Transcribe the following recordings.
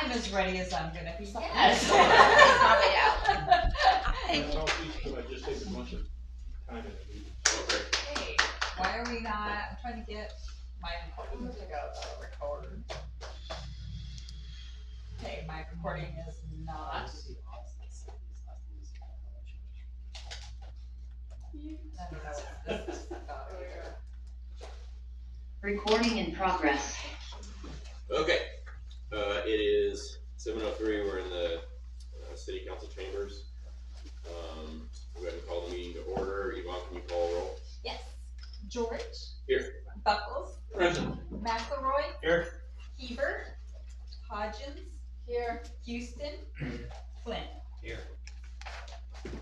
I'm as ready as I'm gonna be. Yes. Probably out. I just take a bunch of time in the meeting. Hey, why are we not, I'm trying to get my recording to go to record. Okay, my recording is not. I don't know what this is about either. Recording in progress. Okay, it is 7:03. We're in the City Council chambers. We'll go ahead and call the meeting to order. Yvonne, can you call a roll? Yes. George. Here. Buckles. Present. McElroy. Here. Heber. Hodgins. Here. Houston. Flynn. Here.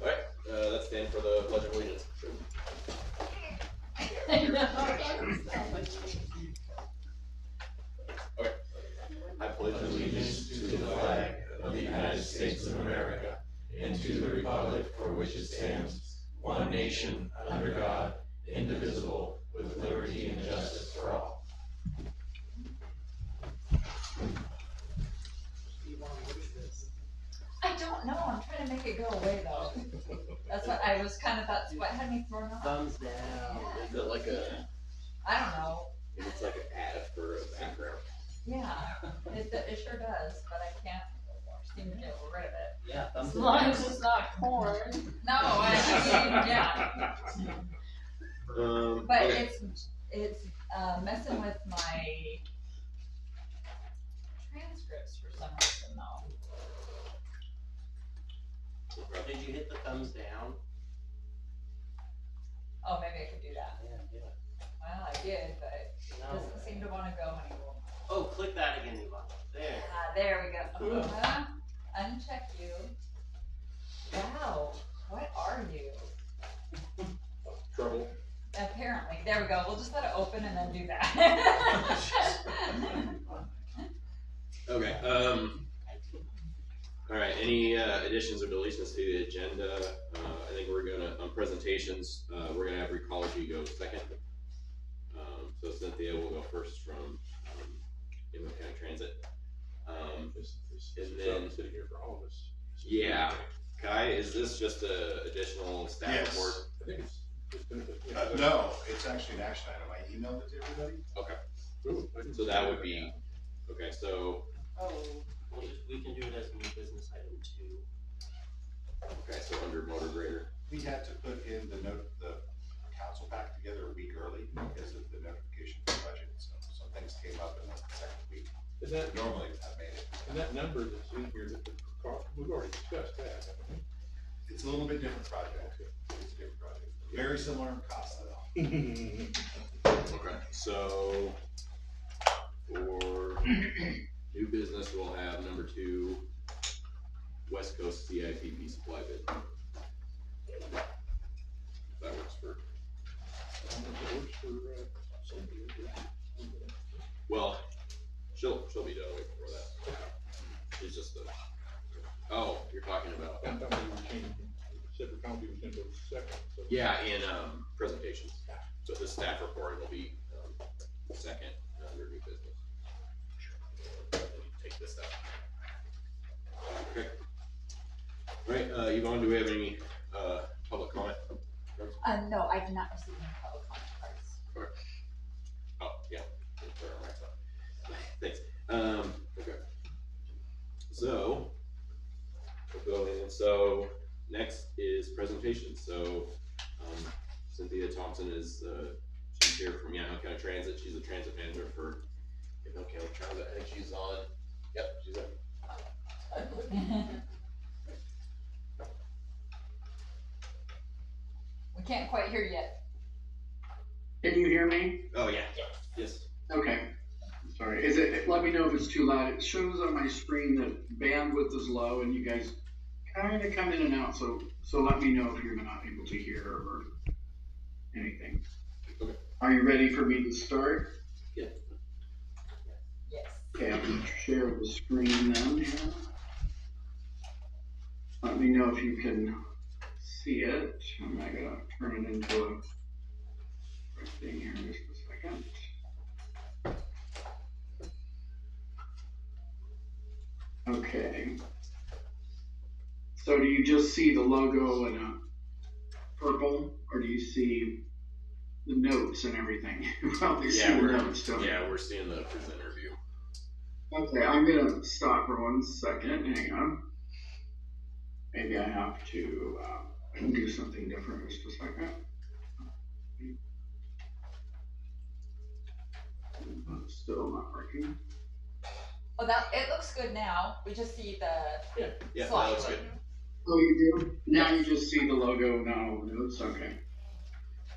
All right, let's stand for the Pledge of Allegiance. Okay. I pledge allegiance to the flag of the United States of America and to the republic for which it stands, one nation, under God, indivisible, with liberty and justice for all. I don't know. I'm trying to make it go away though. That's what I was kind of, that's what had me thrown off. Thumbs down. Is it like a? I don't know. It's like an ad for a background. Yeah, it sure does, but I can't seem to get rid of it. Yeah, thumbs As long as it's not corn. No, I mean, yeah. But okay. it's messing with my transcripts for some reason though. Did you hit the thumbs down? Oh, maybe I could do that. Yeah. Well, I did, but it No. doesn't seem to want to go anymore. Oh, click that again, Yvonne. There. There we go. Uncheck you. Wow, what are you? Trouble. Apparently, there we go. We'll just let it open and then do that. Okay. All right. Any additions or deletions to the agenda? I think we're gonna on presentations. We're gonna have Recology go second. So Cynthia will go first from Yamhill County Transit. And then sitting here for all of us. yeah, Kai, is this just a additional staff Yes. report? I think it's No, it's actually an action item. I emailed it to everybody. Okay. Ooh, I didn't So see that would be okay. So We can do it as a new business item too. okay. So under motor grader. We had to put in the council pack together a week early because of the notification for budget. So some things came up in the second week. Is that, Normally I made it. and that number that's in here, that the cost, we've already discussed that, haven't we? It's a little bit different project. It's a different project. Very similar in cost though. Okay. So for new business, we'll have number 2, West Coast CIPP supply bid. If that works for. It works for Cynthia. Well, she'll be done way before that. She's just the. Oh, you're talking about. I thought we were changing, separate copy was gonna go second, so. Yeah, in presentations. So the staff report will be second under new business. Take this stuff. Okay. All right, Yvonne, do we have any public comment? No, I did not receive any public comment cards. Oh, yeah. Thanks. Okay. So we'll go in. So next is presentation. So Cynthia Thompson is she's here from Yamhill County Transit. She's a transit manager for Yamhill County Transit. I think she's on. Yep, she's on. We can't quite hear yet. Can you hear me? Oh yeah. Yes. Okay. Sorry. Let me know if it's too loud. It shows on my screen that bandwidth is low and you guys kind of come in and out. So let me know if you're not able to hear or anything. Okay. Are you ready for me to start? Yeah. Yes. Okay, I'm going to share the screen then. Yeah. Let me know if you can see it. I'm not going to turn it into a thing here in just a second. Okay. So do you just see the logo in a purple, or do you see the notes and everything? You probably see the notes, don't you? Yeah, we're seeing the presenter view. Okay, I'm gonna stop for 1 second. Hang on. Maybe I have to do something different just a second. Still not working. Oh, it looks good now. We just see the Yeah, slide. that looks good. Oh, you do? Now you just see the logo, now notes, okay.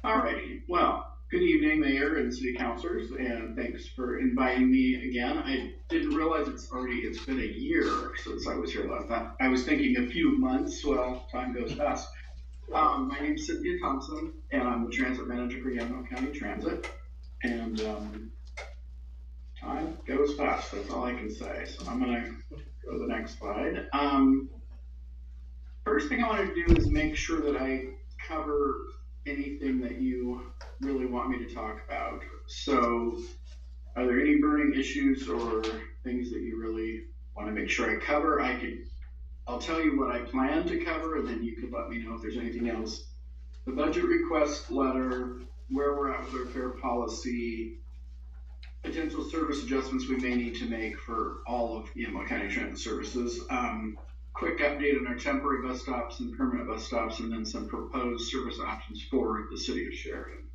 Alrighty, well, good evening, Mayor and City Councilors, and thanks for inviting me again. I didn't realize it's been a year since I was here last time. I was thinking a few months, well, time goes fast. My name's Cynthia Thompson, and I'm the Transit Manager for Yamhill County Transit, and time goes fast, that's all I can say, so I'm gonna go to the next slide. First thing I want to do is make sure that I cover anything that you really want me to talk about. So, are there any burning issues or things that you really want to make sure I cover? I'll tell you what I plan to cover, and then you can let me know if there's anything else. The budget request letter, where we're at with our fare policy, potential service adjustments we may need to make for all of Yamhill County Transit Services. Quick update on our temporary bus stops and permanent bus stops, and then some proposed service options for the city of Sheridan.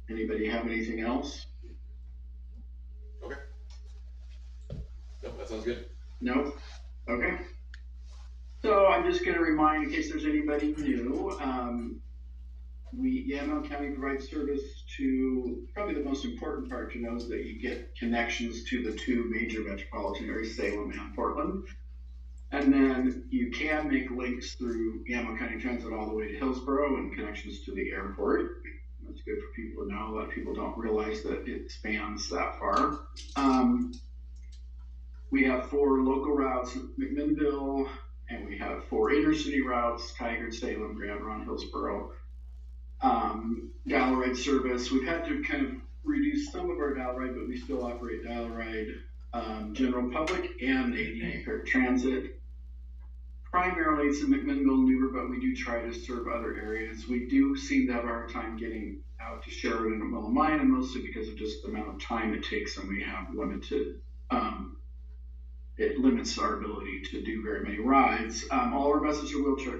Anybody have anything else? Okay. Nope, that sounds good. No? Okay. So I'm just gonna remind, in case there's anybody new, Yamhill County provides service to, probably the most important part to know is that you get connections to the two major metropolitan areas, Salem and Portland. And then you can make links through Yamhill County Transit all the way to Hillsborough and connections to the airport. That's good for people to know. A lot of people don't realize that it spans that far. We have 4 local routes in McMinnville, and we have 4 intercity routes, Tigard, Salem, Grand Ronde, Hillsborough. Dial ride service, we've had to kind of reduce some of our dial ride, but we still operate dial ride, general public and ADA paratransit. Primarily it's in McMinnville, Newber, but we do try to serve other areas. We do seem to have a hard time getting out to Sheridan and Willamina, mostly because of just the amount of time it takes, and we have limited, it limits our ability to do very many rides. All our buses are wheelchair,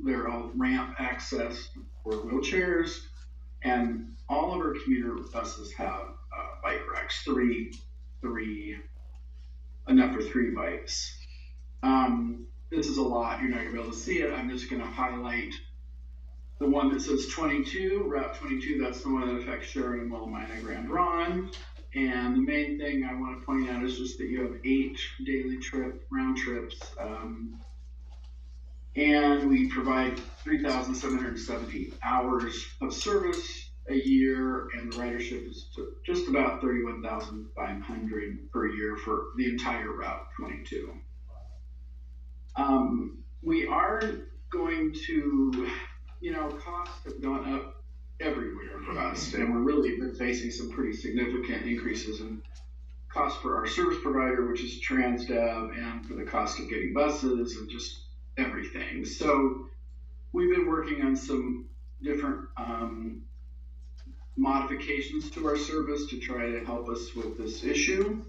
they're all ramp access for wheelchairs, and all of our commuter buses have bike racks, enough for 3 bikes. This is a lot, you're not gonna be able to see it. I'm just gonna highlight the one that says 22, Route 22, that's the one that affects Sheridan, Willamina, Grand Ronde. And the main thing I want to point out is just that you have 8 daily round trips, and we provide 3,770 hours of service a year, and the ridership is just about 31,500 per year for the entire Route 22. We are going to, costs have gone up everywhere for us, and we're really been facing some pretty significant increases in cost for our service provider, which is TransDev, and for the cost of getting buses and just everything. So we've been working on some different modifications to our service to try to help us with this issue,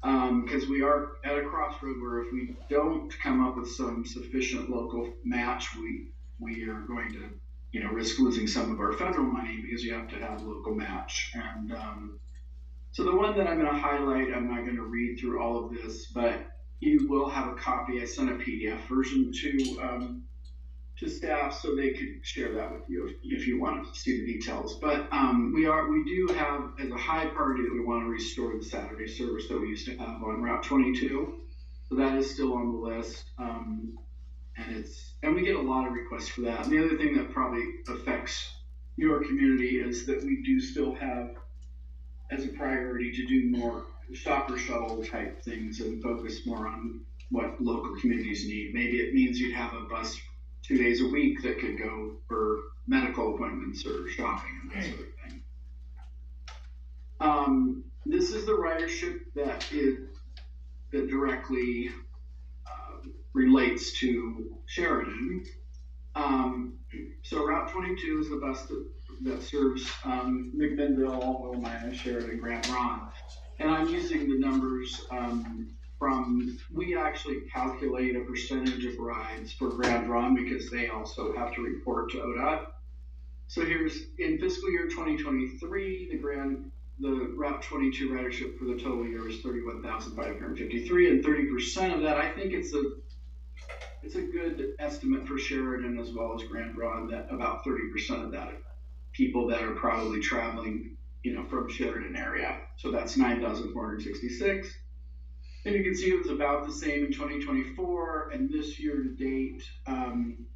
because we are at a crossroad where if we don't come up with some sufficient local match, we are going to risk losing some of our federal money, because you have to have local match. And so the one that I'm going to highlight, I'm not going to read through all of this, but you will have a copy. I sent a PDF version to staff so they could share that with you if you want to see the details. But we do have as a high priority that we want to restore the Saturday service that we used to have on Route 22. So that is still on the list. And we get a lot of requests for that. And the other thing that probably affects your community is that we do still have as a priority to do more shopper shuttle type things and focus more on what local communities need. Maybe it means you'd have a bus 2 days a week that could go for medical appointments or shopping and that sort of thing. This is the ridership that that directly relates to Sheridan. So Route 22 is the bus that serves McMinnville, Wilmina, Sheridan, Grand Ronde. And I'm using the numbers we actually calculate a percentage of rides for Grand Ronde because they also have to report to ODOT. So here's, in fiscal year 2023, the Route 22 ridership for the total year was 31,553, and 30% of that, I think it's a good estimate for Sheridan as well as Grand Ronde, that about 30% of that are people that are probably traveling, from Sheridan area. So that's 9,466. And you can see it was about the same in 2024, and this year to date,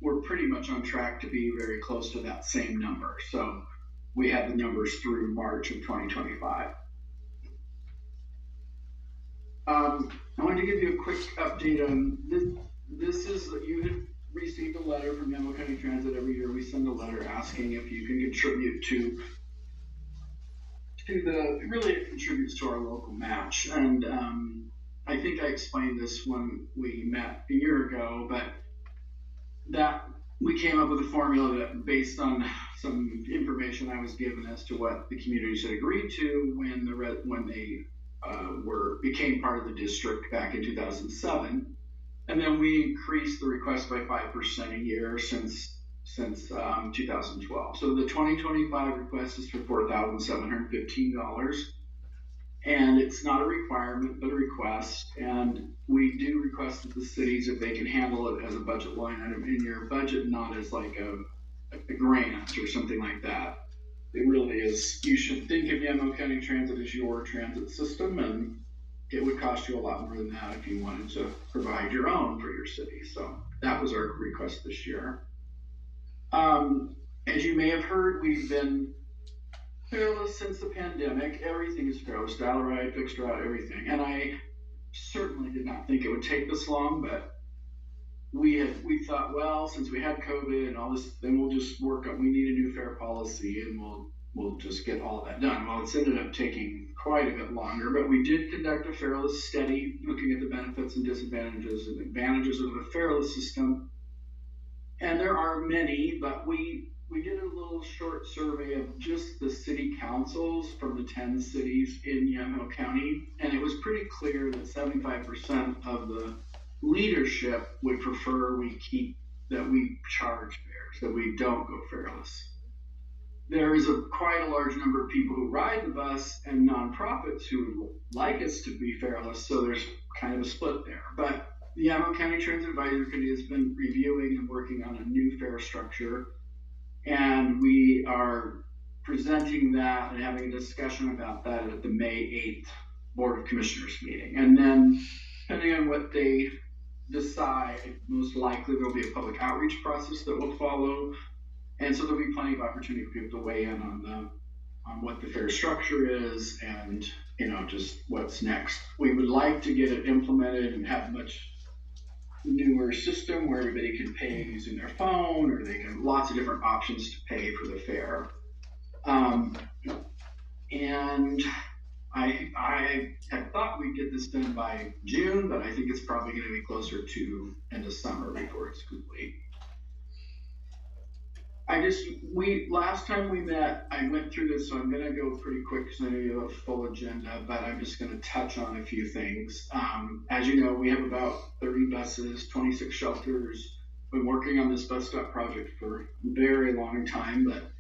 we're pretty much on track to be very close to that same number. So we have the numbers through March of 2025. I wanted to give you a quick update on this. You had received a letter from Yamhill County Transit. Every year we send a letter asking if you can contribute to really it contributes to our local match. And I think I explained this when we met a year ago, but that we came up with a formula that based on some information I was given as to what the communities had agreed to when they became part of the district back in 2007. And then we increased the request by 5% a year since 2012. So the 2025 request is for $4,715. And it's not a requirement, but a request. And we do request that the cities, if they can handle it as a budget line item in your budget, not as like a grant or something like that. It really is, you should think of Yamhill County Transit as your transit system, and it would cost you a lot more than that if you wanted to provide your own for your city. So that was our request this year. As you may have heard, we've been fareless since the pandemic. Everything is fareless, dial ride, fixed route, everything. And I certainly did not think it would take this long, but we thought, well, since we had COVID and all this, then we'll just work on, we need a new fare policy and we'll just get all of that done. Well, it's ended up taking quite a bit longer, but we did conduct a fareless study looking at the benefits and disadvantages and advantages of a fareless system. And there are many, but we did a little short survey of just the city councils from the 10 cities in Yamhill County, and it was pretty clear that 75% of the leadership would prefer we charge fares, that we don't go fareless. There is quite a large number of people who ride the bus and nonprofits who would like us to be fareless, so there's kind of a split there. But the Yamhill County Transit Advisory Committee has been reviewing and working on a new fare structure, and we are presenting that and having a discussion about that at the May 8th Board of Commissioners meeting. And then, depending on what they decide, most likely there'll be a public outreach process that will follow. And so there'll be plenty of opportunity for people to weigh in on what the fare structure is and, just what's next. We would like to get it implemented and have a much newer system where everybody can pay using their phone, or they can, lots of different options to pay for the fare. And I had thought we'd get this done by June, but I think it's probably going to be closer to end of summer before it's complete. Last time we met, I went through this, so I'm going to go pretty quick because I know you have a full agenda, but I'm just going to touch on a few things. As you know, we have about 30 buses, 26 shelters. Been working on this bus stop project for a very long time, but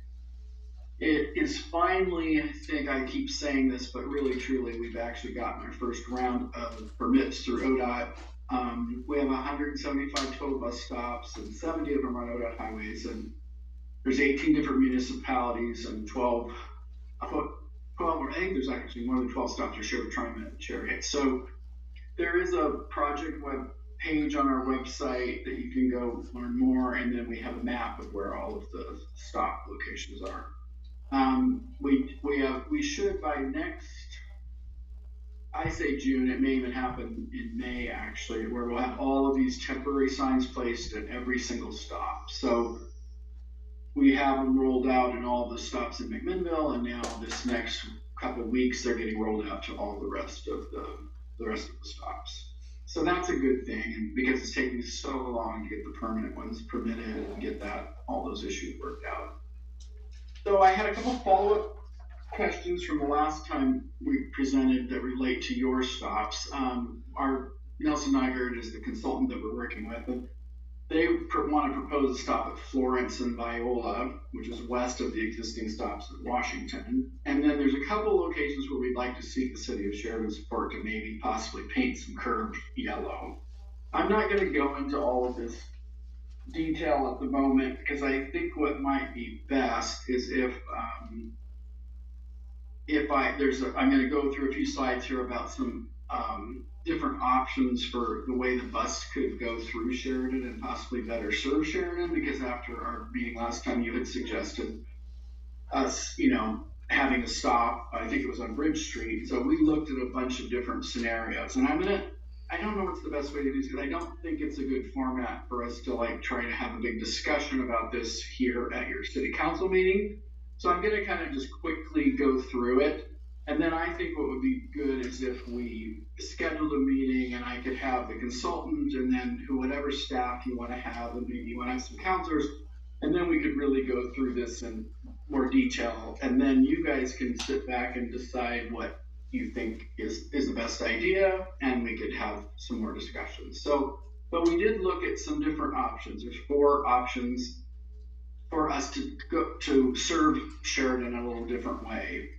it is finally, I think I keep saying this, but really truly, we've actually gotten our first round of permits through ODOT. We have 175 total bus stops, and 70 of them are on ODOT highways, and there's 18 different municipalities and 12, or I think there's actually more than 12 stops for Sheridan TriMet and Sheridan. So there is a project web page on our website that you can go learn more, and then we have a map of where all of the stop locations are. We should by next, I say June, it may even happen in May actually, where we'll have all of these temporary signs placed at every single stop. So we have them rolled out in all the stops in McMinnville, and now this next couple of weeks they're getting rolled out to all the rest of the rest of the stops. So that's a good thing, and because it's taking so long to get the permanent ones permitted and get all those issues worked out. So I had a couple follow-up questions from the last time we presented that relate to your stops. Our Nelson Nygaard is the consultant that we're working with, and they want to propose a stop at Florence and Viola, which is west of the existing stops at Washington. And then there's a couple locations where we'd like to seek the city of Sheridan support to maybe possibly paint some curbs yellow. I'm not going to go into all of this detail at the moment, because I think what might be best is I'm going to go through a few slides here about some different options for the way the bus could go through Sheridan and possibly better serve Sheridan, because after our meeting last time, you had suggested us, having a stop, I think it was on Bridge Street. So we looked at a bunch of different scenarios, and I don't know what's the best way to do this, because I don't think it's a good format for us to try to have a big discussion about this here at your city council meeting. So I'm going to kind of just quickly go through it. And then I think what would be good is if we scheduled a meeting and I could have the consultant and then whatever staff you want to have, and maybe you want to have some counselors, and then we could really go through this in more detail. And then you guys can sit back and decide what you think is the best idea, and we could have some more discussions. But we did look at some different options. There's 4 options for us to serve Sheridan a little different way.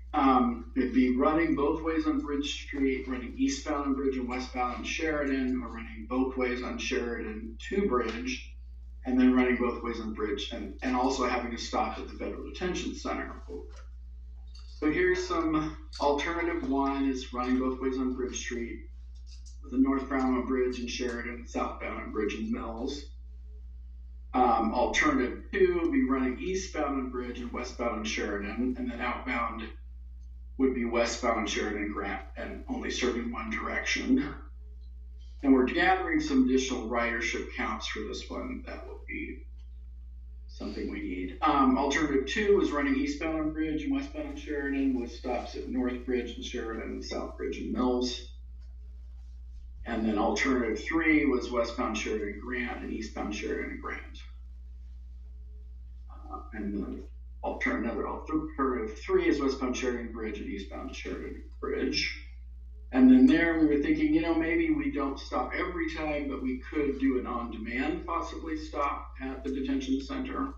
It'd be running both ways on Bridge Street, running eastbound on Bridge and westbound on Sheridan, or running both ways on Sheridan to Bridge, and then running both ways on Bridge, and also having to stop at the Federal Detention Center. So here's some alternative. One is running both ways on Bridge Street, with a northbound on Bridge in Sheridan, southbound on Bridge in Mills. Alternative 2 would be running eastbound on Bridge and westbound on Sheridan, and then outbound would be westbound on Sheridan Grant and only serving one direction. And we're gathering some additional ridership counts for this one. That will be something we need. Alternative 2 is running eastbound on Bridge and westbound on Sheridan, with stops at North Bridge and Sheridan and South Bridge and Mills. And then alternative 3 was westbound Sheridan Grant and eastbound Sheridan Grant. And then alternative 3 is westbound Sheridan Bridge and eastbound Sheridan Bridge. And then there we were thinking, maybe we don't stop every time, but we could do an on-demand possibly stop at the detention center.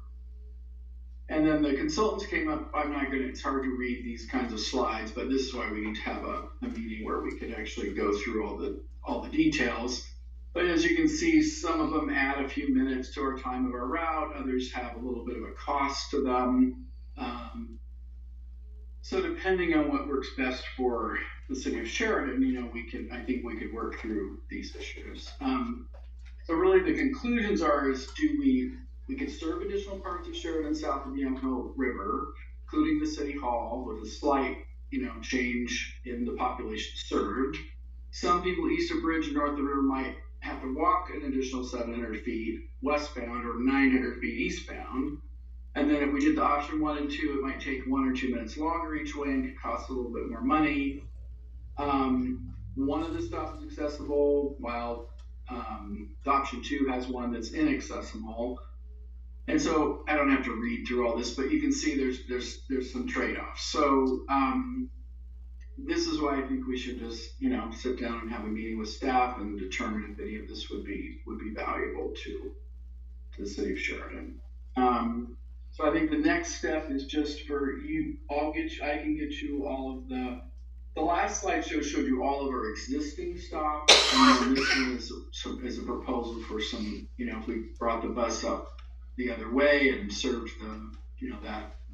And then the consultants came up. It's hard to read these kinds of slides, but this is why we need to have a meeting where we could actually go through all the details. But as you can see, some of them add a few minutes to our time of our route. Others have a little bit of a cost to them. So depending on what works best for the city of Sheridan, I think we could work through these issues. So really the conclusions is we could serve additional parts of Sheridan south of the Yamhill River, including the city hall, with a slight, change in the population served. Some people east of Bridge and north of the river might have to walk an additional 700 feet westbound or 900 feet eastbound. And then if we did the option 1 and 2, it might take 1 or 2 minutes longer each way and could cost a little bit more money. One of the stops is accessible, while the option 2 has one that's inaccessible. And so I don't have to read through all this, but you can see there's some trade-offs. So this is why I think we should just sit down and have a meeting with staff and determine if any of this would be valuable to the city of Sheridan. So I think the next step is just for you. I can get you all of the last slideshow showed you all of our existing stops, and then this one is a proposal for some, if we brought the bus up the other way and served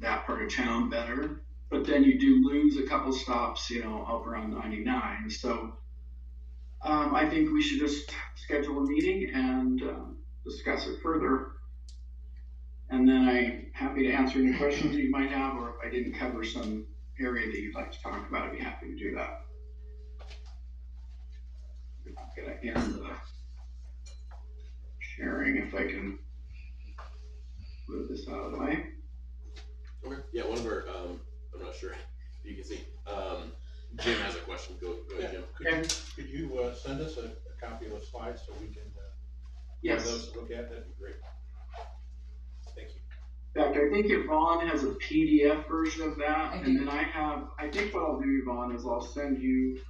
that part of town better. But then you do lose a couple stops, up around 99. So I think we should just schedule a meeting and discuss it further. And then I'm happy to answer any questions that you might have, or if I didn't cover some area that you'd like to talk about, I'd be happy to do that. I'm gonna end the sharing if I can move this out of the way. Okay. Yeah, one of our, I'm not sure if you can see, Jim has a question. Go ahead, Jim. Could you send us a copy of those slides so we can, Yes. have those to look at? That'd be great. Thank you. In fact, I think Yvonne has a PDF version of that, I and do. then I think what I'll do, Yvonne, is I'll send you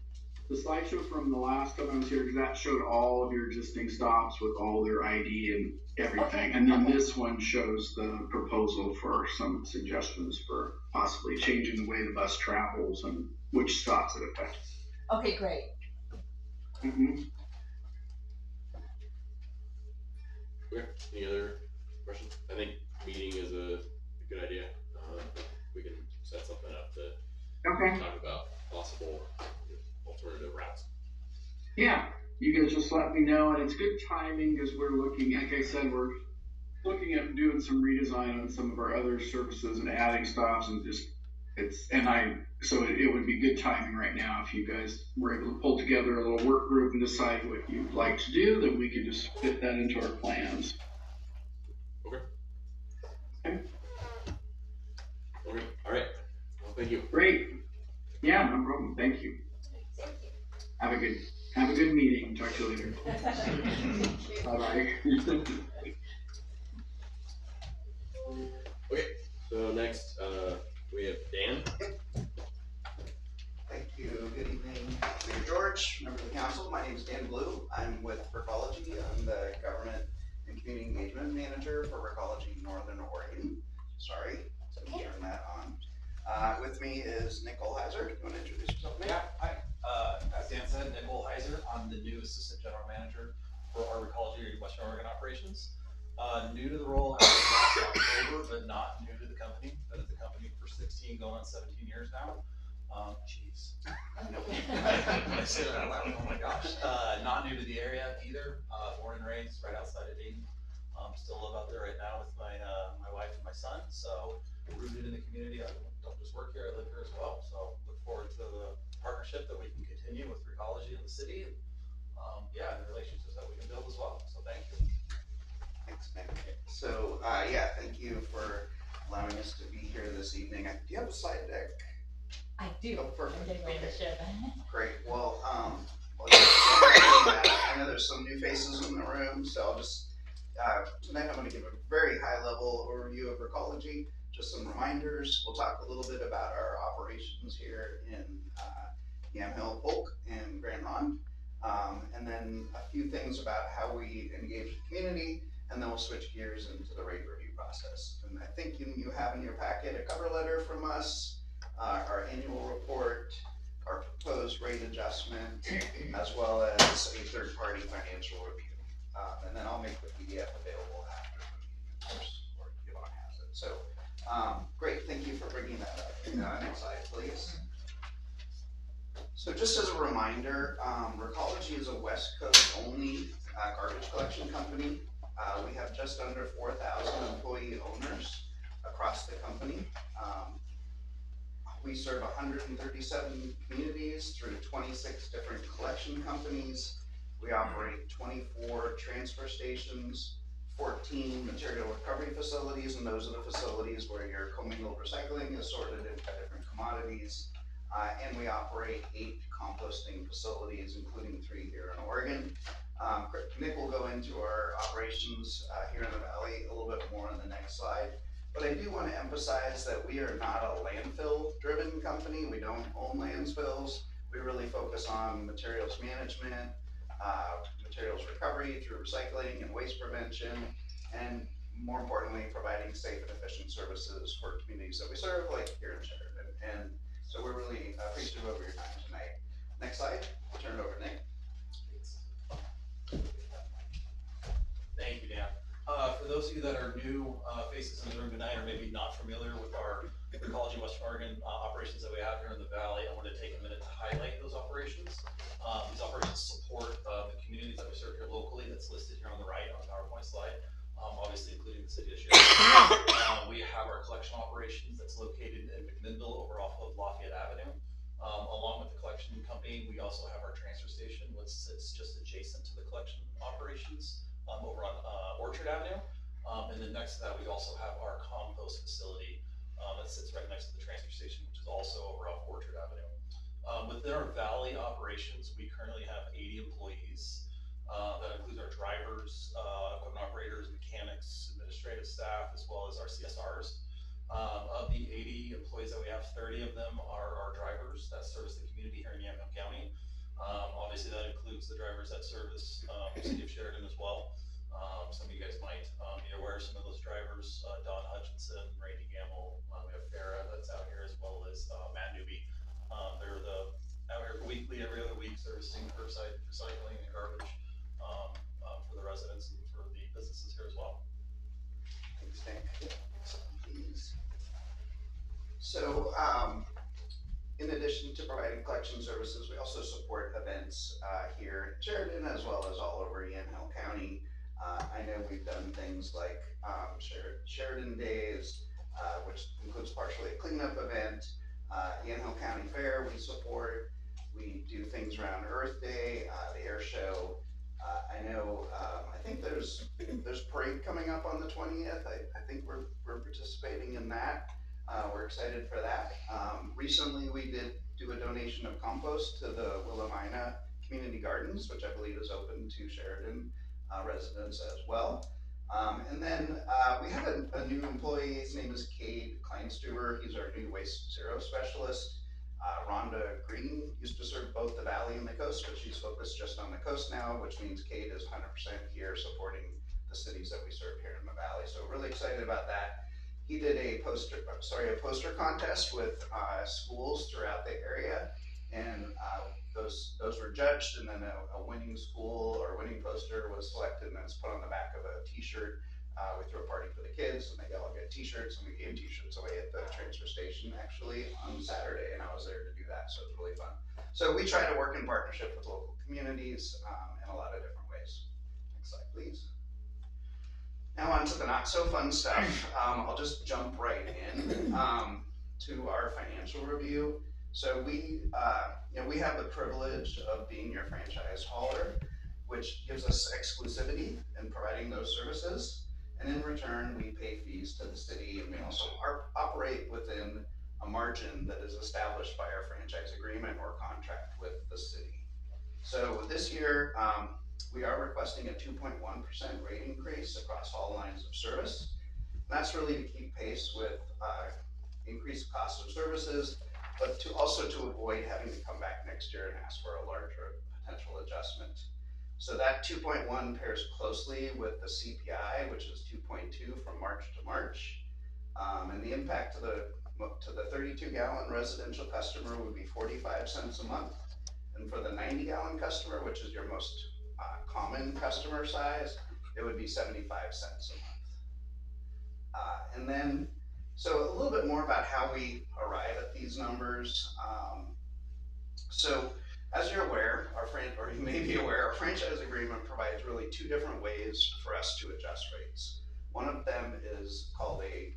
the slideshow from the last time I was here, because that showed all of your existing stops with all their ID and everything. Okay, And then okay. this one shows the proposal for some suggestions for possibly changing the way the bus travels and which stops it affects. Okay, great. Mhm. Okay, any other questions? I think meeting is a good idea. We can set something up to Okay. talk about possible alternative routes. Yeah, you guys just let me know, and it's good timing because we're looking, like I said, we're looking at doing some redesign on some of our other services and adding stops and just, so it would be good timing right now if you guys were able to pull together a little work group and decide what you'd like to do, then we could just fit that into our plans. Okay. Okay. Okay, all right. Well, thank you. Great. Yeah, no problem. Thank you. Have a good meeting. Talk to you later. Bye-bye. Okay, so next, we have Dan. Thank you. Good evening, Mayor George, members of the council. My name is Dan Blue. I'm with Recology. I'm the Government and Community Engagement Manager for Recology Northern Oregon. Sorry, so let me turn that on. With me is Nick Olheiser. Do you want to introduce yourself, Nick? Yeah, hi. As Dan said, Nick Olheiser. I'm the new Assistant General Manager for our Recology Western Oregon operations. New to the role as of last October, but not new to the company. Been at the company for 16, going on 17 years now. Jeez. I said it out loud. Oh my gosh. Not new to the area either. Born and raised right outside of Dayton. Still live out there right now with my wife and my son. So rooted in the community. I don't just work here, I live here as well. So look forward to the partnership that we can continue with Recology in the city. And yeah, the relationships that we can build as well. So thank you. Thanks, Nick. So, thank you for allowing us to be here this evening. Do you have a slide deck? I do. Oh, perfect. I'm getting ready to share that. Great. Well, I know there's some new faces in the room, so I'll just, tonight I'm going to give a very high level overview of Recology, just some reminders. We'll talk a little bit about our operations here in Yamhill, Polk, and Grand Ronde, and then a few things about how we engage the community, and then we'll switch gears into the rate review process. And I think you have in your packet a cover letter from us, our annual report, our proposed rate adjustment, as well as a third-party financial review. And then I'll make the PDF available after the meeting, of course, or Yvonne has it. So, great, thank you for bringing that up. Next slide, please. So just as a reminder, Recology is a West Coast only garbage collection company. We have just under 4,000 employee owners across the company. We serve 137 communities through 26 different collection companies. We operate 24 transfer stations, 14 material recovery facilities, and those are the facilities where your commingled recycling is sorted into different commodities. And we operate 8 composting facilities, including 3 here in Oregon. Nick will go into our operations here in the Valley a little bit more on the next slide. But I do want to emphasize that we are not a landfill-driven company. We don't own landfills. We really focus on materials management, materials recovery through recycling and waste prevention, and more importantly, providing safe and efficient services for communities that we serve, like here in Sheridan. And so we're really appreciative of your time tonight. Next slide, I'll turn it over to Nick. Thank you, Dan. For those of you that are new faces in the room tonight, or maybe not familiar with our Recology Western Oregon operations that we have here in the Valley, I want to take a minute to highlight those operations. These operations support the communities that we serve here locally, that's listed here on the right on the PowerPoint slide, obviously including the city of Sheridan. We have our collection operations that's located in McMinnville over off of Lafayette Avenue. Along with the collection company, we also have our transfer station, which sits just adjacent to the collection operations over on Orchard Avenue. And then next to that, we also have our compost facility that sits right next to the transfer station, which is also over off Orchard Avenue. Within our valley operations, we currently have 80 employees. That includes our drivers, equipment operators, mechanics, administrative staff, as well as our CSRs. Of the 80 employees that we have, 30 of them are our drivers that service the community here in Yamhill County. Obviously that includes the drivers that service the city of Sheridan as well. Some of you guys might be aware of some of those drivers, Don Hutchinson, Randy Gamble, we have Farah that's out here, as well as Matt Newby. They're out here weekly, every other week, servicing curbside recycling and garbage for the residents and for the businesses here as well. Thanks, Nick. Please. So, in addition to providing collection services, we also support events here in Sheridan as well as all over Yamhill County. I know we've done things like Sheridan Days, which includes partially a cleanup event. Yamhill County Fair we support. We do things around Earth Day, the air show. I know, I think there's parade coming up on the 20th. I think we're participating in that. We're excited for that. Recently we did do a donation of compost to the Willamina Community Gardens, which I believe is open to Sheridan residents as well. And then we have a new employee. His name is Cade Kleinstuber. He's our new Waste Zero specialist. Rhonda Green used to serve both the valley and the coast, but she's focused just on the coast now, which means Cade is 100% here supporting the cities that we serve here in the valley. So really excited about that. He did a poster contest with schools throughout the area, and those were judged, and then a winning school or winning poster was selected, and it's put on the back of a t-shirt. We threw a party for the kids, and they all get t-shirts, and we gave t-shirts away at the transfer station actually on Saturday, and I was there to do that, so it was really fun. So we try to work in partnership with local communities in a lot of different ways. Next slide, please. Now on to the not so fun stuff. I'll just jump right in to our financial review. So we have the privilege of being your franchise hauler, which gives us exclusivity in providing those services. And in return, we pay fees to the city, and we also operate within a margin that is established by our franchise agreement or contract with the city. So this year, we are requesting a 2.1% rate increase across all lines of service. And that's really to keep pace with increased cost of services, but also to avoid having to come back next year and ask for a larger potential adjustment. So that 2.1 pairs closely with the CPI, which is 2.2 from March to March. And the impact to the 32-gallon residential customer would be 45 cents a month. And for the 90-gallon customer, which is your most common customer size, it would be 75 cents a month. And then, so a little bit more about how we arrive at these numbers. So as you're aware, or you may be aware, our franchise agreement provides really two different ways for us to adjust rates. One of them is called a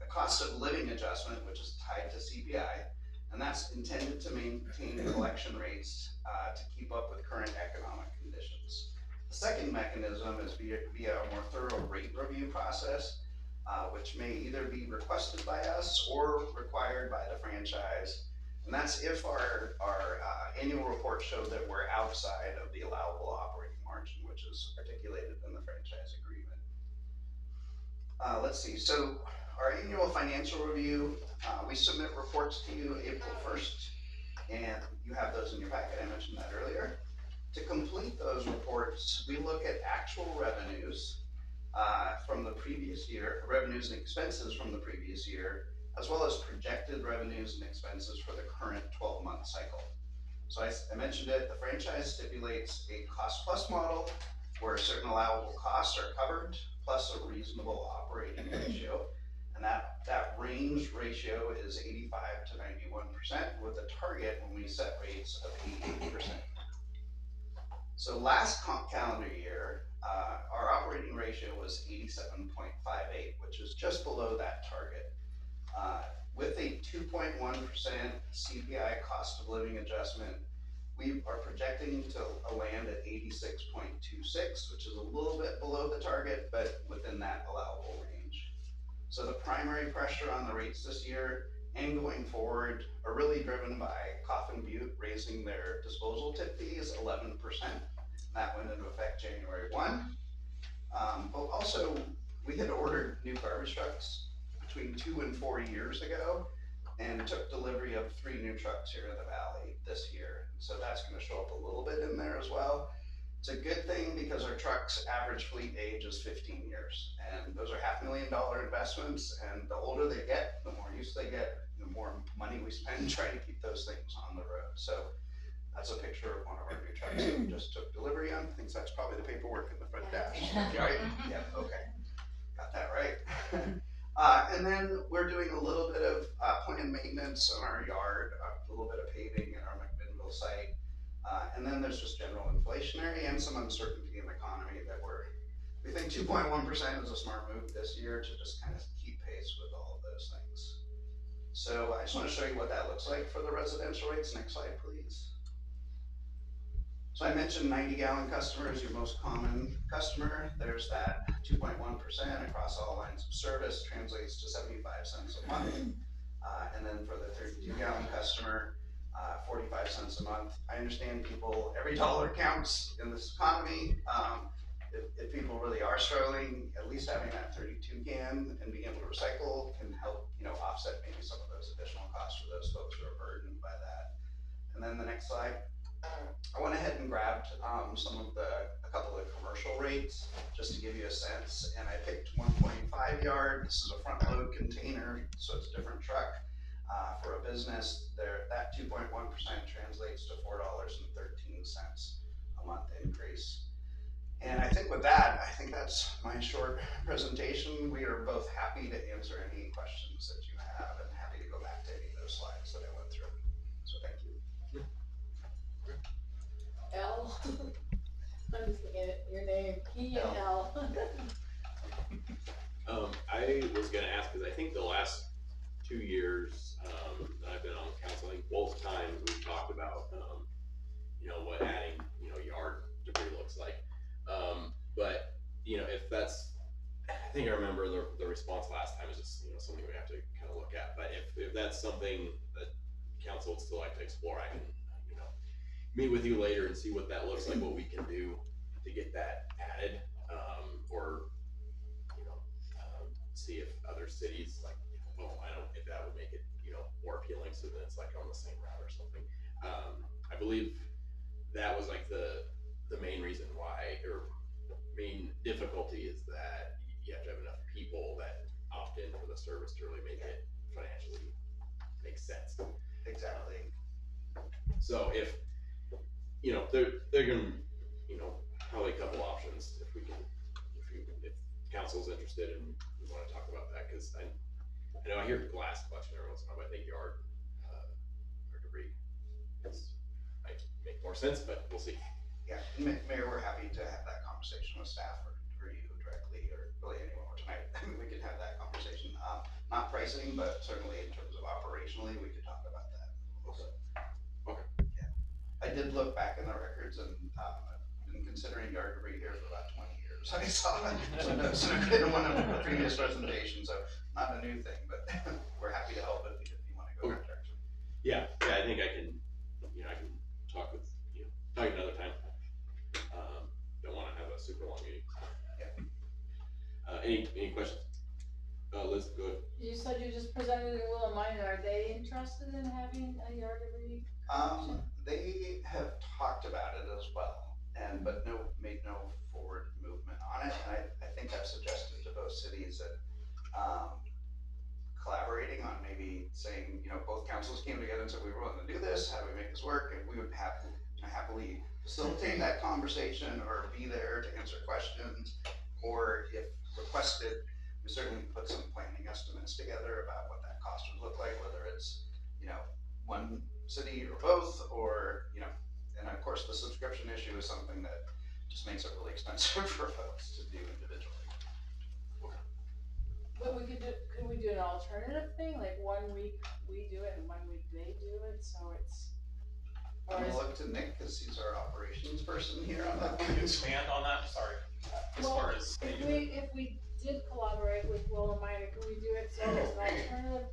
cost of living adjustment, which is tied to CPI, and that's intended to maintain collection rates to keep up with current economic conditions. The second mechanism is via a more thorough rate review process, which may either be requested by us or required by the franchise. And that's if our annual reports show that we're outside of the allowable operating margin, which is articulated in the franchise agreement. Let's see, so our annual financial review, we submit reports to you April 1st, and you have those in your packet. I mentioned that earlier. To complete those reports, we look at actual revenues from the previous year, revenues and expenses from the previous year, as well as projected revenues and expenses for the current 12-month cycle. So I mentioned it, the franchise stipulates a cost-plus model where certain allowable costs are covered, plus a reasonable operating ratio. And that range ratio is 85 to 91%, with a target when we set rates of 88%. So last calendar year, our operating ratio was 87.58, which is just below that target. With a 2.1% CPI cost of living adjustment, we are projecting to land at 86.26, which is a little bit below the target, but within that allowable range. So the primary pressure on the rates this year and going forward are really driven by Coffin Butte raising their disposal tip fees 11%. That went into effect January 1. But also, we had ordered new garbage trucks between 2 and 4 years ago and took delivery of 3 new trucks here in the valley this year. So that's gonna show up a little bit in there as well. It's a good thing because our trucks' average fleet age is 15 years. And those are $500,000 investments, and the older they get, the more use they get, the more money we spend trying to keep those things on the road. So that's a picture of one of our new trucks that we just took delivery on. I think that's probably the paperwork in the front dash, right? Yeah, okay, got that right. And then we're doing a little bit of planned maintenance on our yard, a little bit of paving in our McMinnville site. And then there's just general inflationary and some uncertainty in the economy that we think 2.1% is a smart move this year to just kind of keep pace with all of those things. So I just want to show you what that looks like for the residential rates. Next slide, please. So I mentioned 90-gallon customer is your most common customer. There's that 2.1% across all lines of service, translates to 75 cents a month. And then for the 32-gallon customer, 45 cents a month. I understand people, every dollar counts in this economy. If people really are struggling, at least having that 32 can and being able to recycle can help, offset maybe some of those additional costs for those folks who are burdened by that. And then the next slide. I went ahead and grabbed a couple of commercial rates just to give you a sense, and I picked 1.5 yard. This is a front load container, so it's a different truck. For a business, that 2.1% translates to $4.13 a month increase. And I think with that, that's my short presentation. We are both happy to answer any questions that you have and happy to go back to any of those slides that I went through. So thank you. L. I'm just looking at your name, P and L. I was gonna ask, because I think the last 2 years, that I've been on council, I think both times we've talked about, what adding, yard debris looks like. But, if that's, I think I remember the response last time is just, something we have to kind of look at. But if that's something that council would still like to explore, I can, meet with you later and see what that looks like, what we can do to get that added, or, see if other cities like, if that would make it, more appealing, so that it's like on the same route or something. I believe that was like the main reason why, or main difficulty is that you have to have enough people that opt in for the service to really make it financially make sense. Exactly. So if, they're gonna, probably a couple options if council's interested and we wanna talk about that, cause I know I hear glass collection every once in a while, but I think yard, or debris might make more sense, but we'll see. Yeah, Mayor, we're happy to have that conversation with staff or you directly, or really anyone more tonight. We could have that conversation. Not pricing, but certainly in terms of operationally, we could talk about that. Okay. Yeah. I did look back in the records and I've been considering yard debris here for about 20 years. I saw some notes in one of the previous presentations, so not a new thing, but we're happy to help if you want to go that direction. Yeah, I think I can talk with, talk another time. Don't wanna have a super long meeting. Yeah. Any questions? Liz, go ahead. You said you just presented in Will and Mine. Are they interested in having a yard debris? They have talked about it as well, but made no forward movement on it. And I think I've suggested to both cities that collaborating on maybe saying, both councils came together and said we were willing to do this. How do we make this work? And we would happily facilitate that conversation or be there to answer questions, or if requested, we certainly put some planning estimates together about what that cost would look like, whether it's, one city or both, or, and of course the subscription issue is something that just makes it really expensive for folks to do individually. But could we do an alternative thing, like 1 week we do it and 1 week they do it, so it's. I'm gonna look to Nick, cause he's our operations person here on that. Can you expand on that? Sorry. As far as. If we did collaborate with Will and Minor, could we do it so it's an alternative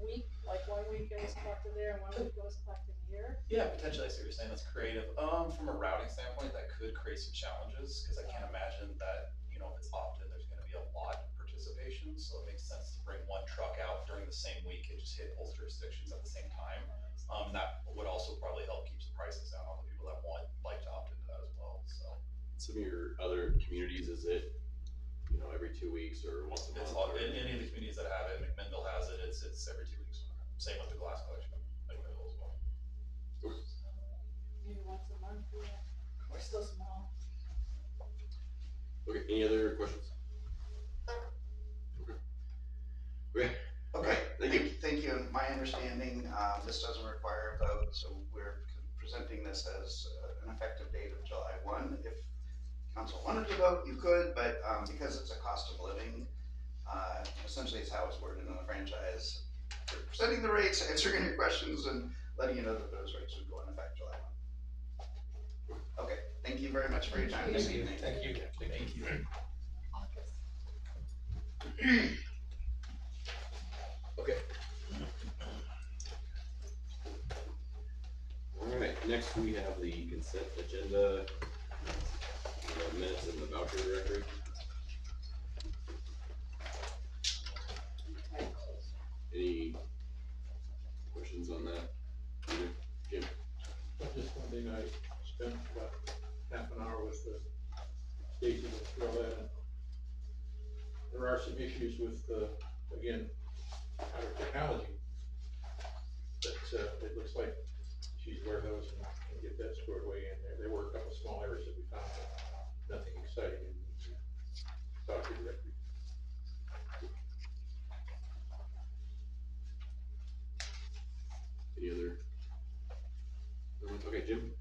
week, like 1 week it was collected there and 1 week it was collected here? Yeah, potentially, I see what you're saying, that's creative. From a routing standpoint, that could create some challenges, cause I can't imagine that, you know, if it's opt-in, there's gonna be a lot of participation, so it makes sense to bring one truck out during the same week and just hit both jurisdictions at the same time. That would also probably help keep some prices down on the people that like to opt into that as well, so. Some of your other communities, is it, you know, every 2 weeks or once a month? It's, in any of the communities that have it, McMinnville has it, it's every 2 weeks, same with the glass collection, McMinnville as well. Maybe once a month, yeah. We're still small. Okay, any other questions? Okay. Okay, Thank you. thank you. In my understanding, this doesn't require a vote, so we're presenting this as an effective date of July 1. If council wanted to vote, you could, but because it's a cost of living, essentially it's how it's worded in the franchise. We're presenting the rates, answering your questions, and letting you know that those rates would go into effect July 1. Okay, thank you very much for your time this evening. Thank you. Thank you. Okay. Alright, next we have the consent agenda, the minutes in the voucher directory. Any questions on that? Either? Jim? Just one thing, I spent about half an hour with Stacy to throw that in. There are some issues with, again, our technology. But it looks like she's aware of those and get that squared away in there. There were a couple of small errors that we found, but nothing exciting in the Voucher Directory. Any other? Okay, Jim?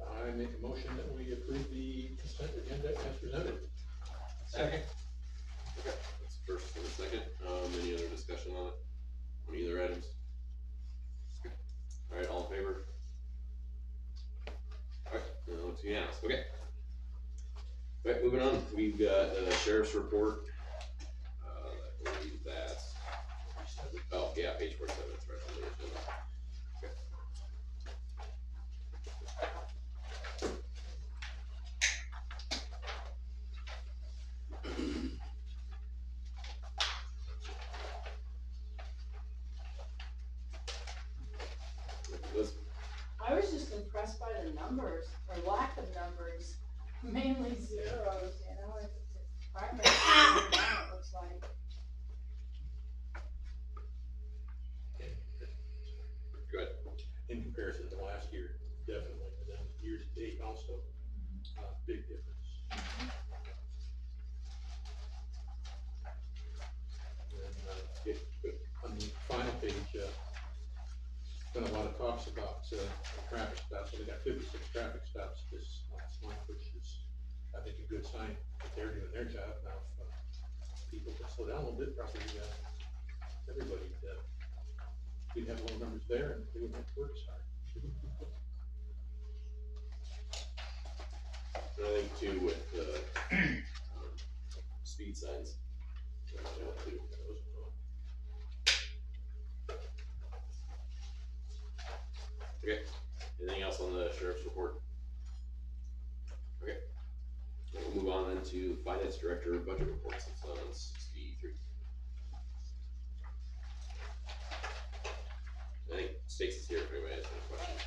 I make a motion that we approve the consent agenda as presented. Second. Okay, that's first and a second. Any other discussion on it? On either items? Okay. Alright, all in favor? Alright, it's unanimous. Okay. Alright, moving on. We've got the sheriff's report. I believe that's, oh, yeah, page 47, it's right on the agenda. Okay. Liz? I was just impressed by the numbers, or lack of numbers, mainly zeros, you know, it's primary, it looks like. Go ahead. In comparison to last year, definitely, and then year to date also, big difference. And then, on the final page, been a lot of talks about, traffic stops, so we got 56 traffic stops this last month, which is, I think, a good sign that they're doing their job. Now, if people could slow down a little bit, probably, everybody, we'd have low numbers there and they wouldn't have to work as hard. And I think too with the speed signs. Okay, anything else on the sheriff's report? Okay, we'll move on then to finance director budget reports. It's on 63. I think Stacy's here if anybody has any questions.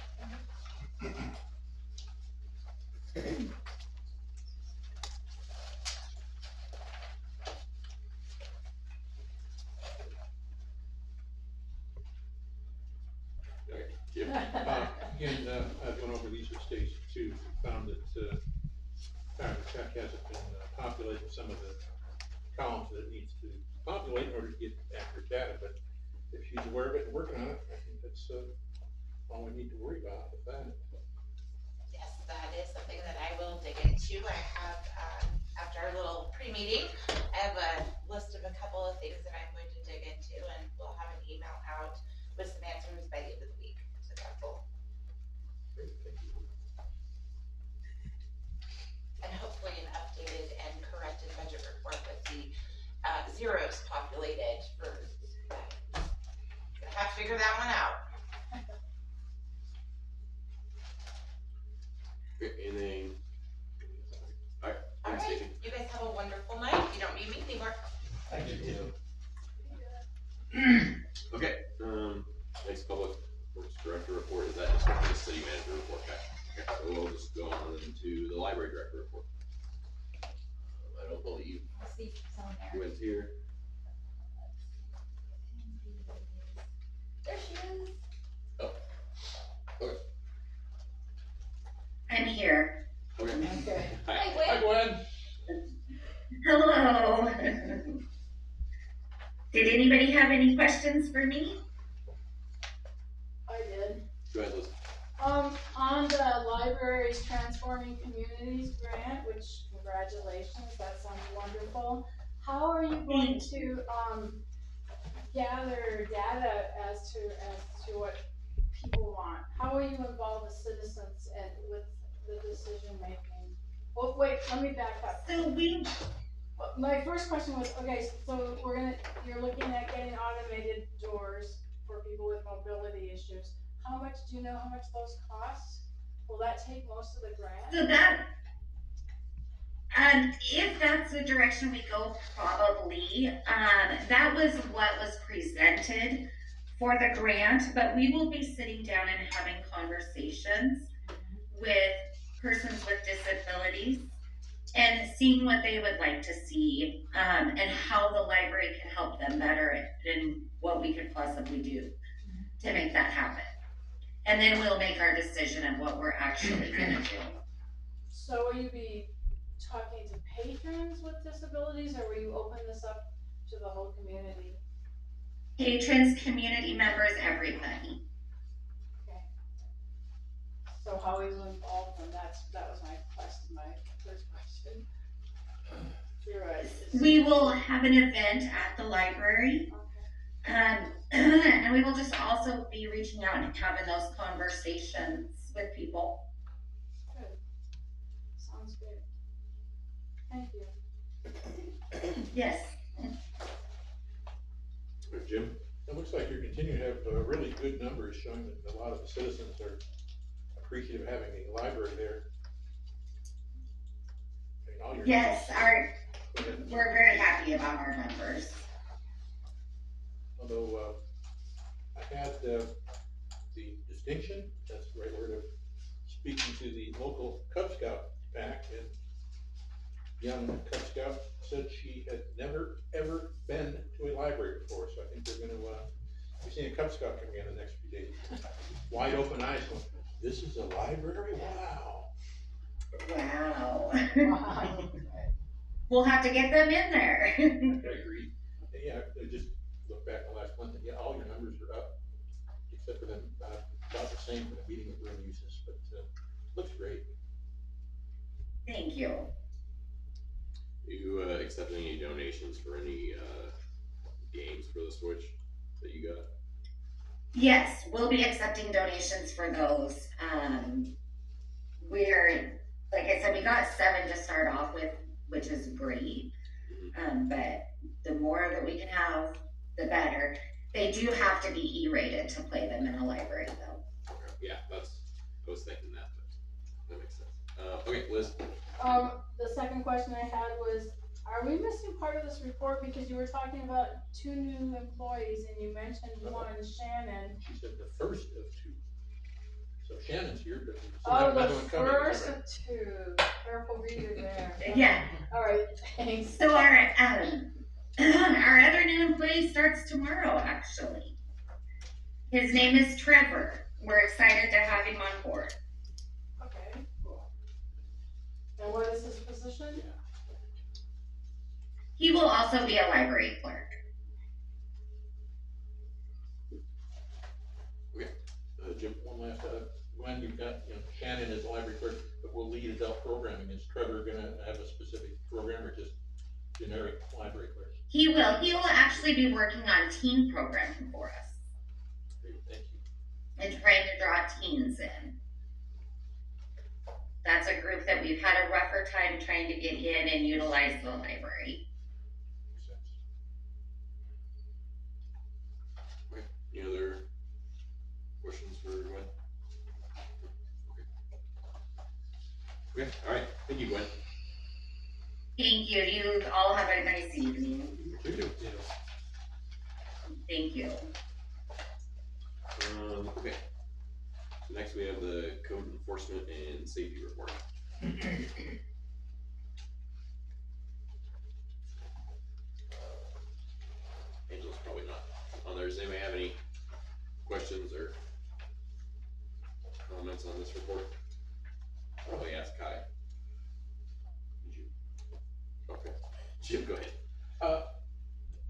Okay, Jim? Again, I've gone over these with Stacy too, found that, the check hasn't been populated with some of the columns that it needs to populate in order to get accurate data, but if she's aware of it and working on it, I think that's, all we need to worry about with that. Yes, that is something that I will dig into. I have, after our little pre-meeting, I have a list of a couple of things that I'm going to dig into, and we'll have an email out with some answers by the end of the week to council. Great, thank you. And hopefully an updated and corrected budget report with the zeros populated for, Okay, anything? Alright, All thanks, right, Stacy. you guys have a wonderful night. You don't need me anymore. Thank you. Okay, next public works director report, is that just going to the city manager report? Okay, so we'll just go on into the library director report. I don't believe I'll see if it's on there. Gwen's here. There she is. I'm here. Okay. Okay. Hi. Hi, Hi, Gwen. Gwen. Hello. Did anybody have any questions for me? I did. Go ahead, Liz. On the libraries transforming communities grant, which congratulations, that sounds wonderful. How are you going to, gather data as to what people want? How will you involve the citizens and with the decision making? Well, wait, let me back up. So My first question was, okay, so you're looking at getting automated doors for people with mobility issues. Do you know how much those cost? Will that take most of the grant? So if that's the direction we go, probably. That was what was presented for the grant, but we will be sitting down and having conversations with persons with disabilities and seeing what they would like to see, and how the library can help them better and what we could possibly do to make that happen. And then we'll make our decision of what we're actually gonna do. So will you be talking to patrons with disabilities, or will you open this up to the whole community? Patrons, community members, everybody. Okay. So how will you involve them? That was my first question. You're right. We will have an event at the library. Okay. And we will just also be reaching out and having those conversations with people. Good. Sounds good. Thank you. Yes. Jim? It looks like you're continuing to have really good numbers showing that a lot of the citizens are appreciative of having a library there. I mean, all your Yes, numbers- we're very happy about our numbers. Although, I had the distinction, that's the right word, of speaking to the local Cub Scout pack, and young Cub Scout said she had never, ever been to a library before, so I think they're gonna, be seeing a Cub Scout coming in the next few days. Wide open eyes, going, this is a library? Wow. Wow. Wow. We'll have to get them in there. I agree. Yeah, I just look back the last month, and yeah, all your numbers are up, except for them, about the same for the meeting room uses, but, looks great. Thank you. Are you accepting any donations for any games for the Switch that you got? Yes, we'll be accepting donations for those. We're, like I said, we got 7 to start off with, which is great. But the more that we can have, the better. They do have to be E-rated to play them in a library though. Okay, yeah, I was thinking that, but that makes sense. Okay, Liz? The second question I had was, are we missing part of this report because you were talking about 2 new employees and you mentioned one, Shannon. She said the first of 2. So Shannon's here, but we still Oh, have the another one coming. first of 2. Careful reader there. Yeah. All right, thanks. So our other new employee starts tomorrow, actually. His name is Trevor. We're excited to have him on board. Okay. And what is his position? He will also be a library clerk. Jim, one last, Gwen, you've got, Shannon is the library clerk, but will lead adult programming. Is Trevor gonna have a specific program or just generic library clerk? He will. He will actually be working on teen programming for us Great, thank you. and trying to draw teens in. That's a group that we've had a rougher time trying to get in and utilize the library. Makes sense. Okay, any other questions for Gwen? Okay. Okay, alright, thank you, Gwen. Thank you. You all have a nice evening. You do. Thank you. Okay. So next we have the code enforcement and safety report. Angela's probably not on there. Does anybody have any questions or comments on this report? Probably ask Kai. Did you? Okay. Jim, go ahead.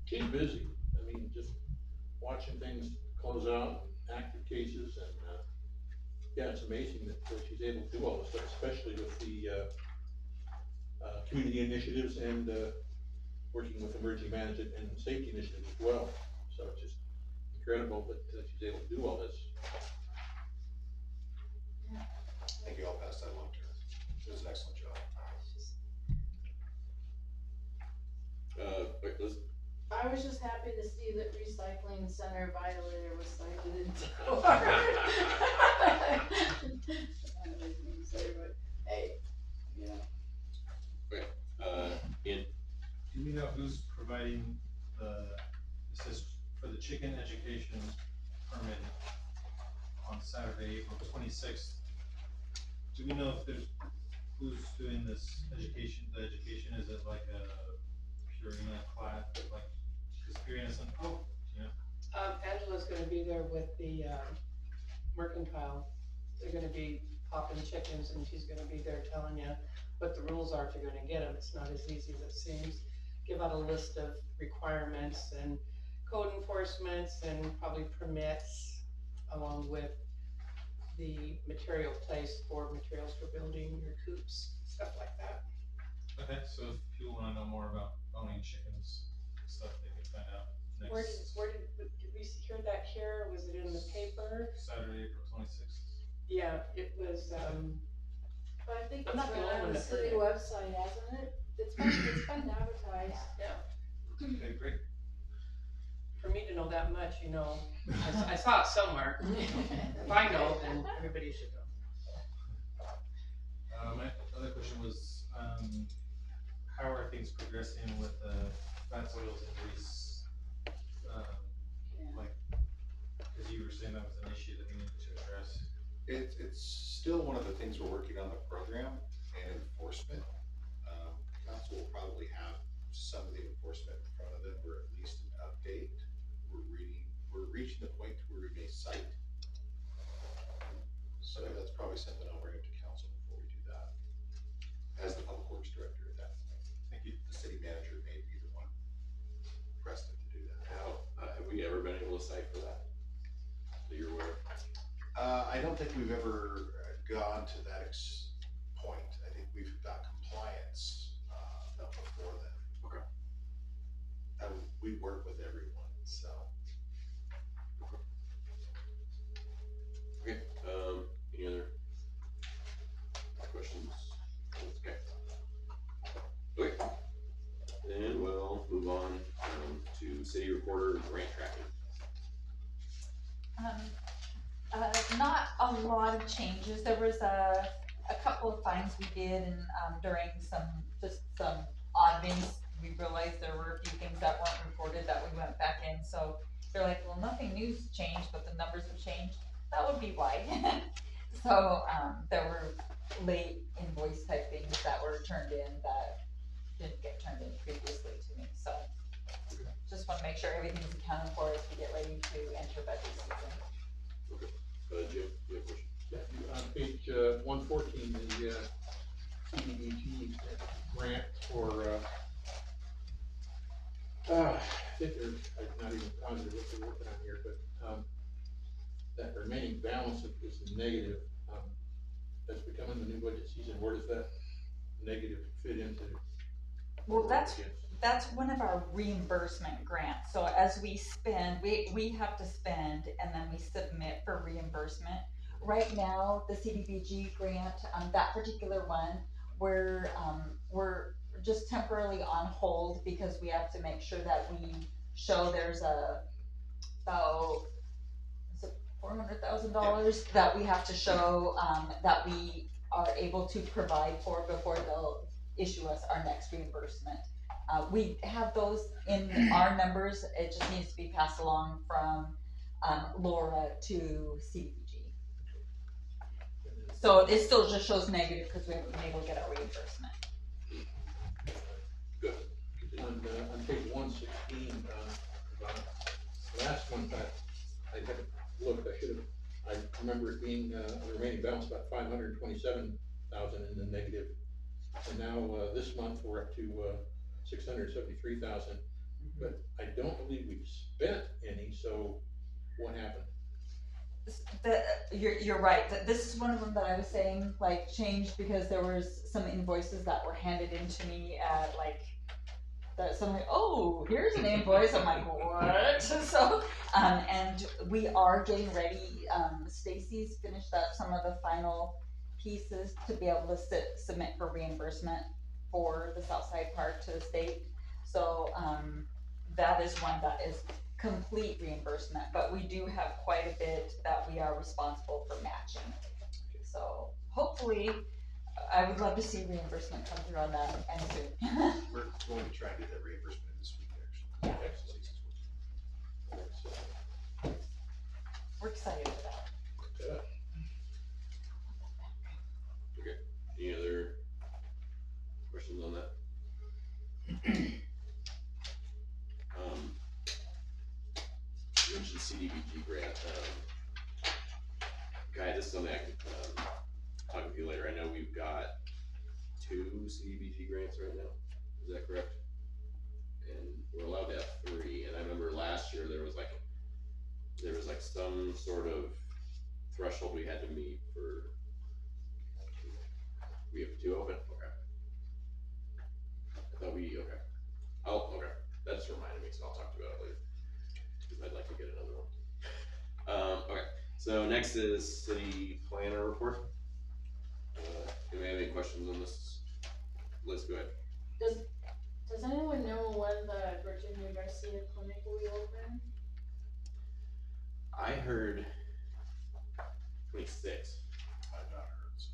Keep busy. I mean, just watching things close out, active cases, and, yeah, it's amazing that she's able to do all this stuff, especially with the, community initiatives and, working with emergency management and safety initiatives as well. So it's just incredible that she's able to do all this. I think you all passed that along to her. It was an excellent job. Wait, Liz? I was just happy to see that recycling center violator was cited into. Hey, you know. Ian? Do we know who's providing it says for the chicken education permit on Saturday, April 26th? Do we know if there's, who's doing this education, the education, is it like a Purina class, like, is Purina something, Angela's gonna be there with the, mercantile. They're gonna be popping chickens and she's gonna be there telling you what the rules are if you're gonna get them. It's not as easy as it seems. Give out a list of requirements and code enforcements and probably permits, along with the material placed for materials for building your coops, stuff like that. okay, so if people wanna know more about owning chickens, stuff they can find out Where next did we hear that here? Was it in the paper? Saturday, April 26th. Yeah, it was, But I think I'm it's not the been only on one the that heard city it. website, hasn't it? It's been advertised. yeah. Okay, great. For me to know that much, you know, I saw it somewhere. If I know, then everybody should know. My other question was, how are things progressing with fats, oils, and grease? Like, cause you were saying that was an issue that we needed to address. It's still one of the things we're working on the program and enforcement. Council will probably have some of the enforcement in front of them, or at least an update. We're reaching the point where we may cite. So that's probably something I'll bring up to council before we do that. As the public works director at that point. Thank you. The city manager may be the one pressed to do that. How, have we ever been able to cite for that? That you're aware of? I don't think we've ever gone to that point. I think we've got compliance, before then. Okay. We work with everyone, so. Okay, any other questions? Okay. Okay, then we'll move on, to city recorder grant tracking. Not a lot of changes. There was a couple of fines we did and, during some odd things. We realized there were a few things that weren't reported that we went back in, so they're like, well, nothing new's changed, but the numbers have changed. That would be why. So, there were late invoice type things that were turned in that didn't get turned in previously to me, so. Just wanna make sure everything's accounted for as we get ready to enter budget season. Okay, Jim, you have a question? Yeah, on page, 114, the, CDBG grant for, I think there's, I'm not even positive what they're working on here, but, that remaining balance is negative. As we come into the new budget season, where does that negative fit into? Well, that's one of our reimbursement grants. So as we spend, we have to spend and then we submit for reimbursement. Right now, the CDBG grant, that particular one, we're just temporarily on hold because we have to make sure that we show there's about, is it $400,000 that we have to show, that we are able to provide for before they'll issue us our next reimbursement. We have those in our numbers, it just needs to be passed along from Laura to CDBG. So it still just shows negative because we haven't been able to get our reimbursement. Good. On page 116, last month I haven't looked, I remember it being, a remaining balance about 527,000 in the negative. And now, this month we're up to, 673,000, but I don't believe we've spent any, so what happened? You're right, this is one of them that I was saying, like, changed because there was some invoices that were handed into me at like, that suddenly, oh, here's an invoice, I'm like, what? So, and we are getting ready, Stacy's finished up some of the final pieces to be able to submit for reimbursement for the Southside Park to the state. So, that is one that is complete reimbursement, but we do have quite a bit that we are responsible for matching. So hopefully, I would love to see reimbursement come through on that and soon. We're going to try and get that reimbursement this week, actually. Yeah. We're excited for that. Yeah. Okay, any other questions on that? You mentioned CDBG grant, Guy, this is something I can, talk with you later, I know we've got 2 CDBG grants right now, is that correct? And we're allowed to have 3, and I remember last year there was like some sort of threshold we had to meet for, we have 2 open, okay. I thought we, okay. Oh, okay, that just reminded me, so I'll talk to you about it later, because I'd like to get another one. Okay, so next is city planner report. Do we have any questions on this? Let's go ahead. Does anyone know when the Virginia Garcia clinic will be open? I heard 26. I've not heard, so.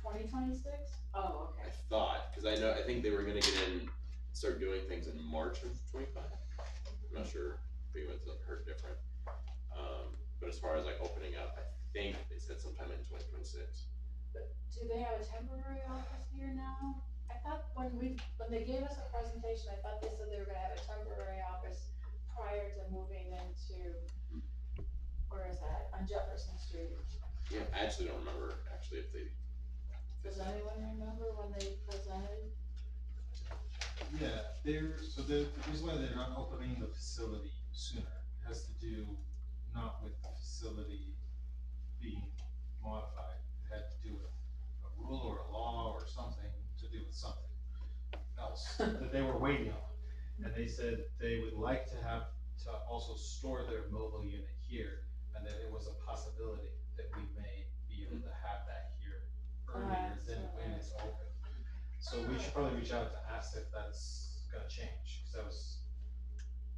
2026? Oh, I okay. thought, because I think they were gonna get in, start doing things in March of 25. I'm not sure if anyone's heard different. But as far as like opening up, I think they said sometime in 2026. But do they have a temporary office here now? I thought when they gave us a presentation, I thought they said they were gonna have a temporary office prior to moving into, where is that, on Jefferson Street? Yeah, I actually don't remember if they. Does anyone remember when they presented? Yeah, so the reason why they're not opening the facility sooner has to do not with the facility being modified. It had to do with a rule or a law or something to do with something else that they were waiting on. And they said they would like to have to also store their mobile unit here, and that it was a possibility that we may be able to have that here earlier than when it's open. So we should probably reach out to ask if that's gonna change, because that was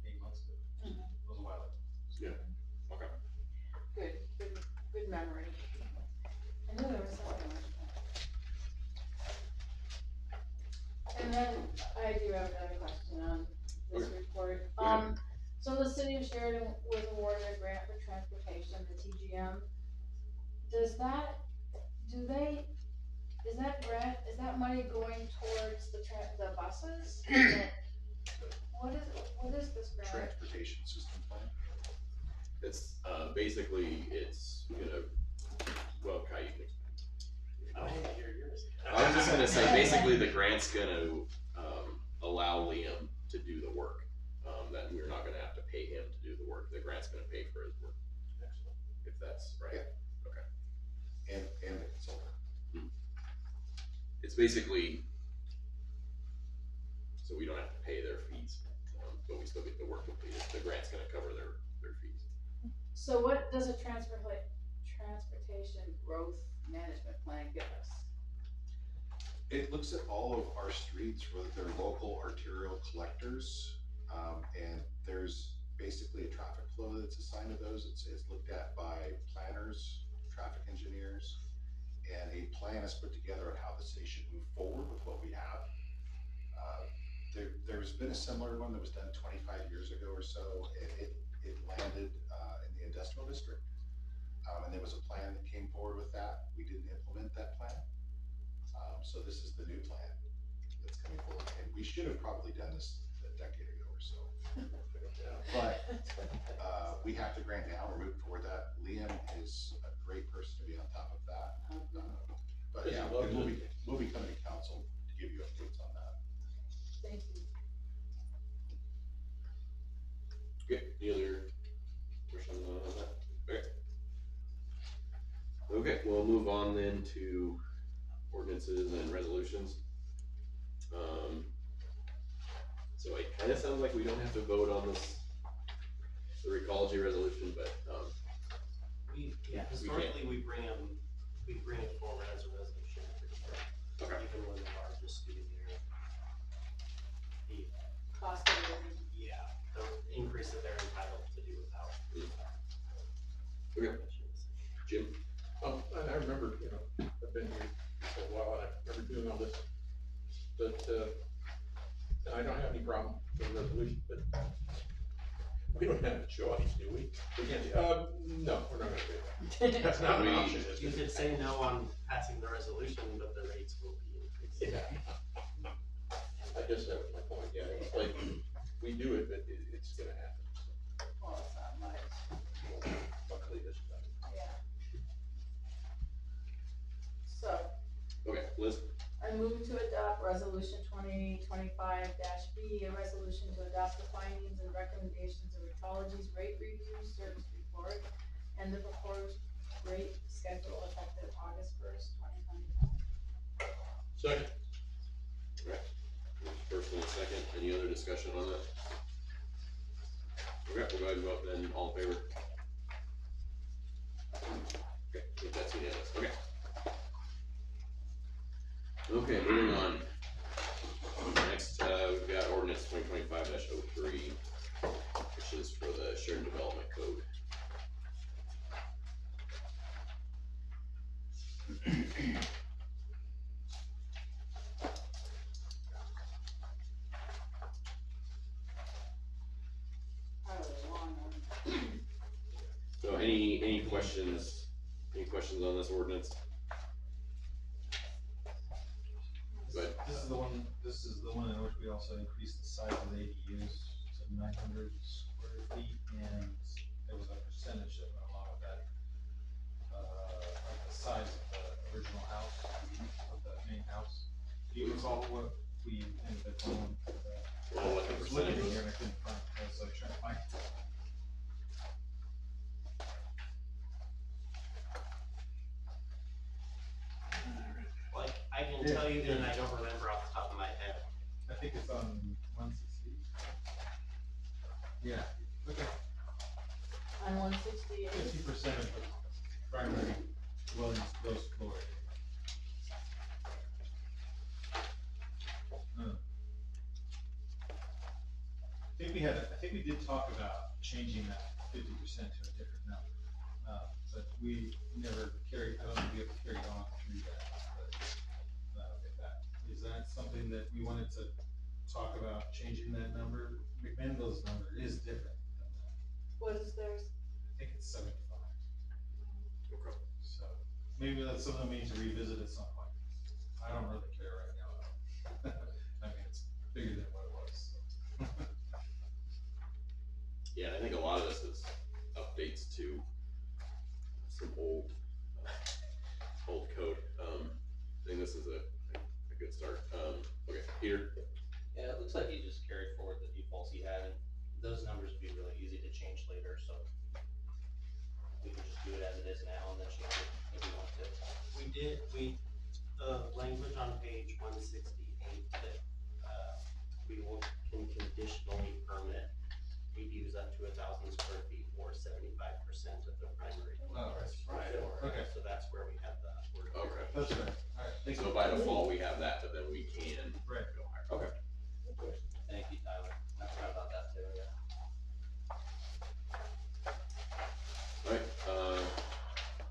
8 months ago. It was a while ago. Yeah. Okay. Good memory. I knew there was something like that. And then I do have another question on this report. So the city of Sheridan was awarded a grant for transportation, the TGM. Is that money going towards the buses? What is this grant? Transportation system plan. It's basically well, Kai, you can explain. I want to hear yours. I was just gonna say, basically the grant's gonna allow Liam to do the work. That we're not gonna have to pay him to do the work. The grant's gonna pay for his work. Excellent. If that's right. Yeah. Okay. And the consultant. It's basically so we don't have to pay their fees, but we still get the work completed. The grant's gonna cover their fees. So what does a transportation growth management plan give us? It looks at all of our streets, whether they're local arterial collectors, and there's basically a traffic flow that's assigned to those. It's looked at by planners, traffic engineers, and plan is put together on how the city should move forward with what we have. There's been a similar one that was done 25 years ago or so, and it landed in the industrial district. And there was a plan that came forward with that. We didn't implement that plan. So this is the new plan that's coming forward, and we should have probably done this a decade ago or so. But we have to grant now, we're moving forward that. Liam is a great person to be on top of that. But yeah, we'll be coming to council to give you updates on that. Thank you. Okay, any other questions on that? Okay. Okay, we'll move on then to ordinances and resolutions. So it kinda sounds like we don't have to vote on this, the Recology resolution, but, historically, we bring it forward as a resolution every year. Okay. Even when they are just doing the Cost of living. the increase that they're entitled to do without. Okay. Jim? And I remember, I've been here for a while, and I remember doing all this, but, and I don't have any problem with the resolution, but we don't have a choice, do we? We can't, no, we're not gonna do that. That's not an option, is You it? could say no on passing the resolution, but the rates will be increased. Yeah. I guess that was my point, yeah, it's like, we do it, but it's gonna happen. Well, it's not much. Luckily, this time. Yeah. So, Okay, Liz? I move to adopt resolution 2025-B, a resolution to adopt the findings and recommendations of Recology's rate review service report and the proposed rate schedule effective August 1st, 2025. Second. Okay. First and a second, any other discussion on that? Okay, we'll go ahead and vote then, all in favor? Okay, I think that's unanimous, okay. Okay, moving on. Next, we've got ordinance 2025-03, which is for the Sheridan Development Code. So any questions on this ordinance? Good. This is the one in which we also increased the size of the ADUs to 900 square feet, and there was a percentage that went along with that, like the size of the original house, of the main house. Do you recall what we ended up doing for that? Well, what the I was looking percentage here was? and I couldn't find it, I was like trying to find it. Like, I can tell you, and I don't remember off the top of my head. I think it's on 160. Yeah, okay. On 168. 50% of the primary dwellings, those floor area. I think we did talk about changing that 50% to a different number. But we never carried, I don't think we ever carried on through that, but, okay, is that something that we wanted to talk about, changing that number? McMinnville's number is different than that. What is theirs? I think it's 75. Okay. So maybe that's something we need to revisit at some point. I don't really care right now. I mean, it's bigger than what it was, so. Yeah, I think a lot of this is updates to some old code. I think this is a good start. Okay, Peter? Yeah, it looks like you just carried forward the defaults you had, and those numbers would be really easy to change later, so we can just do it as it is now and then change it if we want to. The language on page 168 that, we can conditionally permit ADUs up to 1,000 square feet or 75% of the primary. Oh, that's right. Okay. So that's where we have the word. Okay. That's right. All right. So by default, we have that, but then we can Right. go higher. Okay. Thank you, Tyler. I forgot about that too, yeah. Alright,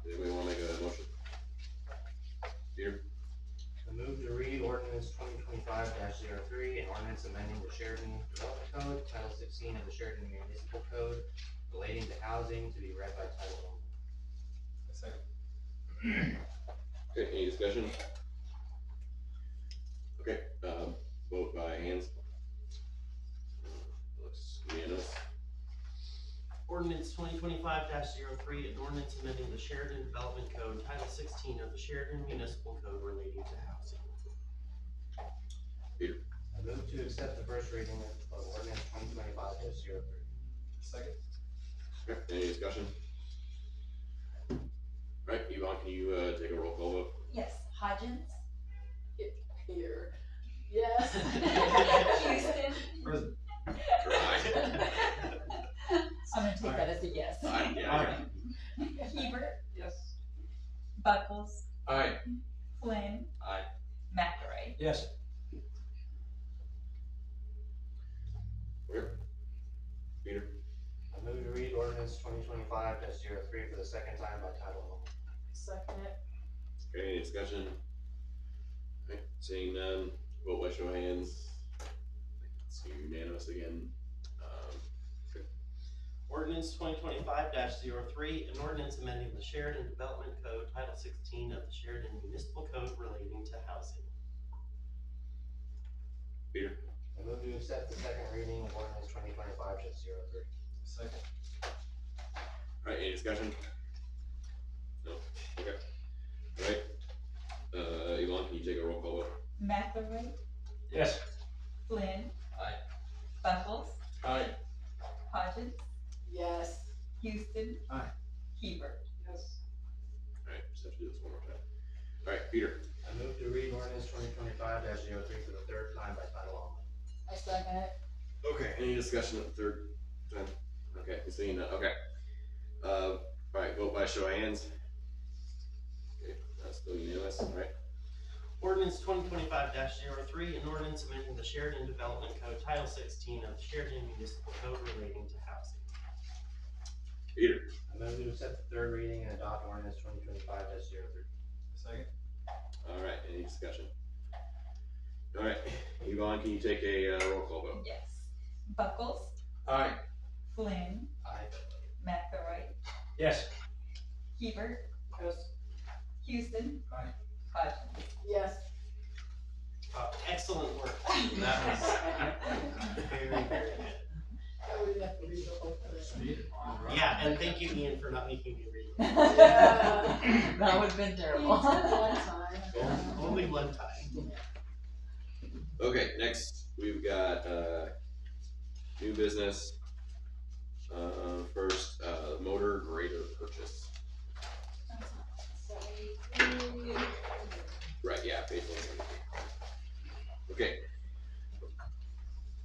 anybody wanna make a motion? Peter? 2025-03, an ordinance amending the Sheridan Development Code, Title 16 of the Sheridan Municipal Code relating to housing, to be read by title only. Second. Okay, any discussion? Okay, vote by hands. Looks unanimous. Ordinance 2025-03, an ordinance amending the Sheridan Development Code, Title 16 of the Sheridan Municipal Code relating to housing. Peter. I move to accept the first reading of ordinance 2025-03. Second. Okay, any discussion? Right, Yvonne, can you, take a roll call vote? Yes, Hodgins, Here. Yes. Houston. Present. I'm gonna take that as a yes. Aye. Hebert, Yes. Buckles, Aye. Flynn, Aye. McElroy. Yes. Where? Peter. I move to read ordinance 2025-03 for the second time by title only. Second it. Okay, any discussion? Okay, seeing none, vote by show of hands. It's unanimous again. Okay. Ordinance 2025-03, an ordinance amending the Sheridan Development Code, Title 16 of the Sheridan Municipal Code relating to housing. Peter. I move to accept the second reading of ordinance 2025-03. Second. Alright, any discussion? No, okay. Alright, Yvonne, can you take a roll call vote? McElroy, Yes. Flynn. Aye. Buckles, Aye. Hodgins, Yes. Houston. Aye. Hebert. Yes. Alright, just have to do this one more time. Alright, Peter. I move to read ordinance 2025-03 for the third time by title only. I second it. Okay, any discussion at the third time? Okay, seeing none, okay. Alright, vote by show of hands. Okay, that's still unanimous, alright. Ordinance 2025-03, an ordinance amending the Sheridan Development Code, Title 16 of the Sheridan Municipal Code relating to housing. Peter. I move to accept the third reading and adopt ordinance 2025-03. Second. Alright, any discussion? Alright, Yvonne, can you take a roll call vote? Yes. Buckles, Aye. Flynn, Aye. McElroy, Yes. Hebert, Yes. Houston. Aye. Hodgins. Yes. Excellent work. That was very, very good. I would have to read the whole thing. Yeah, and thank you, Ian, for not making me read. Yeah. That would've been terrible. One time. Only one time. Okay, next we've got new business. First, motor grader purchase. Right, yeah, page 1. Okay.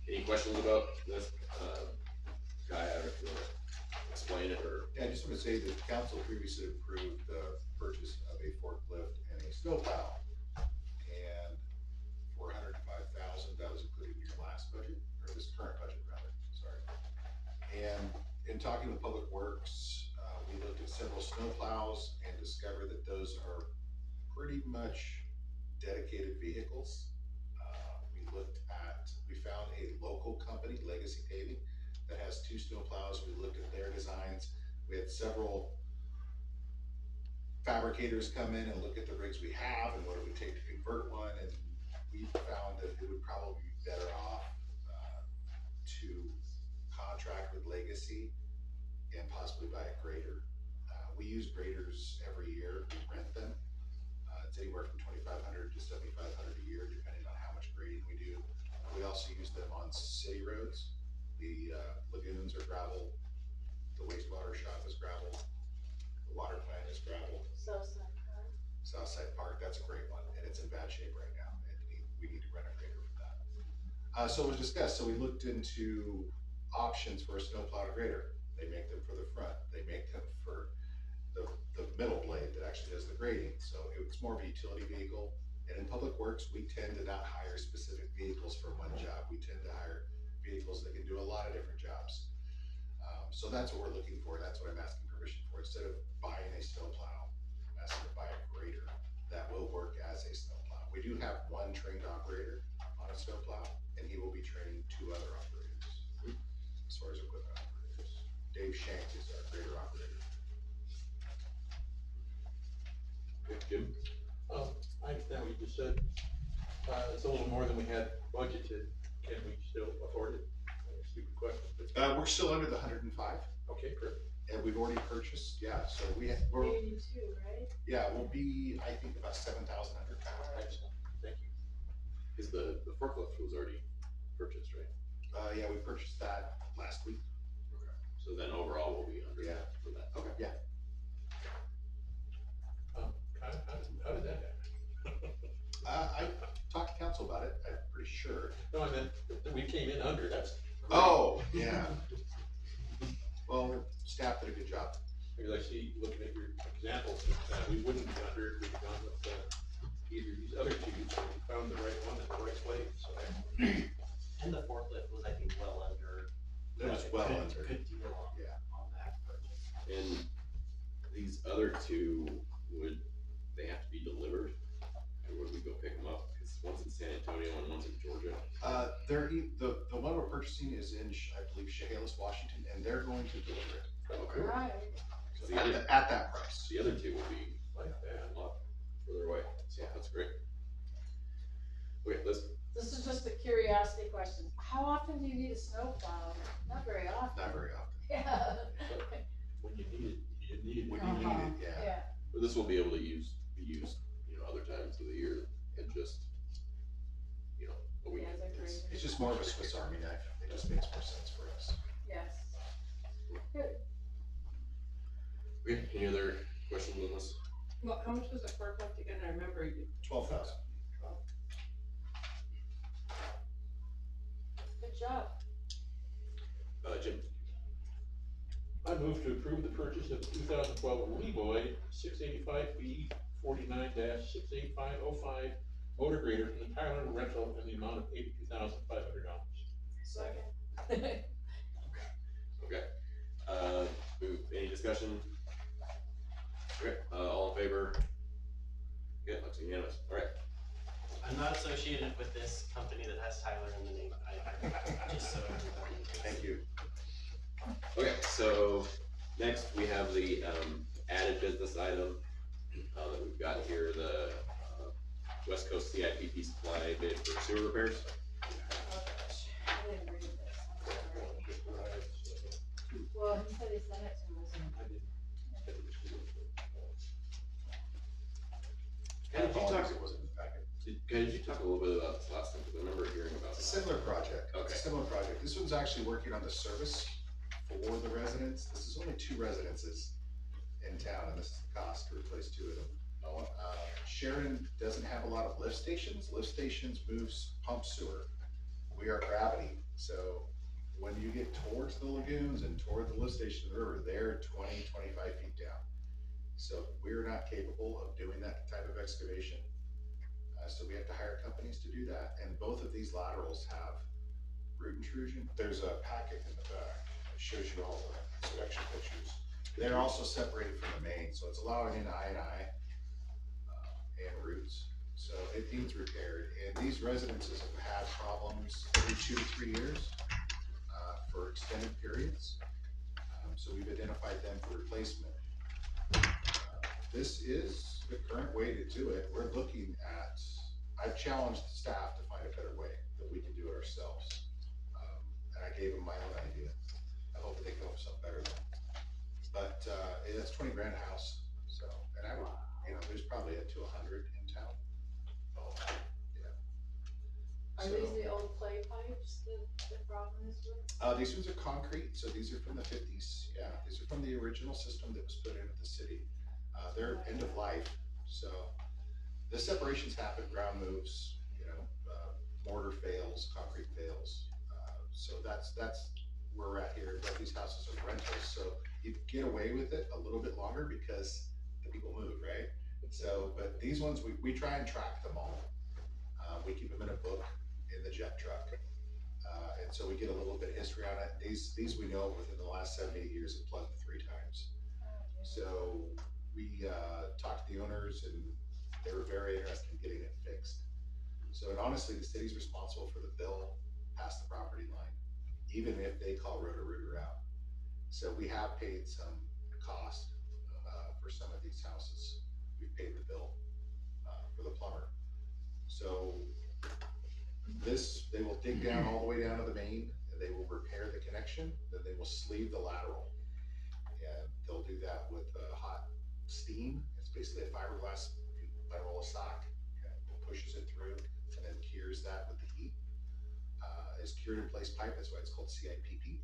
Any questions about this? Guy, I don't know if you wanna explain it or. Yeah, I just want to say that the council previously approved the purchase of a forklift and a snowplow. And for $105,000, that was included in your last budget, or this current budget rather, sorry. And in talking with Public Works, we looked at several snowplows and discovered that those are pretty much dedicated vehicles. We found a local company, Legacy Paving, that has 2 snowplows. We looked at their designs. We had several fabricators come in and look at the rigs we have and what it would take to convert one, and we found that it would probably be better off to contract with Legacy and possibly buy a grader. We use graders every year, we rent them. It's anywhere from $2,500 to $7,500 a year, depending on how much grading we do. We also use them on city roads. The lagoons are gravel, the wastewater shop is gravel, the water plant is gravel. Southside Park, that's a great one, and it's in bad shape right now, and we need to rent a grader for that. So it was discussed, so we looked into options for a snowplow and grader. They make them for the front, they make them for the middle blade that actually does the grading, so it's more of a utility vehicle. And in Public Works, we tend to not hire specific vehicles for one job, we tend to hire vehicles that can do a lot of different jobs. So that's what we're looking for, that's what I'm asking permission for. Instead of buying a snowplow, I'm asking to buy a grader that will work as a snowplow. We do have one trained operator, a snowplow, and he will be training 2 other operators as far as equipment operators. Dave Shank is our grader operator. Okay, Jim? I understand what you just said. It's a little more than we had budgeted. Can we still afford it? Stupid question, but. We're still under the 105, Okay, perfect. and we've already purchased, yeah, so we're, 82, right? yeah, we'll be, I think, about 7,000 under. Excellent. Thank you. Cause the forklift was already purchased, right? Yeah, we purchased that last week. Okay. So then overall we'll be under Yeah. for that, okay. Yeah. How did that happen? I talked to council about it, I'm pretty sure. No, I meant, we came in under, that's. Oh, yeah. Well, staff did a good job. Because I see, looking at your examples, we wouldn't be under if we'd gone with, either these other two, so we found the right one at the right place, so. And the forklift was, I think, well under. It was well Good- under. Good deal on, Yeah. on that purchase. And these other two, would they have to be delivered? Or would we go pick them up? Cause one's in San Antonio and one's in Georgia. The one we're purchasing is in, I believe, Chehalis, Washington, and they're going to deliver it. Okay. Right. So So the other, at that price. the other two will be Like that. a lot further away, so that's great. Okay, let's, This is just a curiosity question. How often do you need a snowplow? Not very often. Not very often. Yeah. When you need it, you need it. When you need it, yeah. Yeah. but this will be able to be used, other times of the year and just, a week. Yeah, it's like It's, crazy. it's just more of a Swiss Army knife. It just makes more sense for us. Yes. Good. Okay, any other questions on this? Well, how much was the forklift again? I remember you. 12,000. Good job. Jim? I move to approve the purchase of the 2012 Levoy 685B 49-68505 motor grader from the Tyler Rental in the amount of $82,500. Second. Okay, any discussion? Okay, all in favor? Okay, looks unanimous, alright. I'm not associated with this company that has Tyler in the name, just so everybody knows. Thank you. Okay, so next we have the, added business item, that we've got here, the, West Coast CIPP supply bid for sewer repairs. I didn't read this. I'm sorry. Well, he said he sent it to us. Did you talk, It wasn't in the packet. did you talk a little bit about this last time, because I remember hearing about It's this. a similar project. Okay. It's a similar project. This one's actually working on the service for the residents. This is only 2 residences in town, and this is the cost to replace 2 of them. Sheridan doesn't have a lot of lift stations. Lift stations moves pump sewer. We are gravity, so when you get towards the lagoons and toward the lift station of the river, they're 20, 25 feet down. So we're not capable of doing that type of excavation. So we have to hire companies to do that, and both of these laterals have root intrusion. There's a packet in the back that shows you all the inspection pictures. They're also separated from the main, so it's allowing in I&I and roots. So it needs repaired, and these residences have had problems every 2 to 3 years for extended periods. So we've identified them for replacement. This is the current way to do it. We're looking at, I've challenged the staff to find a better way that we can do it ourselves. And I gave them my own idea. I hope that they come up with something better than. But it's 20 grand a house, so, and I would, there's probably up to 100 in town. Oh, yeah. Are So, these the old clay pipes that the problem is with? these ones are concrete, so these are from the 50s. Yeah, these are from the original system that was put in at the city. They're end of life, so the separations happen, ground moves, mortar fails, concrete fails. So that's where we're at here. But these houses are rentals, so you get away with it a little bit longer because the people move, right? So, but these ones, we try and track them all. We keep them in a book in the jet truck. And so we get a little bit of history on it. These we know within the last 7 to 8 years have plugged 3 times. So we talked to the owners and they were very interested in getting it fixed. So, and honestly, the city's responsible for the bill past the property line, even if they call Roto-Rooter out. So we have paid some cost, for some of these houses. We've paid the bill, for the plumber. So this, they will dig down all the way down to the main, and they will repair the connection, then they will sleeve the lateral. And they'll do that with hot steam. It's basically a fiberglass, by roll of sock, and pushes it through, and then cures that with the heat. It's cured in place pipe, that's why it's called CIPP.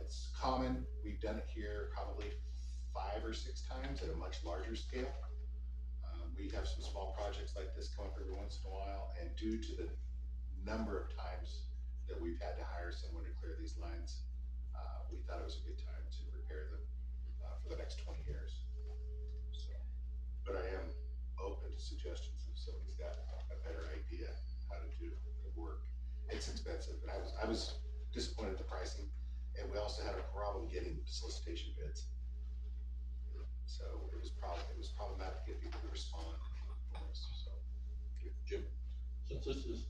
It's common, we've done it here probably 5 or 6 times at a much larger scale. We have some small projects like this come up every once in a while, and due to the number of times that we've had to hire someone to clear these lines, we thought it was a good time to repair them for the next 20 years. So, but I am open to suggestions if somebody's got a better idea how to do the work. It's expensive, and I was disappointed at the pricing, and we also had a problem getting solicitation bids. So it was problematic to get people to respond for us, so. Jim? Since this is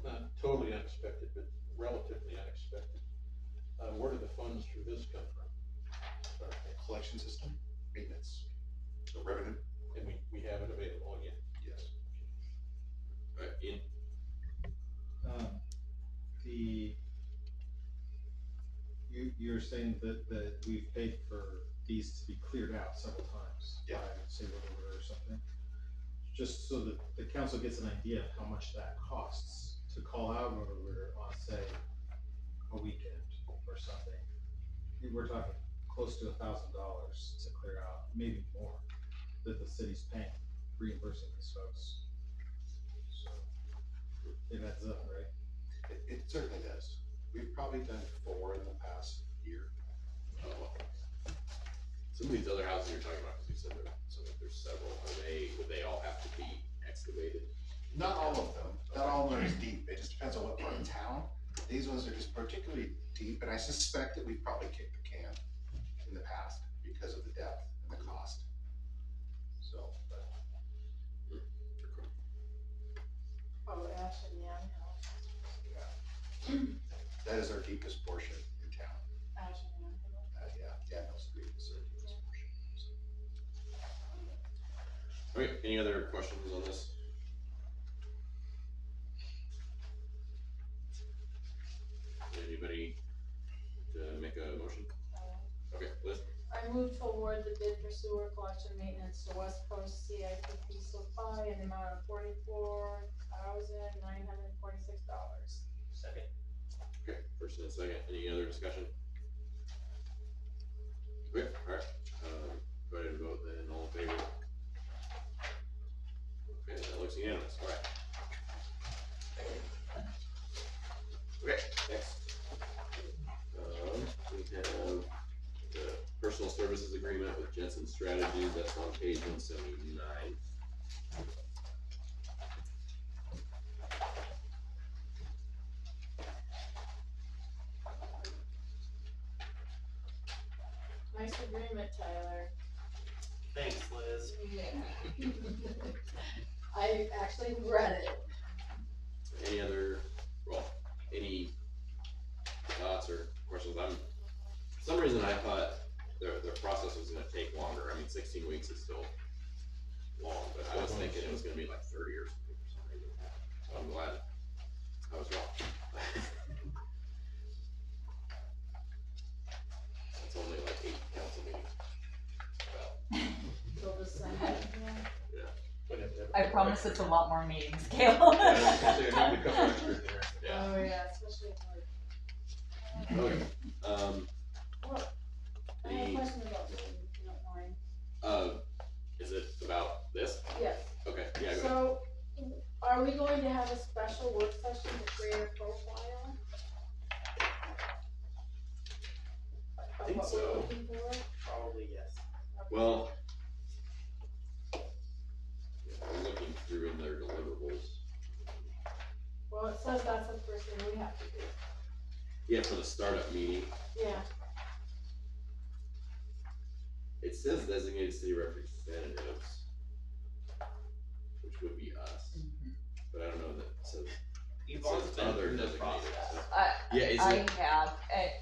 not totally unexpected, but relatively unexpected, where do the funds for this come from? Sorry. Collection system, maintenance, so revenue, And we have it available again? yes. Alright, Ian? You're saying that we've paid for these to be cleared out several times. Yeah. By, say, Roto-Rooter or something. Just so that the council gets an idea of how much that costs to call out Roto-Rooter on, say, a weekend or something. We're talking close to $1,000 to clear out, maybe more, that the city's paying, reimbursing these folks. So, it adds up, right? It certainly does. We've probably done 4 in the past year. Some of these other houses you're talking about, because you said there's several, would they all have to be excavated? Not all of them, not all of them are as deep, it just depends on what part of town. These ones are just particularly deep, and I suspect that we've probably kicked the can in the past because of the depth and the cost. So, but. Oh, Ash and Yamhill. Yeah. That is our deepest portion in town. Ash and Yamhill. Yeah, Mill Street is our deepest portion. So. Okay, any other questions on this? Anybody to make a motion? Okay, Liz? I move to award the bid for sewer collection maintenance to West Coast CIPP Supply in the amount of $44,946. Second. Okay, first and second, any other discussion? Okay, alright, go ahead and vote then, all in favor? Okay, that looks unanimous, alright. Okay, next. We have the personal services agreement with Jensen Strategies, that's on page 179. Nice agreement, Tyler. Thanks, Liz. Yeah. I actually read it. Any other, any thoughts or questions? For some reason I thought the process was gonna take longer. I mean, 16 weeks is still long, but I was thinking it was gonna be like 30 or something for some reason. So I'm glad I was wrong. It's only like 8 council meetings. Till December, yeah. Yeah. I promise it's a lot more meetings, Gail. Yeah. Oh, yeah, especially like. Okay, What? I have a the, question about this, if you don't mind. is it about this? Yes. Okay, yeah, go ahead. So, are we going to have a special work session to create a profile? I think Of what so. we're looking for? Probably yes. Well, yeah, I'm looking through in their deliverables. Well, it says that's the first thing we have to do. Yeah, for the startup meeting, Yeah. it says designated city representatives, which would be us. but I don't know that it says. You've It always says been other through the designated, process. so. I, Yeah, is I it, have,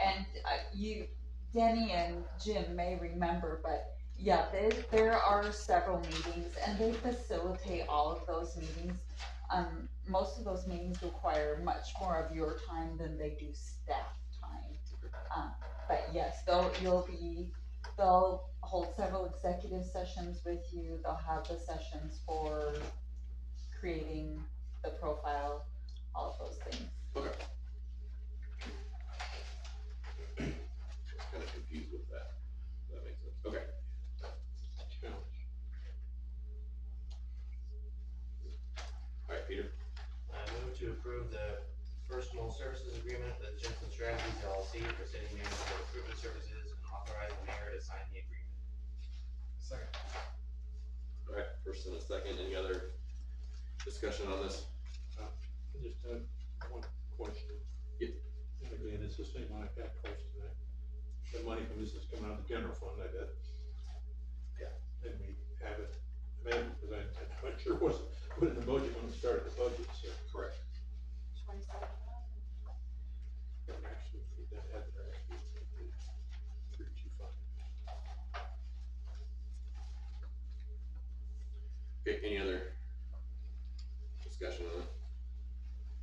and you, Denny and Jim may remember, but yeah, there are several meetings and they facilitate all of those meetings. Most of those meetings require much more of your time than they do staff time. But yes, they'll hold several executive sessions with you, they'll have the sessions for creating the profile, all of those things. okay. I was kind of confused with that. That makes sense. Okay. Challenge. All right, Peter. I move to approve the personal services agreement with Jensen Strategies LLC for city manager recruitment services and authorize the mayor to sign the agreement. Second. All right, first and a second. Any other discussion on this? I just have one question. Yep. And again, it's the same one I got twice tonight. The money from this is coming out of the general fund, I bet. Yeah. And we have it available, because I'm not sure it wasn't put in the budget when we started the budget, so. Correct. 27,000. Actually, that had there actually, 325. Okay, any other discussion on it?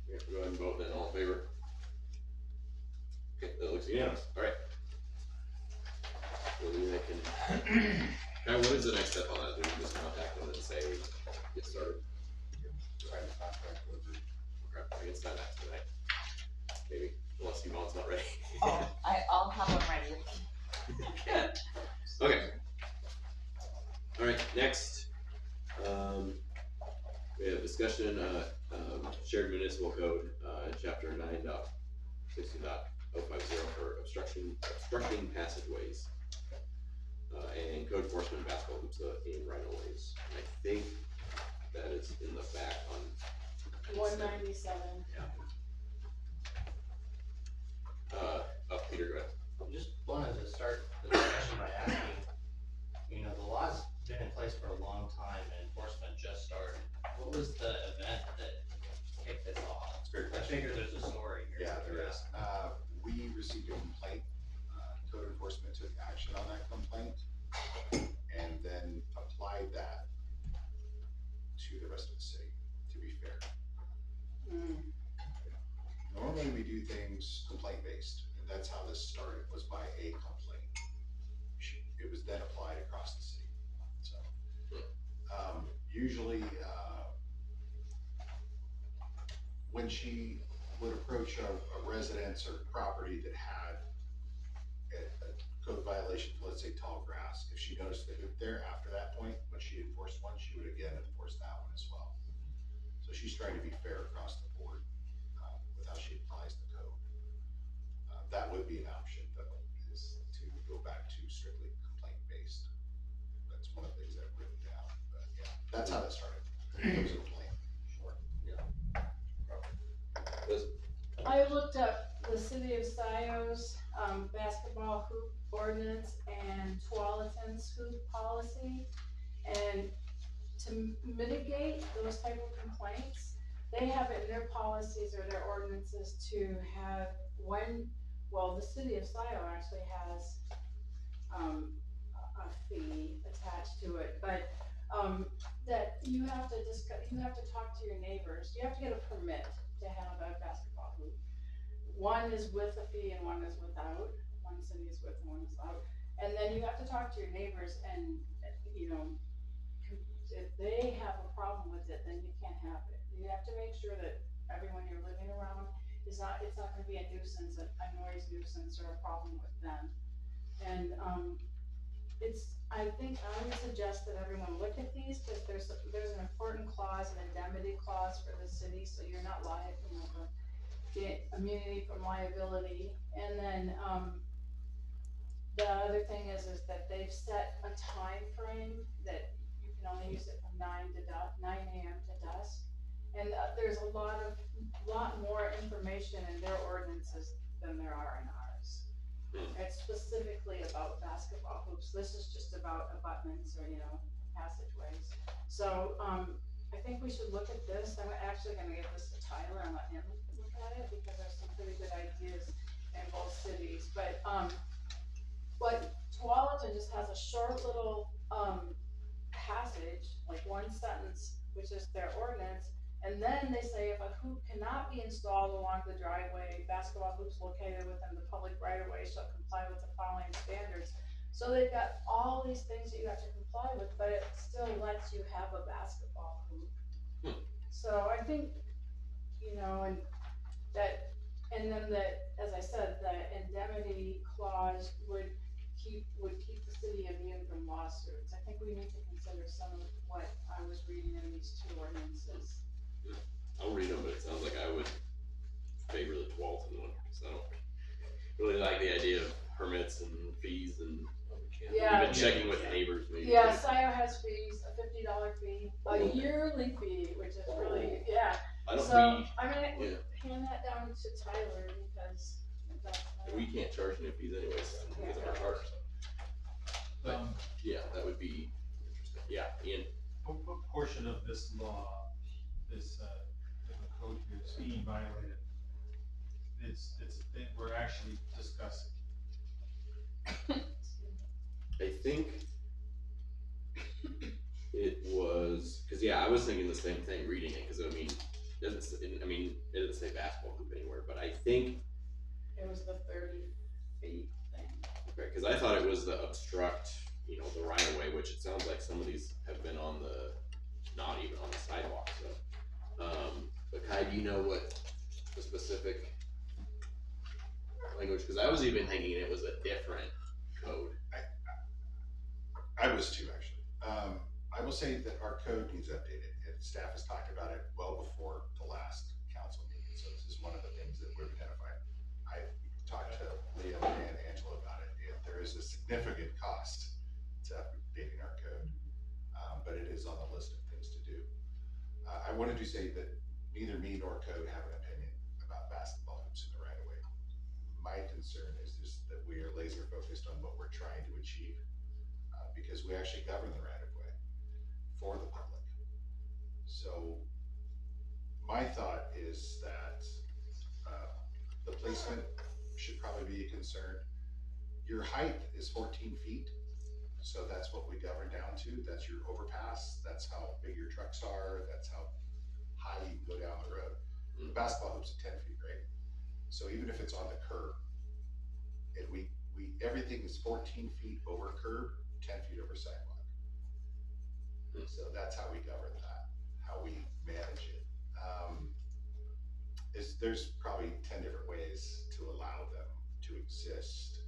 We have to go ahead and vote then, all in favor? Okay, that looks unanimous, all right. Well, then I can, now what is the next step on that? Do we just contact them and say, get started? Sign the contract with the Okay, I can sign that tonight. Maybe, unless Yvonne's not ready. Oh, I'll have them ready. Okay. All right, next, we have discussion, shared municipal code, chapter 9.60.050 for obstructing passageways. And code enforcement basketball hoops in right-of-ways. And I think that is in the back on. 197. Peter, go ahead. I just wanted to start the discussion by asking, the law's been in place for a long time and enforcement just started. What was the event that kicked this off? It's a great I question. figure there's a story here. Yeah, there is. We received a complaint, code enforcement took action on that complaint, and then applied that to the rest of the city, to be fair. Normally, we do things complaint-based, and that's how this started, was by a complaint. It was then applied across the city, so. Usually, when she would approach a residence or property that had a code violation, let's say tall grass, if she noticed the hoop there after that point, when she enforced one, she would again enforce that one as well. So she's trying to be fair across the board, with how she applies the code. That would be an option, though, is to go back to strictly complaint-based. That's one of the things I've written down, but yeah, that's how that started. It was a complaint. Sure. Yeah. Liz? I looked up the city of Scio's, basketball hoop ordinance and Tualatin's hoop policy. And to mitigate those type of complaints, they have it in their policies or their ordinances to have the city of Scio actually has, a fee attached to it, but, that you have to talk to your neighbors, you have to get a permit to have a basketball hoop. One is with a fee and one is without, one city is with and one is without, and then you have to talk to your neighbors and, if they have a problem with it, then you can't have it. You have to make sure that everyone you're living around it's not gonna be a nuisance, a noise nuisance or a problem with them. And, I think I would suggest that everyone look at these, cause there's an important clause, an indemnity clause for the city, so you're not liable, get immunity from liability. And then, the other thing is that they've set a time frame that you can only use it from 9 AM to dusk. And there's a lot more information in their ordinances than there are in ours. It's specifically about basketball hoops. This is just about abutments or, passageways. So, I think we should look at this. I'm actually gonna give this to Tyler and let him look at it because there's some pretty good ideas in both cities. But Tualatin just has a short little, passage, like one sentence, which is their ordinance. And then they say if a hoop cannot be installed along the driveway, basketball hoops located within the public right of way shall comply with the following standards. So they've got all these things that you have to comply with, but it still lets you have a basketball hoop. So I think, and that, and then that, as I said, the indemnity clause would keep the city immune from lawsuits. I think we need to consider some of what I was reading in these two ordinances. I'll read them, but it sounds like I would favor the Tualatin one, because I don't really like the idea of permits and fees and Yeah. even checking with neighbors maybe. Yeah, SIO has fees, a $50 fee, a yearly fee, which is really, yeah. I don't, So, I mean, yeah. hand that down to Tyler because that's. we can't charge new fees anyways, because of our charter, so. But, yeah, that would be interesting, yeah, Ian. What portion of this law, this, the code here is being violated? It's that we're actually discussing. I think it was, cause yeah, I was thinking the same thing reading it, cause I mean, it doesn't say basketball hoop anywhere, but I think. It was the 30 feet thing. Okay, cause I thought it was the obstruct, the right of way, which it sounds like some of these have been on not even on the sidewalk, so. But Kai, do you know what the specific language, cause I was even thinking it was a different code. I was too, actually. I will say that our code needs updated, and staff has talked about it well before the last council meeting, so this is one of the things that we've identified. I talked to Liam and Angela about it, and there is a significant cost to updating our code, but it is on the list of things to do. I wanted to say that neither me nor code have an opinion about basketball hoops in the right of way. My concern is just that we are laser focused on what we're trying to achieve. Because we actually govern the right of way for the public. So my thought is that the placement should probably be a concern. Your height is 14 feet, so that's what we govern down to. That's your overpass. That's how big your trucks are. That's how high you can go down the road. The basketball hoop's at 10 feet, right? So even if it's on the curb, and everything is 14 feet over curb, 10 feet over sidewalk. So that's how we govern that, how we manage it. There's probably 10 different ways to allow them to exist.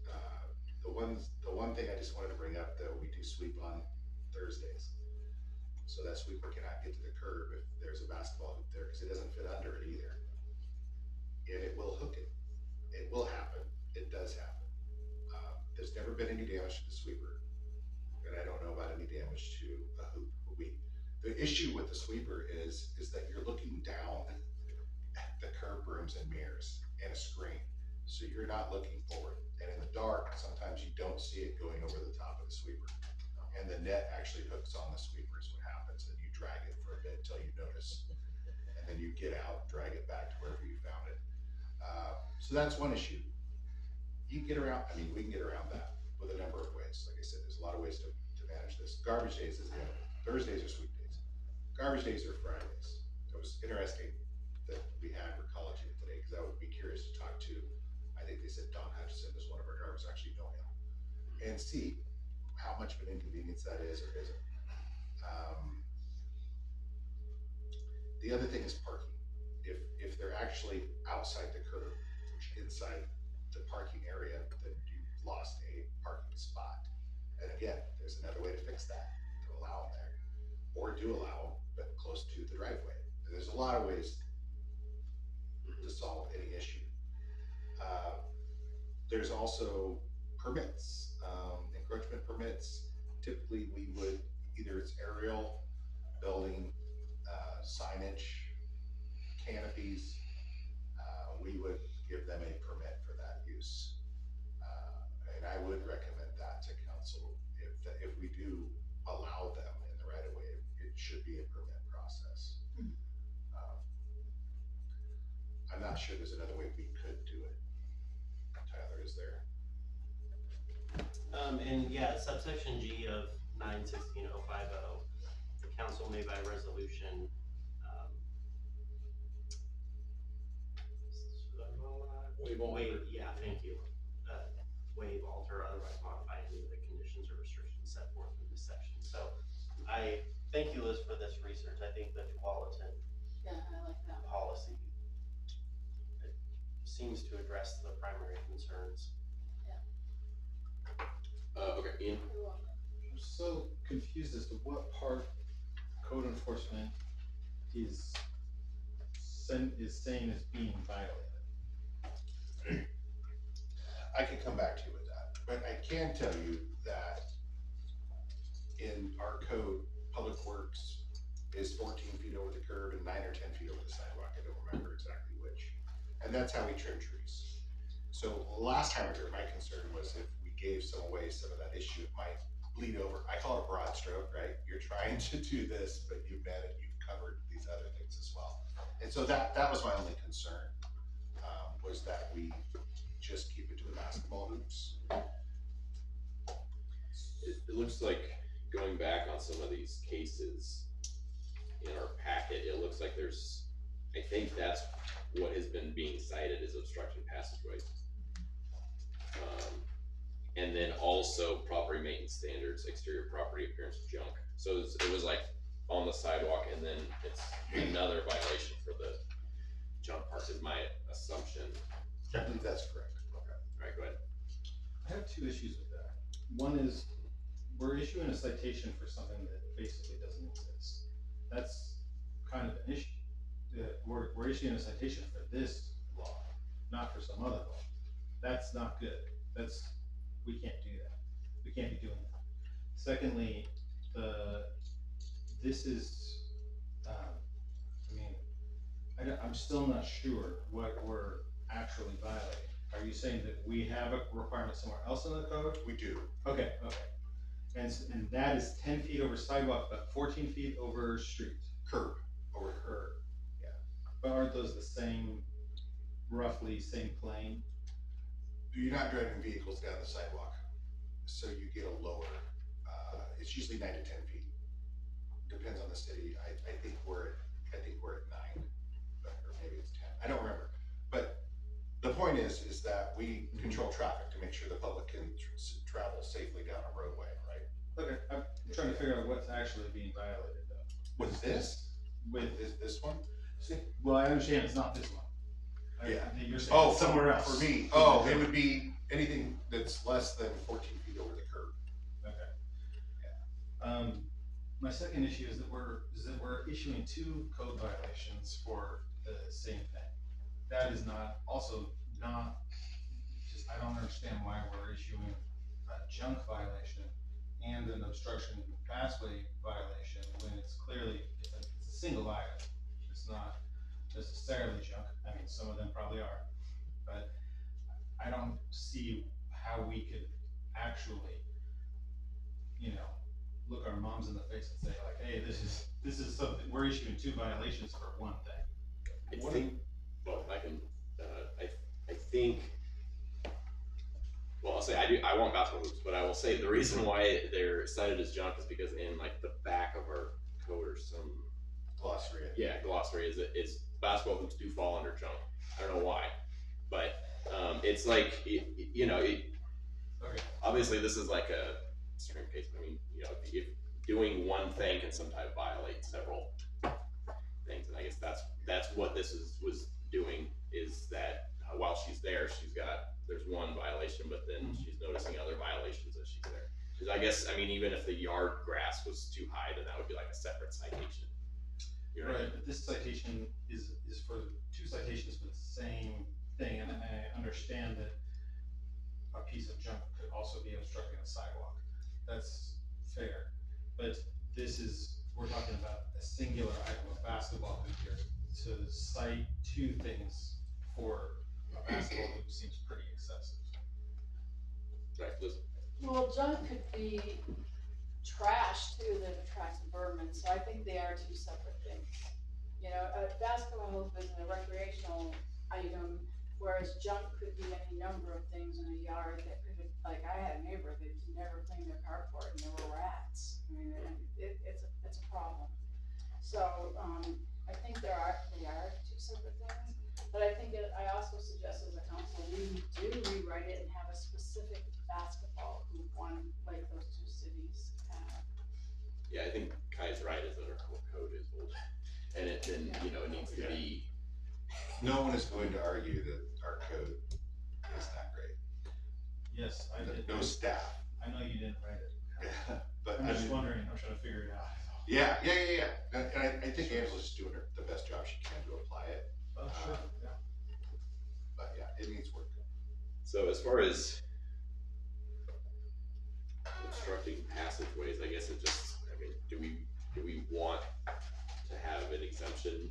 The one thing I just wanted to bring up, though, we do sweep on Thursdays. So that sweeper cannot get to the curb if there's a basketball hoop there, because it doesn't fit under it either. And it will hook it. It will happen. It does happen. There's never been any damage to the sweeper. And I don't know about any damage to a hoop. The issue with the sweeper is that you're looking down at the curb rooms and mirrors and a screen. So you're not looking forward. And in the dark, sometimes you don't see it going over the top of the sweeper. And the net actually hooks on the sweeper is what happens. And you drag it for a bit until you notice. And then you get out and drag it back to wherever you found it. So that's one issue. You can get around, we can get around that with a number of ways. Like I said, there's a lot of ways to manage this. Garbage days is the other. Thursdays are sweep days. Garbage days are Fridays. It was interesting that we had Recology today, because I would be curious to talk to, I think they said Don Hutchison is one of our drivers, actually know him, and see how much of an inconvenience that is or isn't. The other thing is parking. If they're actually outside the curb, which inside the parking area, then you've lost a parking spot. And again, there's another way to fix that, to allow them there, or do allow them, but close to the driveway. And there's a lot of ways to solve any issue. There's also permits, encroachment permits. Typically we would, either it's aerial, building, signage, canopies, we would give them a permit for that use. And I would recommend that to council. If we do allow them in the right of way, it should be a permit process. process. I'm not sure there's another way we could do it. Tyler, is there? And yeah, subsection G of 916.050, the council may by resolution, waive, yeah, thank you. Waive, alter, otherwise modify any of the conditions or restrictions set forth in this section. So I thank you, Liz, for this research. I think the Tualatin Yeah, I like that. policy it seems to address the primary concerns. Okay, Ian? You're welcome. I'm so confused as to what part code enforcement is saying is being violated. I can come back to you with that, but I can tell you that in our code, public works is 14 feet over the curb and 9 or 10 feet over the sidewalk. I don't remember exactly which. And that's how we trim trees. So last time I heard, my concern was if we gave some away some of that issue, it might bleed over. I call it a broad stroke, right? You're trying to do this, but you've covered these other things as well. And so that was my only concern, was that we just keep it to the basketball hoops. It looks like, going back on some of these cases in our packet, it looks like I think that's what has been being cited as obstructing passageways. And then also property maintenance standards, exterior property appearance of junk. So it was like on the sidewalk, and then it's another violation for the junk parts, is my assumption. I believe that's correct. Okay, alright, go ahead. I have two issues with that. One is, we're issuing a citation for something that basically doesn't exist. That's kind of an issue. We're issuing a citation for this law, not for some other law. That's not good. We can't do that. We can't be doing that. Secondly, this is, I'm still not sure what we're actually violating. Are you saying that we have a requirement somewhere else in the code? We do. Okay. And that is 10 feet over sidewalk, but 14 feet over street. Curb. Over Curb. Yeah. But aren't those the same, roughly same plane? You're not driving vehicles down the sidewalk, so you get a lower, it's usually 9 to 10 feet. Depends on the city. I think we're at 9, or maybe it's 10. I don't remember. But the point is that we control traffic to make sure the public can travel safely down a roadway, right? Okay, I'm trying to figure out what's actually being violated though. With this? With this one? Well, I understand it's not this one. Yeah. You're saying it's somewhere else. For me, it would be anything that's less than 14 feet over the curb. Okay. Yeah. My second issue is that we're issuing 2 code violations for the same thing. That is not I don't understand why we're issuing a junk violation and an obstruction pathway violation when it's clearly, it's a single item. It's not necessarily junk. I mean, some of them probably are, but I don't see how we could actually, look our moms in the face and say like, hey, this is something, we're issuing 2 violations for one thing. I'll say I want basketball hoops, but I will say the reason why they're cited as junk is because in like the back of our code or some glossary. Yeah, glossary is basketball hoops do fall under junk. I don't know why, but it's like obviously this is like a extreme case. I mean, if doing one thing can sometimes violate several things, and I guess that's what this was doing, is that while she's there, there's one violation, but then she's noticing other violations as she's there. Because I guess, even if the yard grass was too high, then that would be like a separate citation. Right, but this citation is for 2 citations for the same thing, and I understand that a piece of junk could also be obstructing a sidewalk. That's fair, but we're talking about a singular item of basketball hoop here. To cite 2 things for a basketball hoop seems pretty excessive. Right, Liz? Well, junk could be trash too that attracts vermin, so I think they are two separate things. You know, a basketball hoop is a recreational item, whereas junk could be any number of things in a yard that could, like, I had a neighbor that never cleaned their carport and there were rats. I mean, it's a problem. So, I think they are two separate things, but I think I also suggest as a council, we do rewrite it and have a specific basketball hoop one, like those two cities have. Yeah, I think Kai's right, is that our code is old, and it needs to be. No one is going to argue that our code is not great. Yes, I did. No staff. I know you didn't write it. But I'm just wondering, I'm trying to figure it out. Yeah. And I think Angela's just doing the best job she can to apply it. Oh, sure, yeah. But yeah, it needs work. So as far as obstructing passageways, I guess do we want to have an exemption,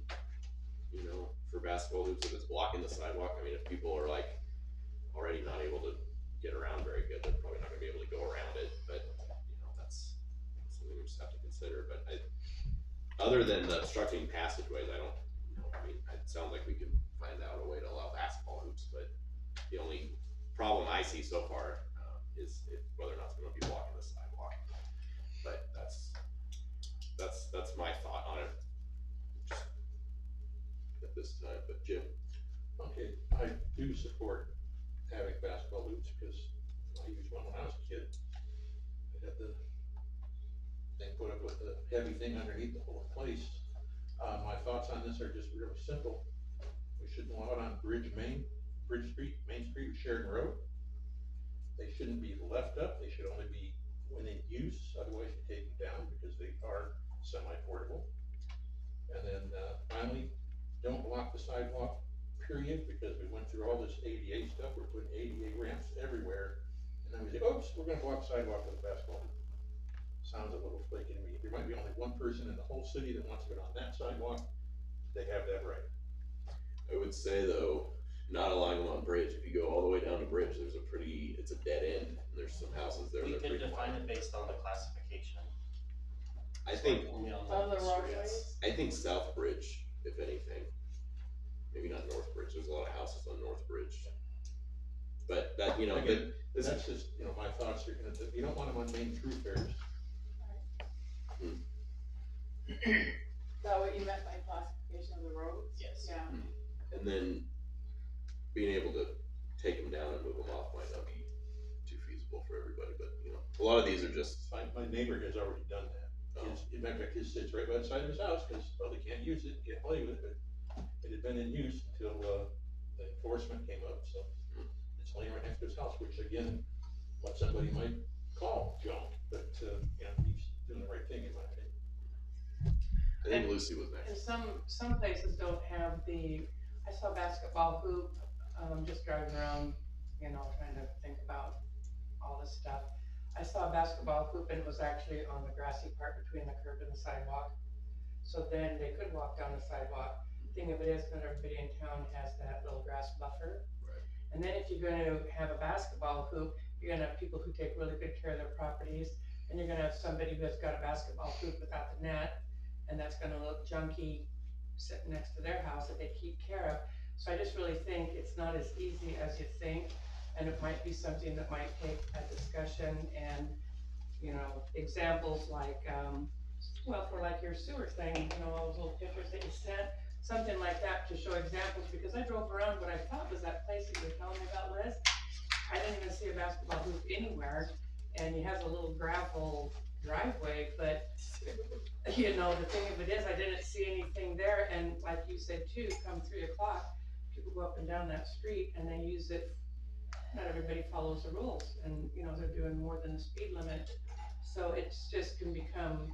for basketball hoops if it's blocking the sidewalk? I mean, if people are like already not able to get around very good, they're probably not gonna be able to go around it, but that's something we just have to consider. But other than the obstructing passageways, I don't know. I mean, it sounds like we can find out a way to allow basketball hoops, but the only problem I see so far is whether or not it's gonna be blocking the sidewalk. But that's my thought on it at this time. But Jim? Okay, I do support having basketball hoops because I used one when I was a kid. I had the thing put up with the heavy thing underneath the whole place. My thoughts on this are just really simple. We shouldn't allow it on Main Street, Sheridan Road. They shouldn't be left up. They should only be when in use, otherwise you take them down because they are semi-portable. And then finally, don't block the sidewalk, period, because we went through all this ADA stuff. We're putting ADA ramps everywhere. And then we say, oops, we're gonna block sidewalk with a basketball hoop. Sounds a little flaky to me. There might be only one person in the whole city that wants to get on that sidewalk. They have that right. I would say though, not allowing them on Bridge, if you go all the way down to Bridge, it's a dead end, and there's some houses there We that are could pretty define wide. it based on the classification. I think, Only on Of the streets. roadways? I think South Bridge, if anything. Maybe not North Bridge, there's a lot of houses on North Bridge. But that, Again, this that's is, just, my thoughts are you don't want them on main thoroughfares. Is that what you meant by classification of the roads? Yes. Yeah. and then being able to take them down and move them off might not be too feasible for everybody, but a lot of these are just. My neighbor has already done that. In fact, his sits right by the side of his house, cause, they can't use it, can't play with it, but it had been in use until, the enforcement came up, so. It's laying right next to his house, which again, what somebody might call junk, but, he's doing the right thing in my opinion. I think Lucy was And next. some places don't have I saw basketball hoop, just driving around, trying to think about all this stuff. I saw a basketball hoop and it was actually on the grassy part between the curb and the sidewalk. So then they could walk down the sidewalk. Thing of it is, not everybody in town has that little grass buffer. Right. And then if you're gonna have a basketball hoop, you're gonna have people who take really good care of their properties. And you're gonna have somebody who has got a basketball hoop without the net, and that's gonna look junky sitting next to their house that they keep care of. So I just really think it's not as easy as you think, and it might be something that might take a discussion and, examples like, for like your sewer thing, all those little pictures that you sent, something like that to show examples, because I drove around what I thought was that place that you were telling me about, Liz. I didn't even see a basketball hoop anywhere, and he has a little gravel driveway, but the thing of it is, I didn't see anything there, and like you said too, come 3 o'clock, people go up and down that street and they use it. Not everybody follows the rules, and they're doing more than the speed limit, so it's just can become,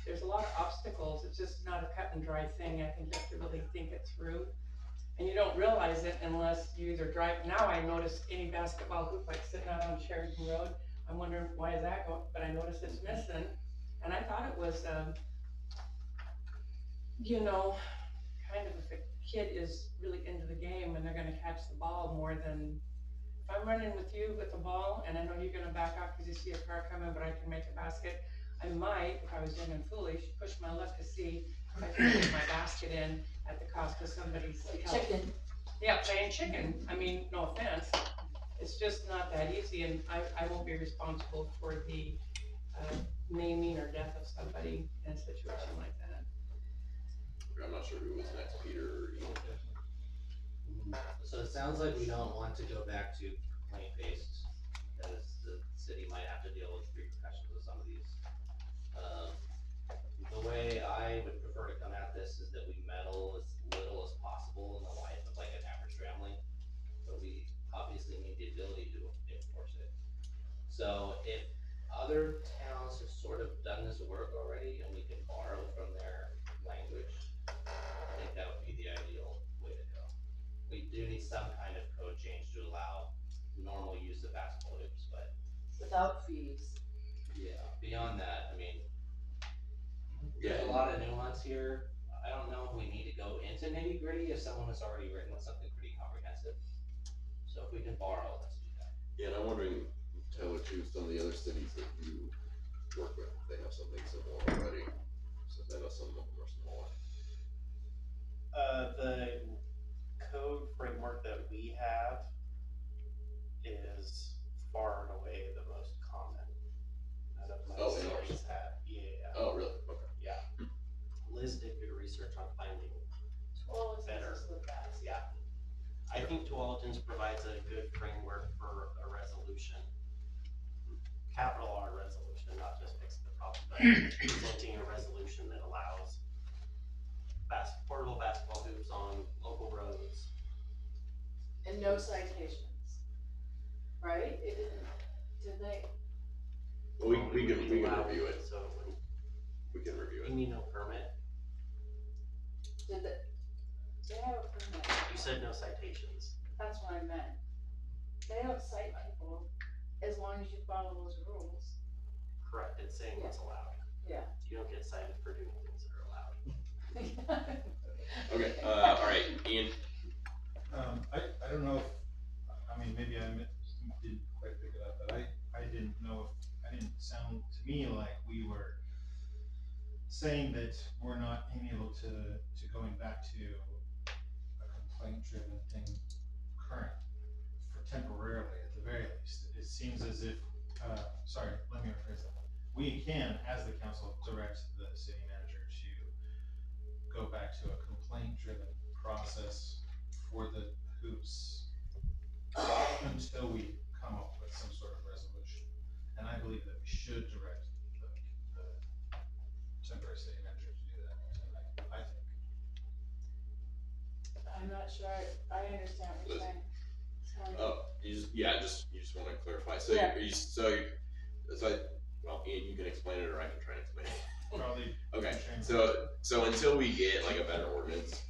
there's a lot of obstacles. It's just not a cut and dry thing. I think you have to really think it through, and you don't realize it unless you either drive. Now I notice any basketball hoop like sitting out on Sheridan Road, I'm wondering why is that going, but I noticed it's missing, and I thought it was kind of if a kid is really into the game and they're gonna catch the ball more than, if I'm running with you with the ball and I know you're gonna back off because you see a car coming, but I can make a basket, I might, if I was young and foolish, push my luck to see if I can get my basket in at the cost of somebody's health. Chicken. Yeah, playing chicken, I mean, no offense, it's just not that easy, and I won't be responsible for the, naming or death of somebody in a situation like that. I'm not sure who was next, Peter or Ian. So it sounds like we don't want to go back to complaint based, because the city might have to deal with repercussions of some of these. The way I would prefer to come at this is that we meddle as little as possible in the life of like an average family, but we obviously need the ability to enforce it. So if other towns have sort of done this work already and we can borrow from their language, I think that would be the ideal way to go. We do need some kind of code change to allow normal use of basketball hoops, but Without fees. yeah, beyond that, I mean, there's a lot of nuance here. I don't know if we need to go into nitty gritty if someone has already written something pretty comprehensive. So if we can borrow, let's do that. Yeah, and I'm wondering, Taylor, too, some of the other cities that you work with, if they have something similar already, since I know some of them are smaller. The code framework that we have is far and away the most common. None of my cities have, yeah. Oh, really? Okay. Yeah. Liz did good research on finding better. Yeah. I think Deletions provides a good framework for a resolution. Capital R resolution, not just fix the problem, but presenting a resolution that allows portable basketball hoops on local roads. And no citations, right? It didn't, did they? Well, we can review it. So We can review you it. need no permit. Did they have a permit? You said no citations. That's what I meant. They don't cite people as long as you follow those rules. Correct, it's saying what's allowed. Yeah. You don't get cited for doing things that are allowed. Okay, alright, Ian? I don't know if, I mean, maybe I didn't quite pick it up, but I didn't know if, I didn't sound to me like we were saying that we're not amenable to going back to a complaint-driven thing current, for temporarily at the very least. It seems as if, sorry, let me rephrase that. We can, as the council, direct the city manager to go back to a complaint-driven process for the hoops until we come up with some sort of resolution. And I believe that we should direct the temporary city manager to do that tonight, I think. I'm not sure, I understand what you're saying. Oh, you just wanna clarify, so Yeah. well, Ian, you can explain it or I can try and explain it. Probably. Okay, so until we get like a better ordinance,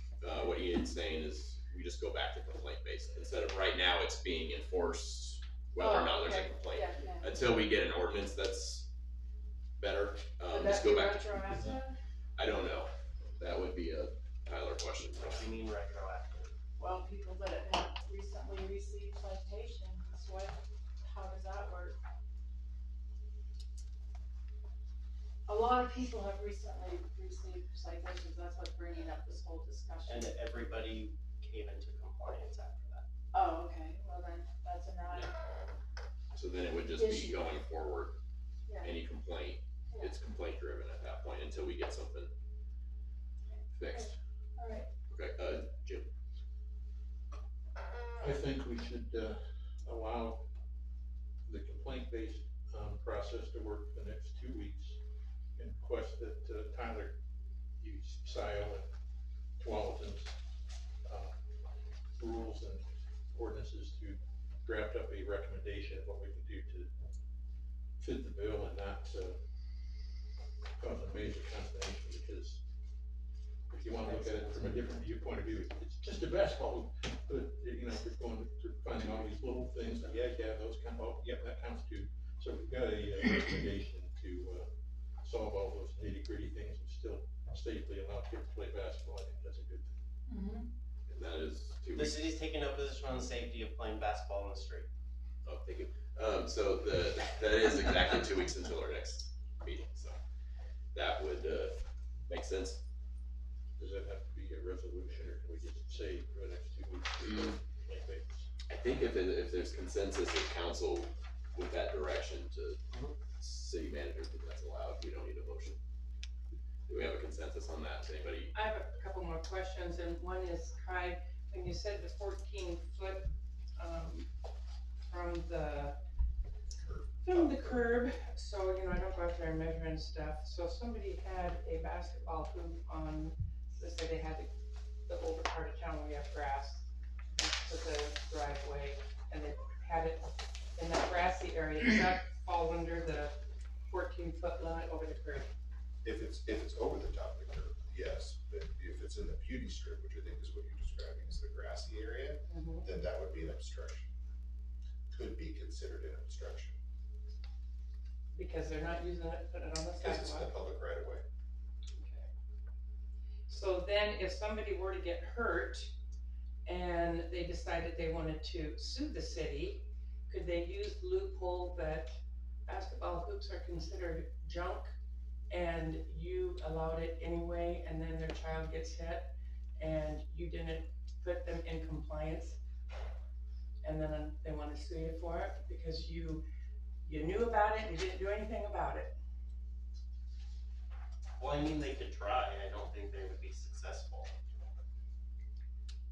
what Ian's saying is we just go back to complaint based, instead of right now it's being enforced whether or not there's a complaint. Yeah. Until we get an ordinance that's better, Would just that go be back to. retroactive? I don't know, that would be a Tyler question. What do you mean retroactive? Well, people that have recently received citations, how does that work? A lot of people have recently received citations, that's what's bringing up this whole discussion. And everybody came into compliance after that. Oh, okay, well then, that's a non. So then it would just be Issue. going forward, Yeah. any complaint, Yeah. it's complaint driven at that point until we get something fixed. Alright, Okay, Jim? I think we should, allow the complaint-based, process to work for the next 2 weeks. And request that, Tyler use SIO and Deletions, rules and ordinances to draft up a recommendation of what we can do to fit the bill and not, cause a major consternation, because if you wanna look at it from a different viewpoint of view, it's just a basketball hoop, but, you know, we're going to finding all these little things, that, yeah, those count, oh, yeah, that counts too. So we've got a recommendation to, solve all those nitty gritty things and still safely allow kids to play basketball. I think that's a good thing. And that is 2 The weeks. city's taking no position on the safety of playing basketball in the street. Oh, thank you. So that is exactly 2 weeks until our next meeting, so. that would, make sense. Does that have to be a resolution, or can we just say for the next 2 weeks? Like this? I think if there's consensus of council with that direction to city manager, that that's allowed, we don't need a motion. Do we have a consensus on that? Does anybody? I have a couple more questions, and one is, Kai, when you said the 14-foot, from the curb, so, you know, I don't go out there and measure and stuff, so if somebody had a basketball hoop on, let's say they had the older part of town where we have grass, to the driveway, and they had it in that grassy area, does that fall under the 14-foot limit over the curb? If it's over the top of the curb, yes, but if it's in the beauty strip, which I think is what you're describing as the grassy area, then that would be an obstruction. Could be considered an obstruction. Because they're not using it, putting it on the sidewalk? Because it's in the public right of way. Okay. So then if somebody were to get hurt and they decided they wanted to sue the city, could they use the loophole that basketball hoops are considered junk and you allowed it anyway, and then their child gets hit and you didn't put them in compliance, and then they wanna sue you for it because you knew about it and you didn't do anything about it? Well, I mean, they could try, I don't think they would be successful.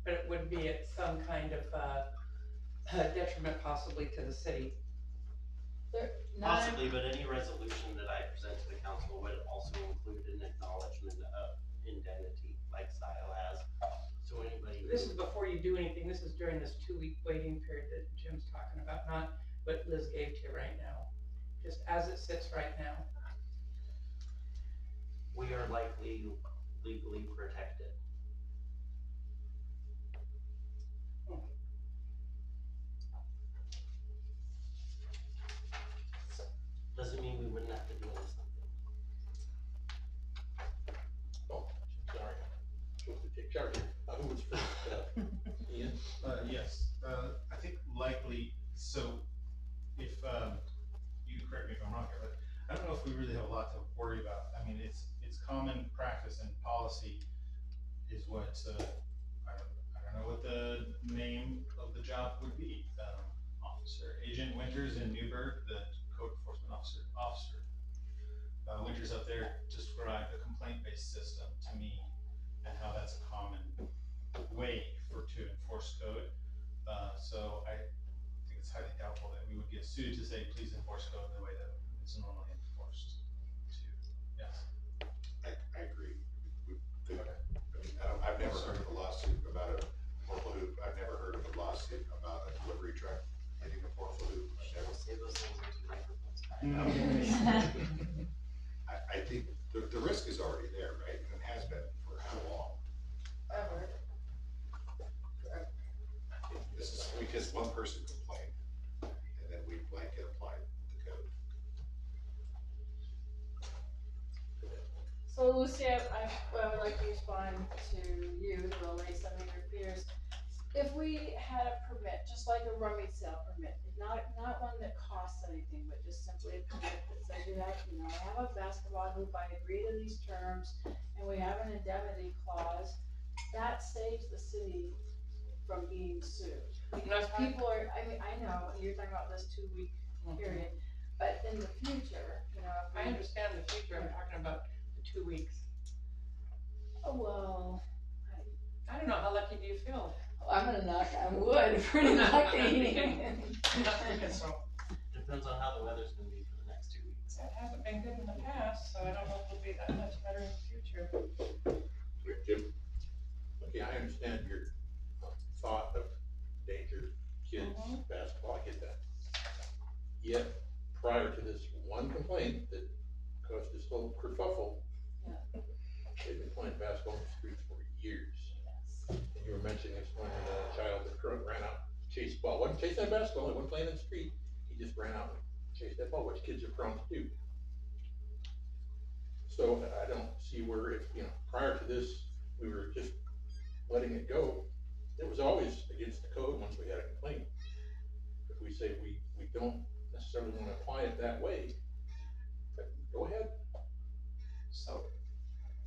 But it would be at some kind of detriment possibly to the city. Possibly, but any resolution that I present to the council would also include an acknowledgement of indemnity, like style has. So anybody. This is before you do anything, this is during this 2-week waiting period that Jim's talking about, not what Liz gave to you right now, just as it sits right now. We are likely legally protected. Doesn't mean we wouldn't have to deal with something. Oh, sorry, I'm supposed to take charge here. Who was first? Ian? Yes, I think likely, so if, you can correct me if I'm wrong here, but I don't know if we really have a lot to worry about. I mean, it's common practice and policy is what, I don't know what the name of the job would be. Officer Agent Winters in Newburgh, the code enforcement officer. Winters up there described a complaint-based system to me and how that's a common way to enforce code. So I think it's highly doubtful that we would get sued to say, please enforce code in the way that it's normally enforced. Yes. I agree. I've never heard of a lawsuit about a portal hoop. I've never heard of a lawsuit about a delivery truck hitting a portal hoop. Save those things into microphones. I think the risk is already there, right? And it has been for how long? Ever. This is because one person complained, and then we blanket applied the code. So Lucy, I would like to respond to you, to allay some of your fears. If we had a permit, just like a rummage sale permit, not one that costs anything, but just simply a permit that says you have, you know, I have a basketball hoop, I agree to these terms, and we have an indemnity clause, that saves the city from being sued. Because people are, I mean, I know, you're talking about this 2-week period, but in the future, you know, if we. I understand the future, I'm talking about the 2 weeks. Oh, well, I don't know, how lucky do you feel? I'm gonna knock on wood, pretty lucky. So, Depends on how the weather's gonna be for the next 2 weeks. that hasn't been good in the past, so I don't know if it'll be that much better in the future. Jim? Okay, I understand your thought of danger, kids, basketball, I get that. Yet, prior to this one complaint that caused this whole kerfuffle, they've been playing basketball in the streets for years. And you were mentioning this when a child that ran out, chased the ball, wasn't chasing that basketball, he wasn't playing in the street, he just ran out and chased that ball, which kids are prone to do. So I don't see where if, you know, prior to this, we were just letting it go. It was always against the code once we had a complaint. If we say we don't necessarily wanna apply it that way, but go ahead. So,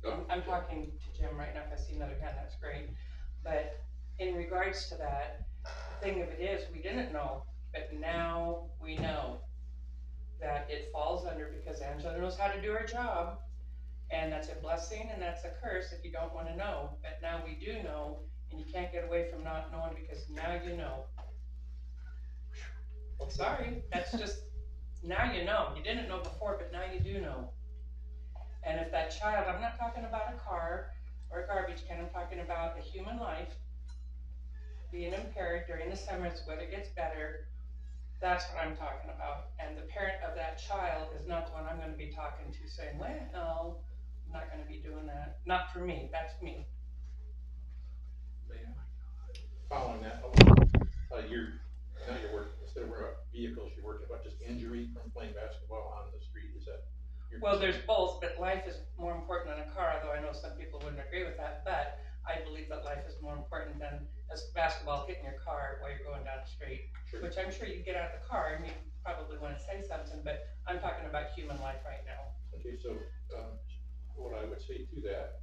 Oh, I'm talking to Jim right now, if I see another hand, that's great. But in regards to that, the thing of it is, we didn't know, but now we know that it falls under, because Angela knows how to do her job, and that's a blessing and that's a curse if you don't wanna know, but now we do know, and you can't get away from not knowing, because now you know. Sorry, that's just, now you know, you didn't know before, but now you do know. And if that child, I'm not talking about a car or a garbage can, I'm talking about a human life being impaired during the summers, when it gets better, that's what I'm talking about. And the parent of that child is not the one I'm gonna be talking to saying, well, I'm not gonna be doing that. Not for me, that's me. Following that, now you're working, instead of worrying about vehicles, you're working about just injury from playing basketball on the street, is that? Well, there's both, but life is more important than a car, although I know some people wouldn't agree with that, but I believe that life is more important than basketball hitting your car while you're going down the street. Sure. Which I'm sure you get out of the car and you probably wanna say something, but I'm talking about human life right now. Okay, so, what I would say to that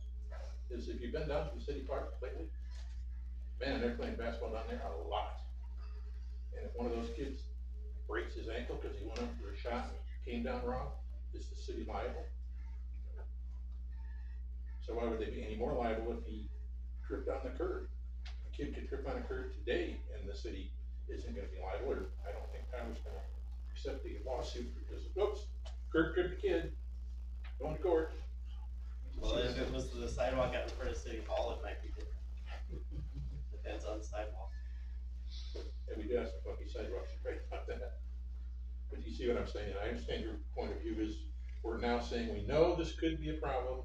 is if you've been down to the city park lately, man, they're playing basketball down there a lot. And if one of those kids breaks his ankle because he went up for a shot and came down wrong, is the city liable? So why would they be any more liable if he tripped on the curb? A kid could trip on a curb today and the city isn't gonna be liable, or I don't think Tyler's gonna accept the lawsuit because, oops, curb tripped a kid, going to court. Well, if it was the sidewalk out in front of City Hall, it might be different. Depends on the sidewalk. And we do have some funky sidewalks, you're right about that. But you see what I'm saying, I understand your point of view is, we're now saying we know this could be a problem,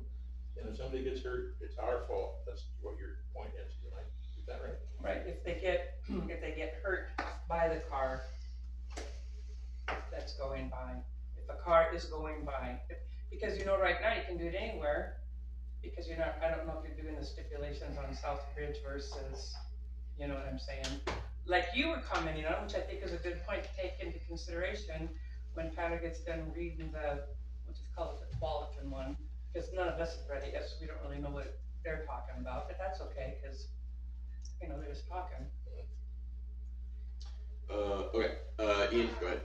and if somebody gets hurt, it's our fault, that's what your point is tonight, is that right? Right, if they get hurt by the car that's going by, if a car is going by, because you know, right now you can do it anywhere, because you're not, I don't know if you're doing the stipulations on South Bridge versus, you know what I'm saying? Like you were commenting on, which I think is a good point to take into consideration when Tyler gets done reading the, what's it called, the Qualitin one, because none of us have read it yet, so we don't really know what they're talking about, but that's okay, because, you know, they're just talking. Okay, Ian, go ahead.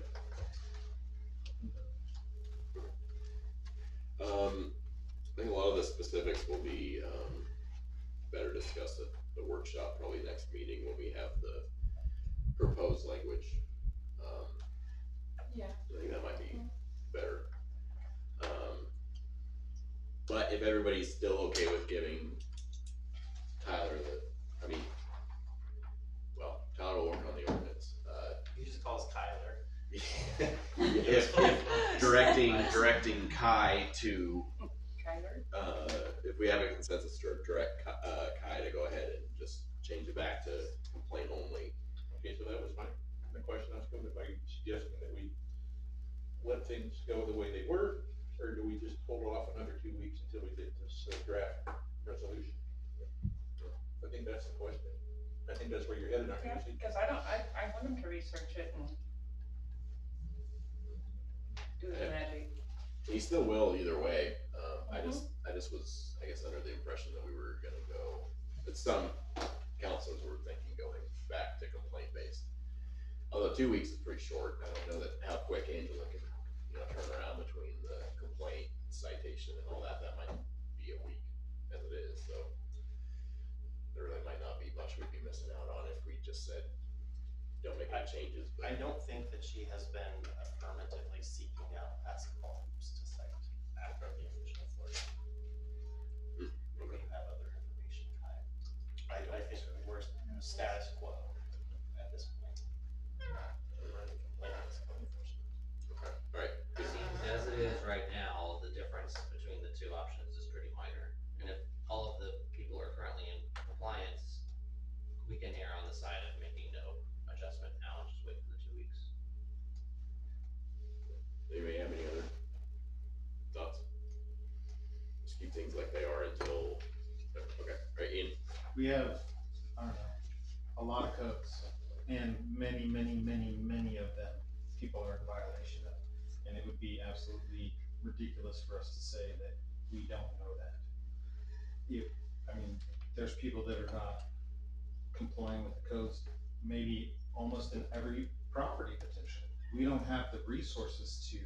I think a lot of the specifics will be, better discussed at the workshop, probably next meeting when we have the proposed language. Yeah. I think that might be better. But if everybody's still okay with giving Tyler Tyler will work on the ordinance. He just calls Tyler. If directing Kai to, if we have a consensus to direct Kai to go ahead and just change it back to complaint only. Okay, so that was the question I was going to, are you suggesting that we let things go the way they were, or do we just hold off another 2 weeks until we get this draft resolution? I think that's the question. I think that's where you're headed, aren't you? Yeah, because I want him to research it and do the magic. He still will either way. I just was, I guess, under the impression that we were gonna go, that some councilors were thinking going back to complaint based. Although 2 weeks is pretty short, I don't know how quick Angela can, turn around between the complaint, citation and all that. That might be a week as it is, so there really might not be much we'd be missing out on if we just said, don't make any changes. But I don't think that she has been affirmatively seeking out basketball hoops to cite after the official floor. Maybe you have other information, Kai. I think we're status quo at this point. Okay, alright. As it is right now, the difference between the two options is pretty minor. And if all of the people are currently in compliance, we can err on the side of making no adjustment now and just wait for the 2 weeks. Anybody have any other thoughts? Just keep things like they are until, okay, alright, Ian. We have, I don't know, a lot of codes, and many of them people are in violation of. And it would be absolutely ridiculous for us to say that we don't know that. There's people that are not complying with the codes, maybe almost in every property potentially. We don't have the resources to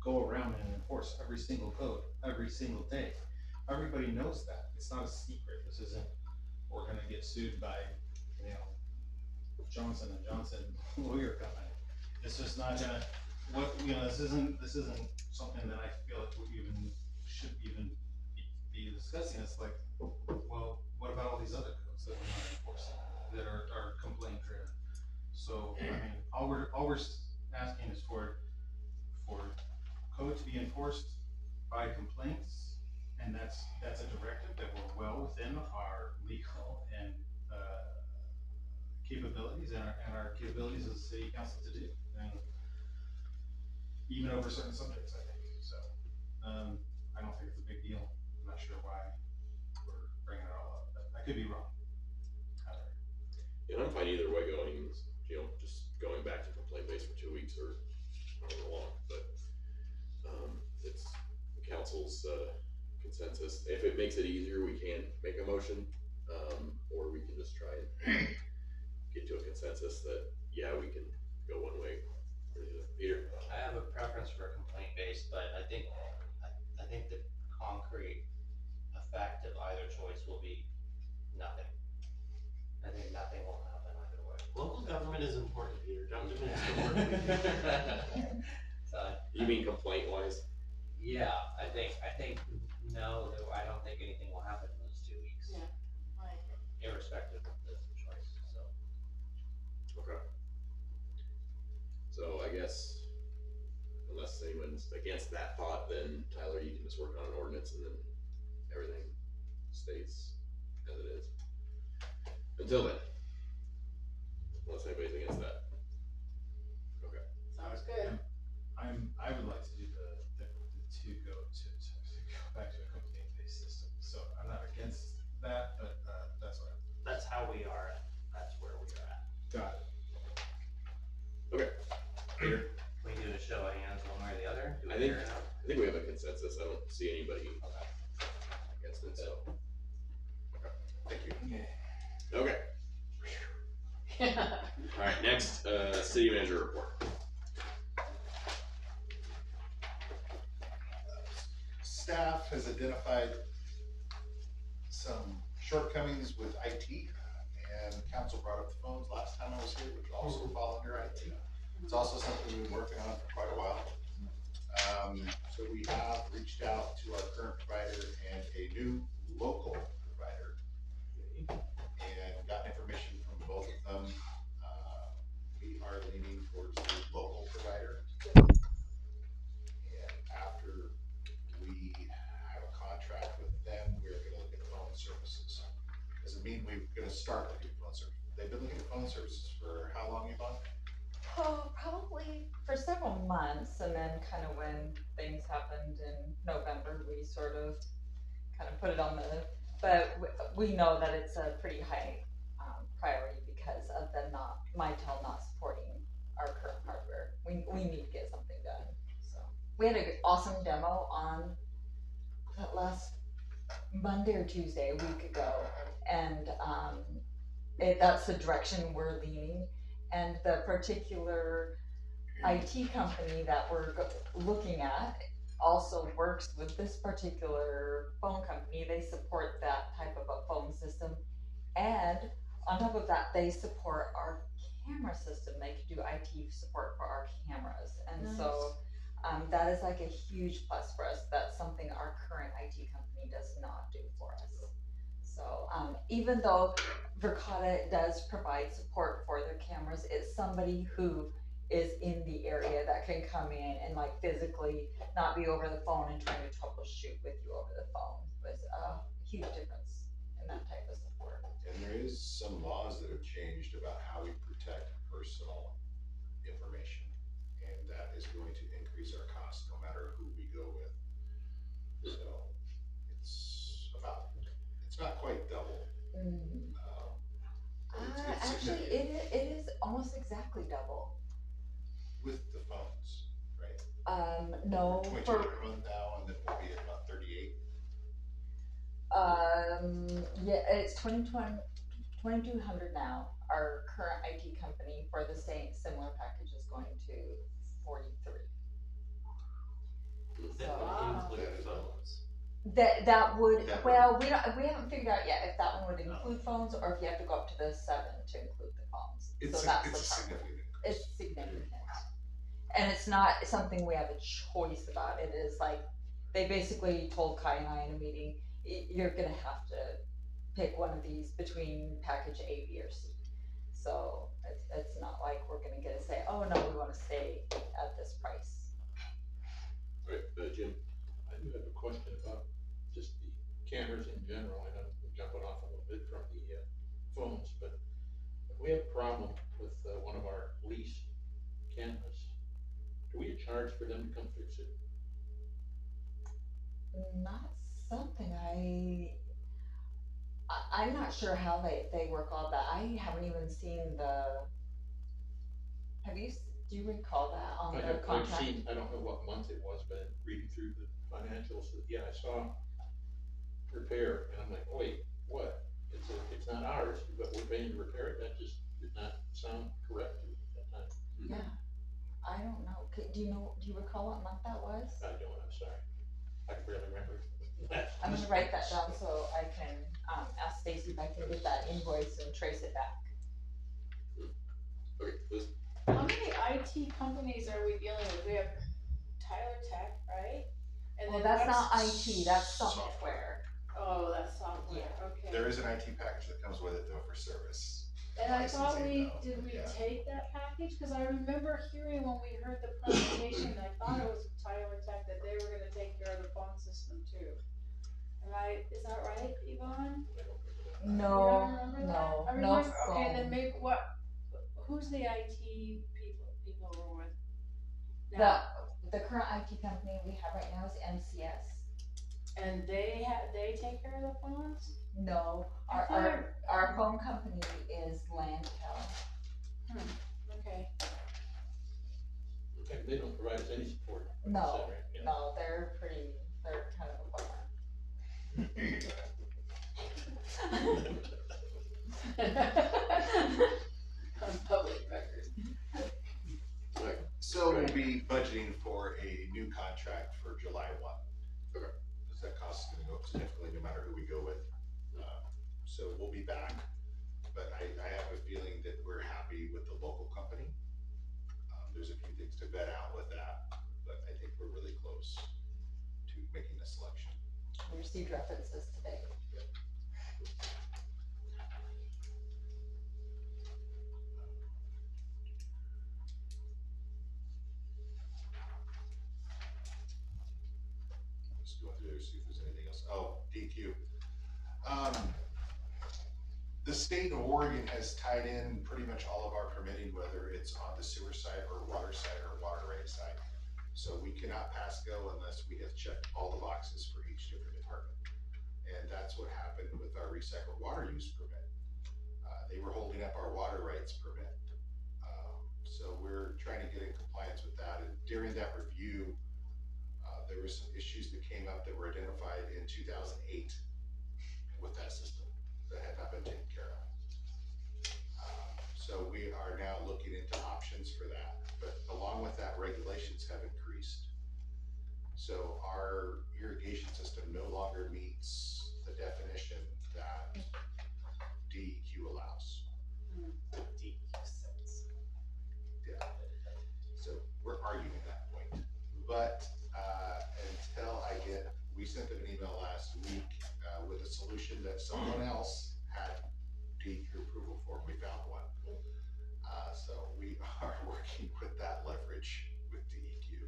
go around and enforce every single code, every single day. Everybody knows that, it's not a secret, this isn't, we're gonna get sued by, Johnson and Johnson lawyer company. It's just not gonna, this isn't something that I feel like we should even be discussing. It's like, well, what about all these other codes that we're not enforcing, that are complaint driven? So, all we're asking is for code to be enforced by complaints, and that's a directive that we're well within our legal and capabilities and our capabilities as a city council to do, and even over certain subjects, I think. So, I don't think it's a big deal. I'm not sure why we're bringing it all up, but I could be wrong. Yeah, I'm fine either way going, just going back to complaint based for 2 weeks or however long, but, it's the council's, consensus. If it makes it easier, we can make a motion, or we can just try and get to a consensus that, yeah, we can go one way or the other. Peter? I have a preference for complaint based, but I think the concrete effect of either choice will be nothing. I think nothing will happen either way. Local government is important, Peter. Government is important. So, You mean complaint wise? yeah, I think no, I don't think anything will happen in those 2 weeks. Yeah. Irrespective of the choice, so. Okay. So I guess, unless anyone's against that thought, then Tyler, you can just work on an ordinance and then everything stays as it is. Until then. Unless anybody's against that. Okay. Sounds good. I would like to do the go back to a complaint-based system. So I'm not against that, but that's what That's how we are. That's where we are at. got it. Okay. Peter? Can we do a show of hands one way or the other? Do we I think hear it out? I think we have a consensus. I don't see anybody against it, so. Okay. Thank you. Okay. Alright, next, city manager report. Staff has identified some shortcomings with IT, and council brought up the phones last time I was here, which also fall under IT. It's also something we've been working on for quite a while. So we have reached out to our current provider and a new local provider, and got information from both of them. We are leaning towards the local provider. And after we have a contract with them, we're gonna look at phone services. Doesn't mean we're gonna start looking at phone services. They've been looking at phone services for how long, Yvonne? Oh, probably for several months, and then kind of when things happened in November, we sort of kind of put it on the, but we know that it's a pretty high priority because of the Mitel not supporting our current hardware. We need to get something done, so. We had an awesome demo on that last Monday or Tuesday, a week ago, and that's the direction we're leaning. And the particular IT company that we're looking at also works with this particular phone company. They support that type of a phone system. And on top of that, they support our camera system. They can do IT support for our cameras. And so that is like a huge plus for us. That's something our current IT company does not do for us. So even though Recology does provide support for their cameras, it's somebody who is in the area that can come in and like physically not be over the phone and trying to troubleshoot with you over the phone. Was a huge difference in that type of support. And there is some laws that have changed about how we protect personal information, and that is going to increase our costs no matter who we go with. So it's not quite double. Actually, it is almost exactly double. With the phones, right? No, 22 for per month now, and then we'll be at about 38. Yeah, it's 2200 now. Our current IT company for the same similar package is going to 43. That So would include phones. that would, That well, we haven't figured out yet if that one would include phones or if you have to go up to the 7 to include the phones. It's So a, that's it's a the problem. significant increase. It's significant. And it's not something we have a choice about. It is like, they basically told Kai and I in a meeting, you're gonna have to pick one of these between package A, B, or C. So it's not like we're gonna get to say, oh no, we wanna stay at this price. Alright, Jim? I do have a question about just the cameras in general. I know we're jumping off a little bit from the phones, but if we have a problem with one of our leased cameras, do we charge for them to come fix it? Not something I'm not sure how they work all that. I haven't even seen do you recall that on the contract? I've seen, I don't know what month it was, but reading through the financials, yeah, I saw repair, and I'm like, wait, what? It's not ours, but we're paying to repair it. That just did not sound correct to me at that time. Yeah, I don't know. Do you recall what month that was? I don't, I'm sorry. I can barely remember. I'm gonna write that down so I can, ask Stacy if I can get that invoice and trace it back. Okay, Liz? How many IT companies are we dealing with? We have Tyler Tech, right? And Well, then that's not what's- IT, that's software. Oh, that's software, okay. There is an IT package that comes with it though for service. And I thought Licensing, did we yeah. take that package? Cause I remember hearing when we heard the presentation, I thought it was Tyler Tech that they were gonna take care of the phone system too. Is that right, Yvonne? No, You don't remember that? no, I no remember, okay, then phone. maybe who's the IT people we're with? The, Now? the current IT company we have right now is MCS. And they take care of the phones? No, I thought- our phone company is Landtel. Okay. Okay, they don't provide us any support. No, right? Yeah. no, they're kind of a bummer. On public record. So we'll be budgeting for a new contract for July 1. Okay. Because that cost is gonna go up significantly no matter who we go with. So we'll be back, but I have a feeling that we're happy with the local company. There's a few things to vet out with that, but I think we're really close to making a selection. We received references today. Just going through there, see if there's anything else. Oh, DQ. The state of Oregon has tied in pretty much all of our permitting, whether it's on the sewer side or water side or water rate side. So we cannot pass go unless we have checked all the boxes for each different department. And that's what happened with our recycled water use permit. They were holding up our water rights permit. So we're trying to get in compliance with that. And during that review, there were some issues that came up that were identified in 2008 with that system that had not been taken care of. So we are now looking into options for that, but along with that, regulations have increased. So our irrigation system no longer meets the definition that DEQ allows. DEQ says. Yeah. So we're arguing that point, but until we sent them an email last week with a solution that someone else had DEQ approval for. We found one. So we are working with that leverage with DEQ,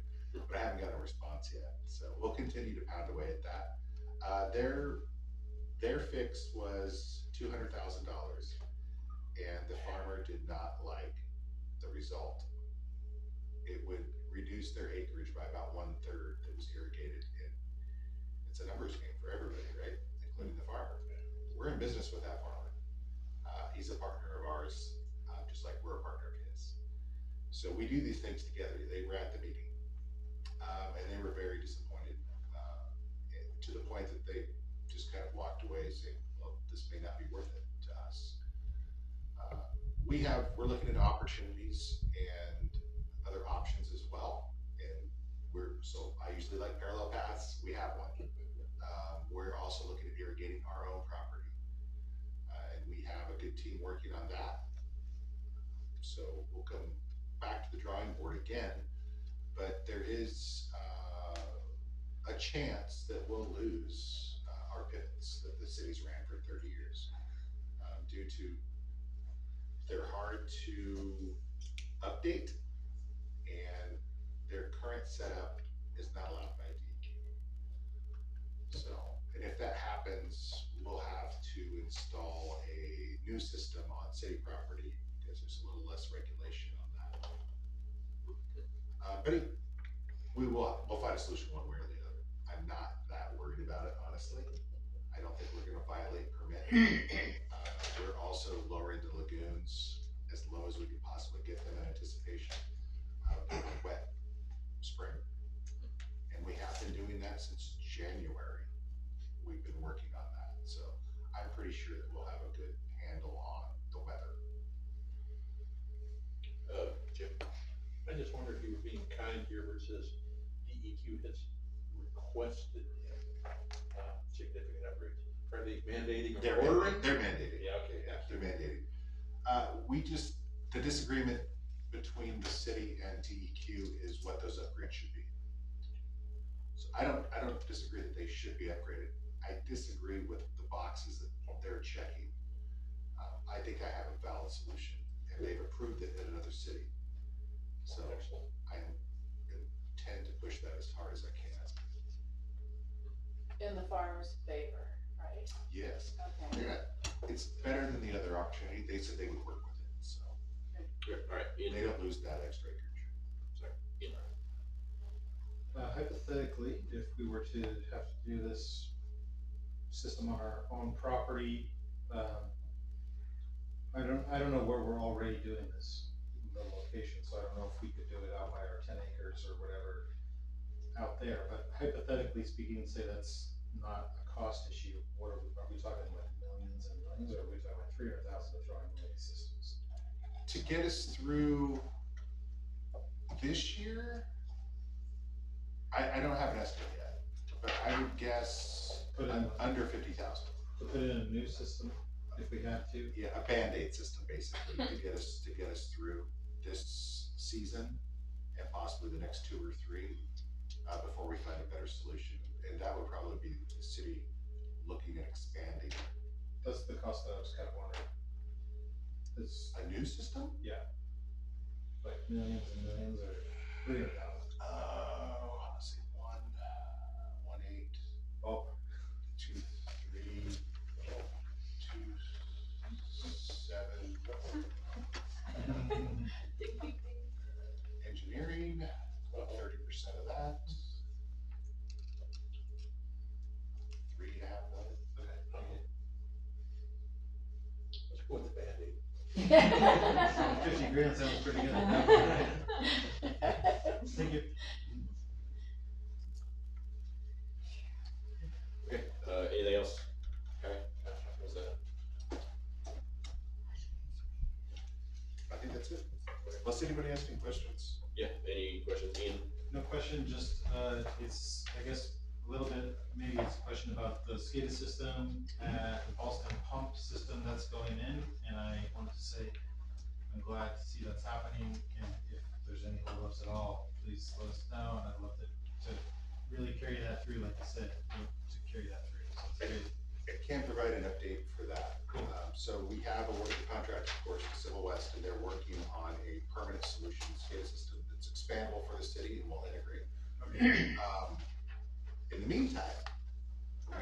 but I haven't got a response yet. So we'll continue to pound away at that. Their fix was $200,000, and the farmer did not like the result. It would reduce their acreage by about 1/3 that was irrigated, and it's a numbers game for everybody, right? Including the farmer. We're in business with that farmer. He's a partner of ours, just like we're a partner of his. So we do these things together. They were at the meeting, and they were very disappointed, to the point that they just just kind of walked away saying, well, this may not be worth it to us. We're looking into opportunities and other options as well. And so I usually like parallel paths, we have one. We're also looking at irrigating our own property. And we have a good team working on that. So we'll come back to the drawing board again, but there is a chance that we'll lose our pivots that the city's ran for 30 years due to they're hard to update and their current setup is not allowed by DEQ. So, and if that happens, we'll have to install a new system on city property because there's a little less regulation on that. But we'll find a solution one way or the other. I'm not that worried about it, honestly. I don't think we're gonna violate permit. We're also lowering the lagoons as low as we can possibly get them in anticipation of a wet spring. And we have been doing that since January. We've been working on that. So I'm pretty sure that we'll have a good handle on the weather. Jim, I just wonder if you were being kind here where it says DEQ has requested significant upgrades. Are they mandating or ordering? They're mandating. Yeah, okay. Yeah, they're mandating. The disagreement between the city and DEQ is what those upgrades should be. So I don't disagree that they should be upgraded. I disagree with the boxes that they're checking. I think I have a valid solution, and they've approved it in another city. So I intend to push that as hard as I can. In the farmer's favor, right? Yes. Okay. Yeah, it's better than the other opportunity. They said they would work with it, so. All right. They don't lose that extra acreage. Sorry. Hypothetically, if we were to have to do this system on our own property, I don't know where we're already doing this, the location, so I don't know if we could do it out by our 10 acres or whatever out there, but hypothetically speaking, say that's not a cost issue, are we talking about millions and millions, or are we talking about 300,000 to throw in these systems? To get us through this year, I don't have an estimate yet, but I would guess under 50,000. To put in a new system, if we had to? Yeah, a Band-Aid system basically to get us through this season and possibly the next 2 or 3 before we find a better solution. And that would probably be the city looking at expanding. That's the cost that I was kind of wondering. Is a new system? Yeah. Like millions and millions or 300,000? Let's see, 1.8. Oh. 2, 3, 2, 7. Engineering, about 30% of that. 3.5 million. Okay. Let's go with the Band-Aid. 50 grand sounds pretty good. Thank you. Okay, anything else? Okay, what's that? I think that's it. Unless anybody has any questions. Yeah, any questions, Ian? No question, just, it's, I guess, a little bit, maybe it's a question about the SCADA system, the Ballston pump system that's going in, and I wanted to say, I'm glad to see that's happening, and if there's any holdups at all, please let us know, and I'd love to really carry that through, like I said, to carry that through, so it's great. I can provide an update for that. So we have awarded the contract, of course, to Civil West, and they're working on a permanent solution SCADA system that's expandable for the city and will integrate. Okay. In the meantime,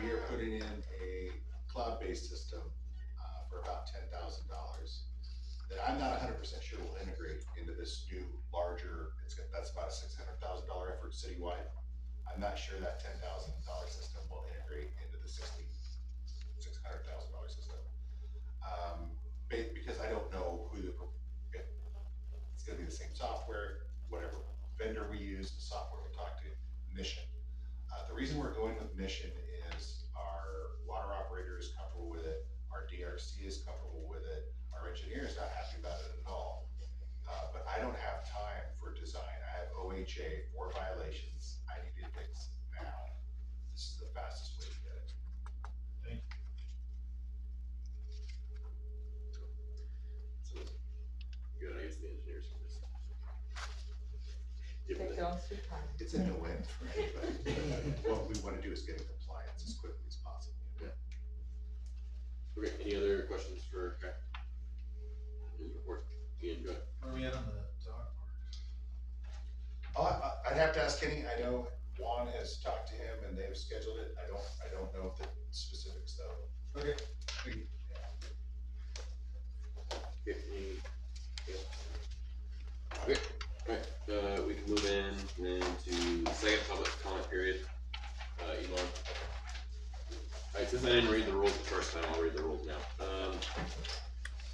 we are putting in a cloud-based system for about $10,000 that I'm not 100% sure will integrate into this new larger. That's about a $600,000 effort citywide. I'm not sure that $10,000 system will integrate into the $600,000 system. Because I don't know if it's gonna be the same software, whatever vendor we use, the software we talk to, Mission. The reason we're going with Mission is our water OHA for violations, I need it fixed now. This is the fastest way to get it. So, good, I guess the engineers can just. Give Take it your own sweet time. It's a no-win for anybody. What we wanna do is get in compliance as quickly as possible. Okay, any other questions for Craig? His report, Ian, go ahead. Where are we at on the dog park? I'd have to ask Kenny, I know Juan has talked to him and they've scheduled it, I don't know the specifics though. Okay. Okay, any, yeah. Okay, alright, we can move in then to the second public comment period. Elon. Alright, since I didn't read the rules the first time, I'll read the rules now.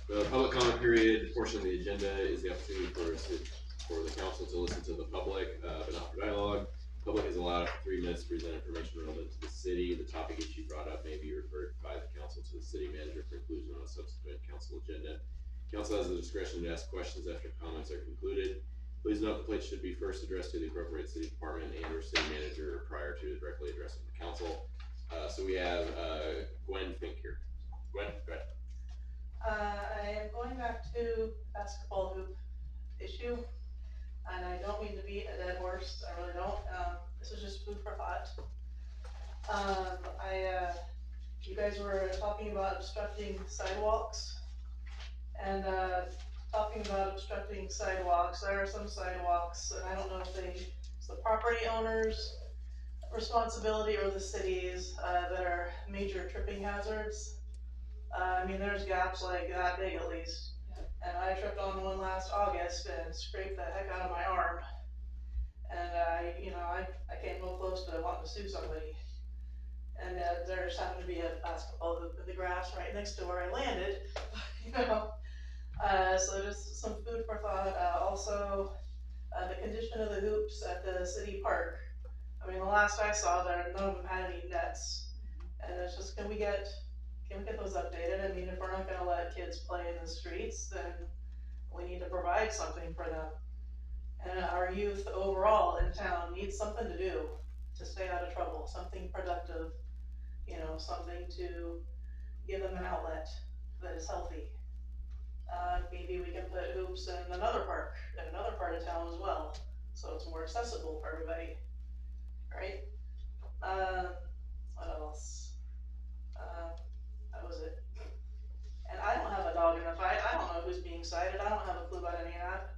The public comment period portion of the agenda is the opportunity for the council to listen to the public, but not for dialogue. Public is allowed up to 3 minutes to present information relevant to the city. The topic issue brought up may be referred by the council to the city manager for inclusion on a subsequent council agenda. Council has the discretion to ask questions after comments are concluded. Please note the plate should be first addressed to the appropriate city department and or city manager prior to directly addressing the council. So we have Gwen Fink here. Gwen, go ahead. I am going back to basketball hoop issue, and I don't mean to beat a dead horse, I really don't. This is just food for thought. You guys were talking about obstructing sidewalks, and talking about obstructing sidewalks, there are some sidewalks, and I don't know if it's the property owner's responsibility or the city's, that are major tripping hazards. I mean, there's gaps like that big at least. And I tripped on one last August and scraped the heck out of my arm. And I came real close to wanting to sue somebody. And there just happened to be a basketball hoop in the grass right next to where I landed, you know. So just some food for thought. Also, the condition of the hoops at the city park. I mean, the last I saw there, none of them had any nets. And it's just, can we get those updated? I mean, if we're not gonna let kids play in the streets, then we need to provide something for them. And our youth overall in town needs something to do to stay out of trouble, something productive, you know, something to give them an outlet that is healthy. Maybe we can put hoops in another park, in another part of town as well, so it's more accessible for everybody, right? What else? That was it. And I don't have a dog in the fight. I don't know who's being cited. I don't have a clue about any of that.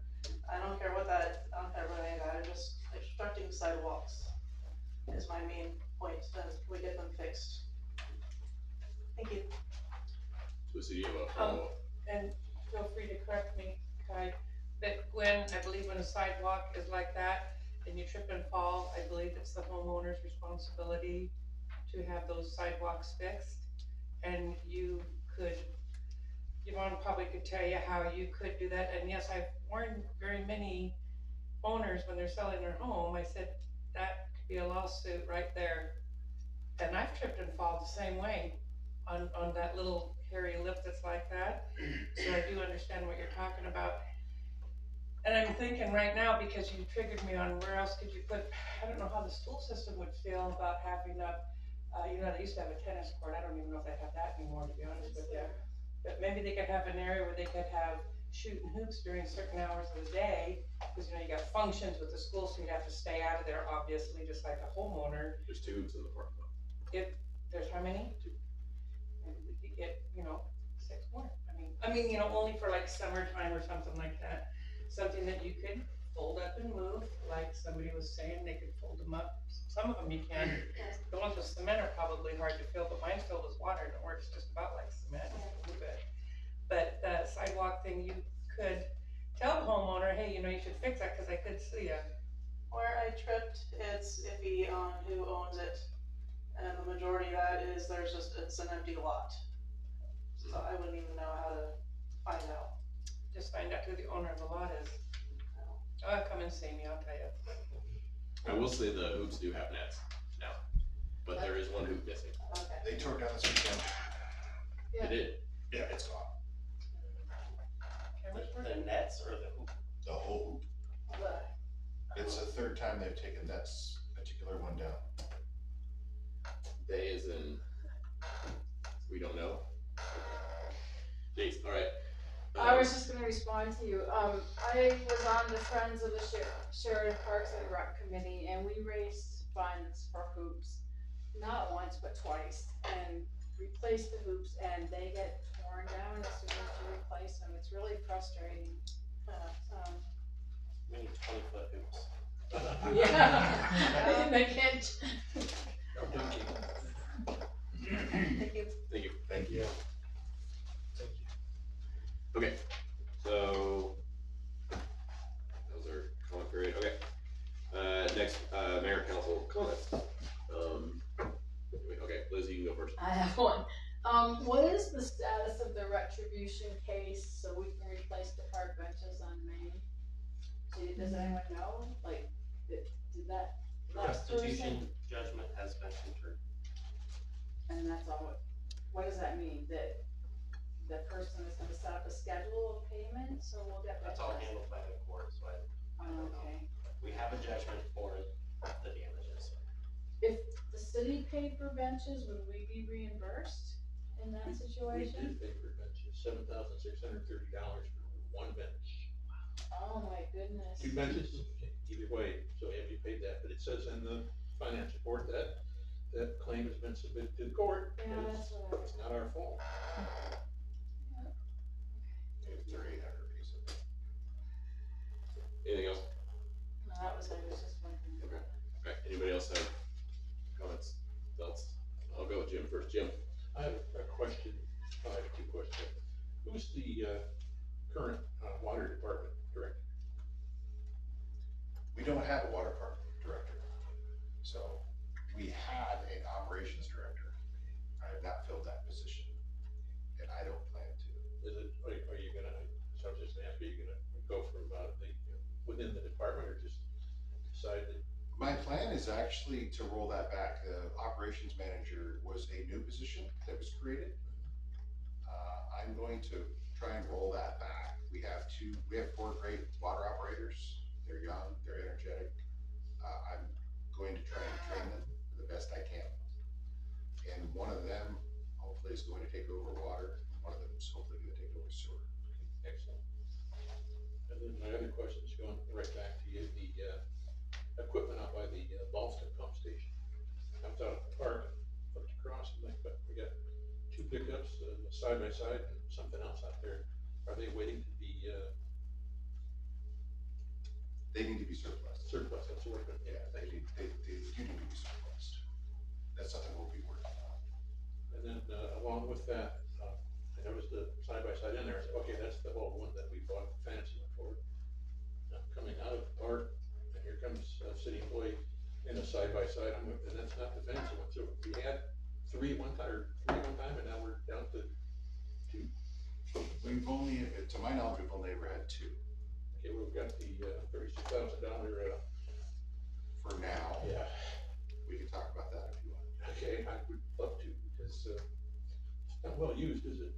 I don't care about any of that. I'm just obstructing sidewalks is my main point. Then we get them fixed. Thank you. Lucy, do you have a follow-up? And feel free to correct me, Kai, but Gwen, I believe when a sidewalk is like that and you trip and fall, I believe it's the homeowner's responsibility to have those sidewalks fixed. And Yvonne probably could tell you how you could do that. And yes, I've warned very many owners when they're selling their home, I said, that could be a lawsuit right there. And I've tripped and fall the same way on that little hairy lip that's like that. So I do understand what you're talking about. And I'm thinking right now, because you triggered me on where else could you put, I don't know how the school system would feel about having they used to have a tennis court. I don't even know if they have that anymore, to be honest with you. But maybe they could have an area where they could have shooting hoops during certain hours of the day, because you got functions with the school, so you'd have to stay out of there, obviously, just like a homeowner. There's 2 hoops in the park though. There's how many? 2. Maybe we could get, 6 more. I mean, only for like summertime or something like that. Something that you could fold up and move, like somebody was saying, they could fold them up. Some of them you can. The ones with cement are probably hard to fill, but mine's filled with water and it works just about like cement. A little bit. But the sidewalk thing, you could tell the homeowner, hey, you should fix that because I could see you. Where I tripped, it's iffy on who owns it. And the majority of that is it's an empty lot. So I wouldn't even know how to find out. Just find out who the owner of the lot is. Oh, come and see me, I'll tell you. I will say the hoops do have nets now, but there is one hoop missing. Okay. They tore it down this weekend. Yeah. They did. Yeah, it's gone. The nets or the hoop? The whole hoop. It's a 13 time they've taken that particular one down? They as in, we don't know. Jeez, alright. I was just gonna respond to you. I was on the Friends of the Sheridan Parks and Rec Committee, and we raised funds for hoops, not once, but twice, and replaced the hoops, and they get torn down as soon as you replace them. It's really frustrating. We need 20-foot hoops. Yeah. They can't. Thank you. Thank you. Thank you. Okay, so those are comment period. Okay. Next, mayor council comments. Okay, Liz, you can go first. I have one. What is the status of the retribution case so we can replace the park benches on Main? Does anyone know? Like, did that last person? Restitution judgment has been entered. And that's all, what does that mean? That the person is gonna set up a schedule of payment, so we'll get That's benches? all handled by the court, so I don't know. Okay. We have a judgment for the damages. If the city paid for benches, would we be reimbursed in that We situation? did pay for benches, $7,630 for one bench. Oh my goodness. 2 benches, either way, so have you paid that, but it says in the finance report that that claim has been submitted to the court. Yeah, but that's what I was. it's not our fault. If they're 800 piece of it. Anything else? No, that was, I was just wondering. Okay. Alright, anybody else have comments? Thoughts? I'll go with Jim first. Jim? I have a question, I have 2 questions. Who's the current water department director? We don't have a water department director. So we had an operations director. I have not filled that position, and I don't plan to. Is it, are you gonna, so I was just asking, are you gonna go from within the department or just decide that? My plan is actually to roll that back. The operations manager was a new position that was created. I'm going to try and roll that back. We have 4 great water operators. They're young, they're energetic. I'm going to try and train them the best I can. And one of them hopefully is going to take over water. One of them is hopefully going to take over sewer. Excellent. And then my other question is going right back to you, the equipment out by the Ballston pump station. Comes out of the park, looked across, and but we got 2 pickups, side by side, and something else out there. Are they waiting to be They need to be surplus. surplus? That's what we're, yeah, thank you. They do need to be surplus. That's something we'll be working on. And then along with that, I noticed the side by side in there. I said, okay, that's the old one that we bought the fancy one for. Coming out of the park, and here comes a city employee in a side by side. And that's not the fancy one. So we had 3 one time, and now we're down to 2. We've only, to my knowledge, we've only ever had 2. Okay, we've got the $36,000. For now. Yeah. We can talk about that if you want. Okay, I would love to because it's not well used, is it?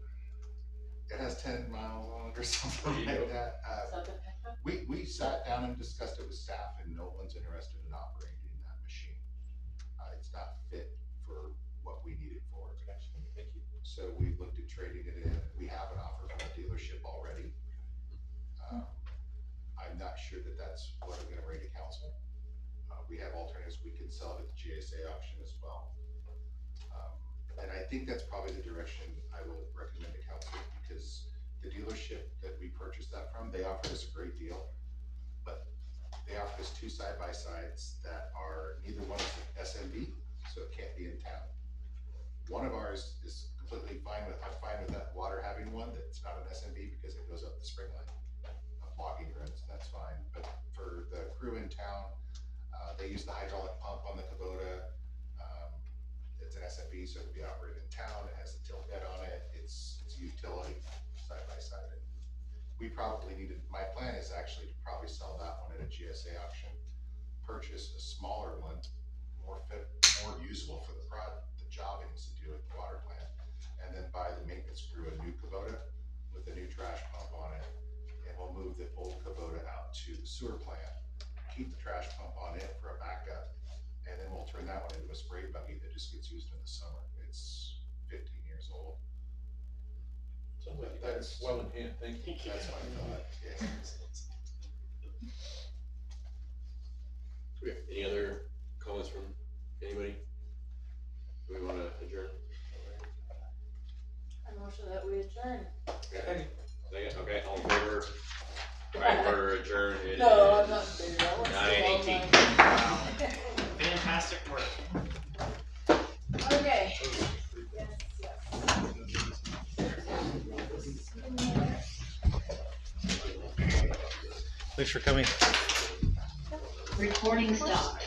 It has 10 miles on it or something There you like go. that. Something pickup? We sat down and discussed it with staff, and no one's interested in operating that machine. It's not fit for what we need it for. Excellent, thank you. So we looked at trading it in. We have an offer from a dealership already. I'm not sure that that's what I'm gonna bring to council. We have alternatives. We can sell it at the GSA auction as well. And I think that's probably the direction I will recommend to council, because the dealership that we purchased that from, they offered us a great deal. But they offered us 2 side-by-sides that are, neither one is an SMB, so it can't be in town. One of ours is completely fine with, I'm fine with that water having one that's not an SMB because it goes up the spring line. Logging runs, that's fine. But for the crew in town, they use the hydraulic pump on the Kubota. It's an SMB, so it'll be operated in town. It has a tilt bed on it. It's a utility side by side. And we probably needed, my plan is actually to probably sell that one at a GSA auction, purchase a smaller one, more fit, more usable for the job it needs to do at the water plant, and then buy the maintenance crew a new Kubota with a new trash pump on it, and we'll move the old Kubota out to the sewer plant, keep the trash pump on it for a backup, and then we'll turn that one into a spray buggy that just gets used in the summer. It's 15 years old. Sounds like that's well in hand, thank you. That's my thought, yeah. Okay, any other comments from anybody? Do we wanna adjourn? I motion that we adjourn. Okay, second, okay, all in favor? Alright, we're adjourned. It No, I'm is not in favor. I want to stay 9:18. all night. Fantastic work. Okay. Yes, Thanks for coming. Recording stopped.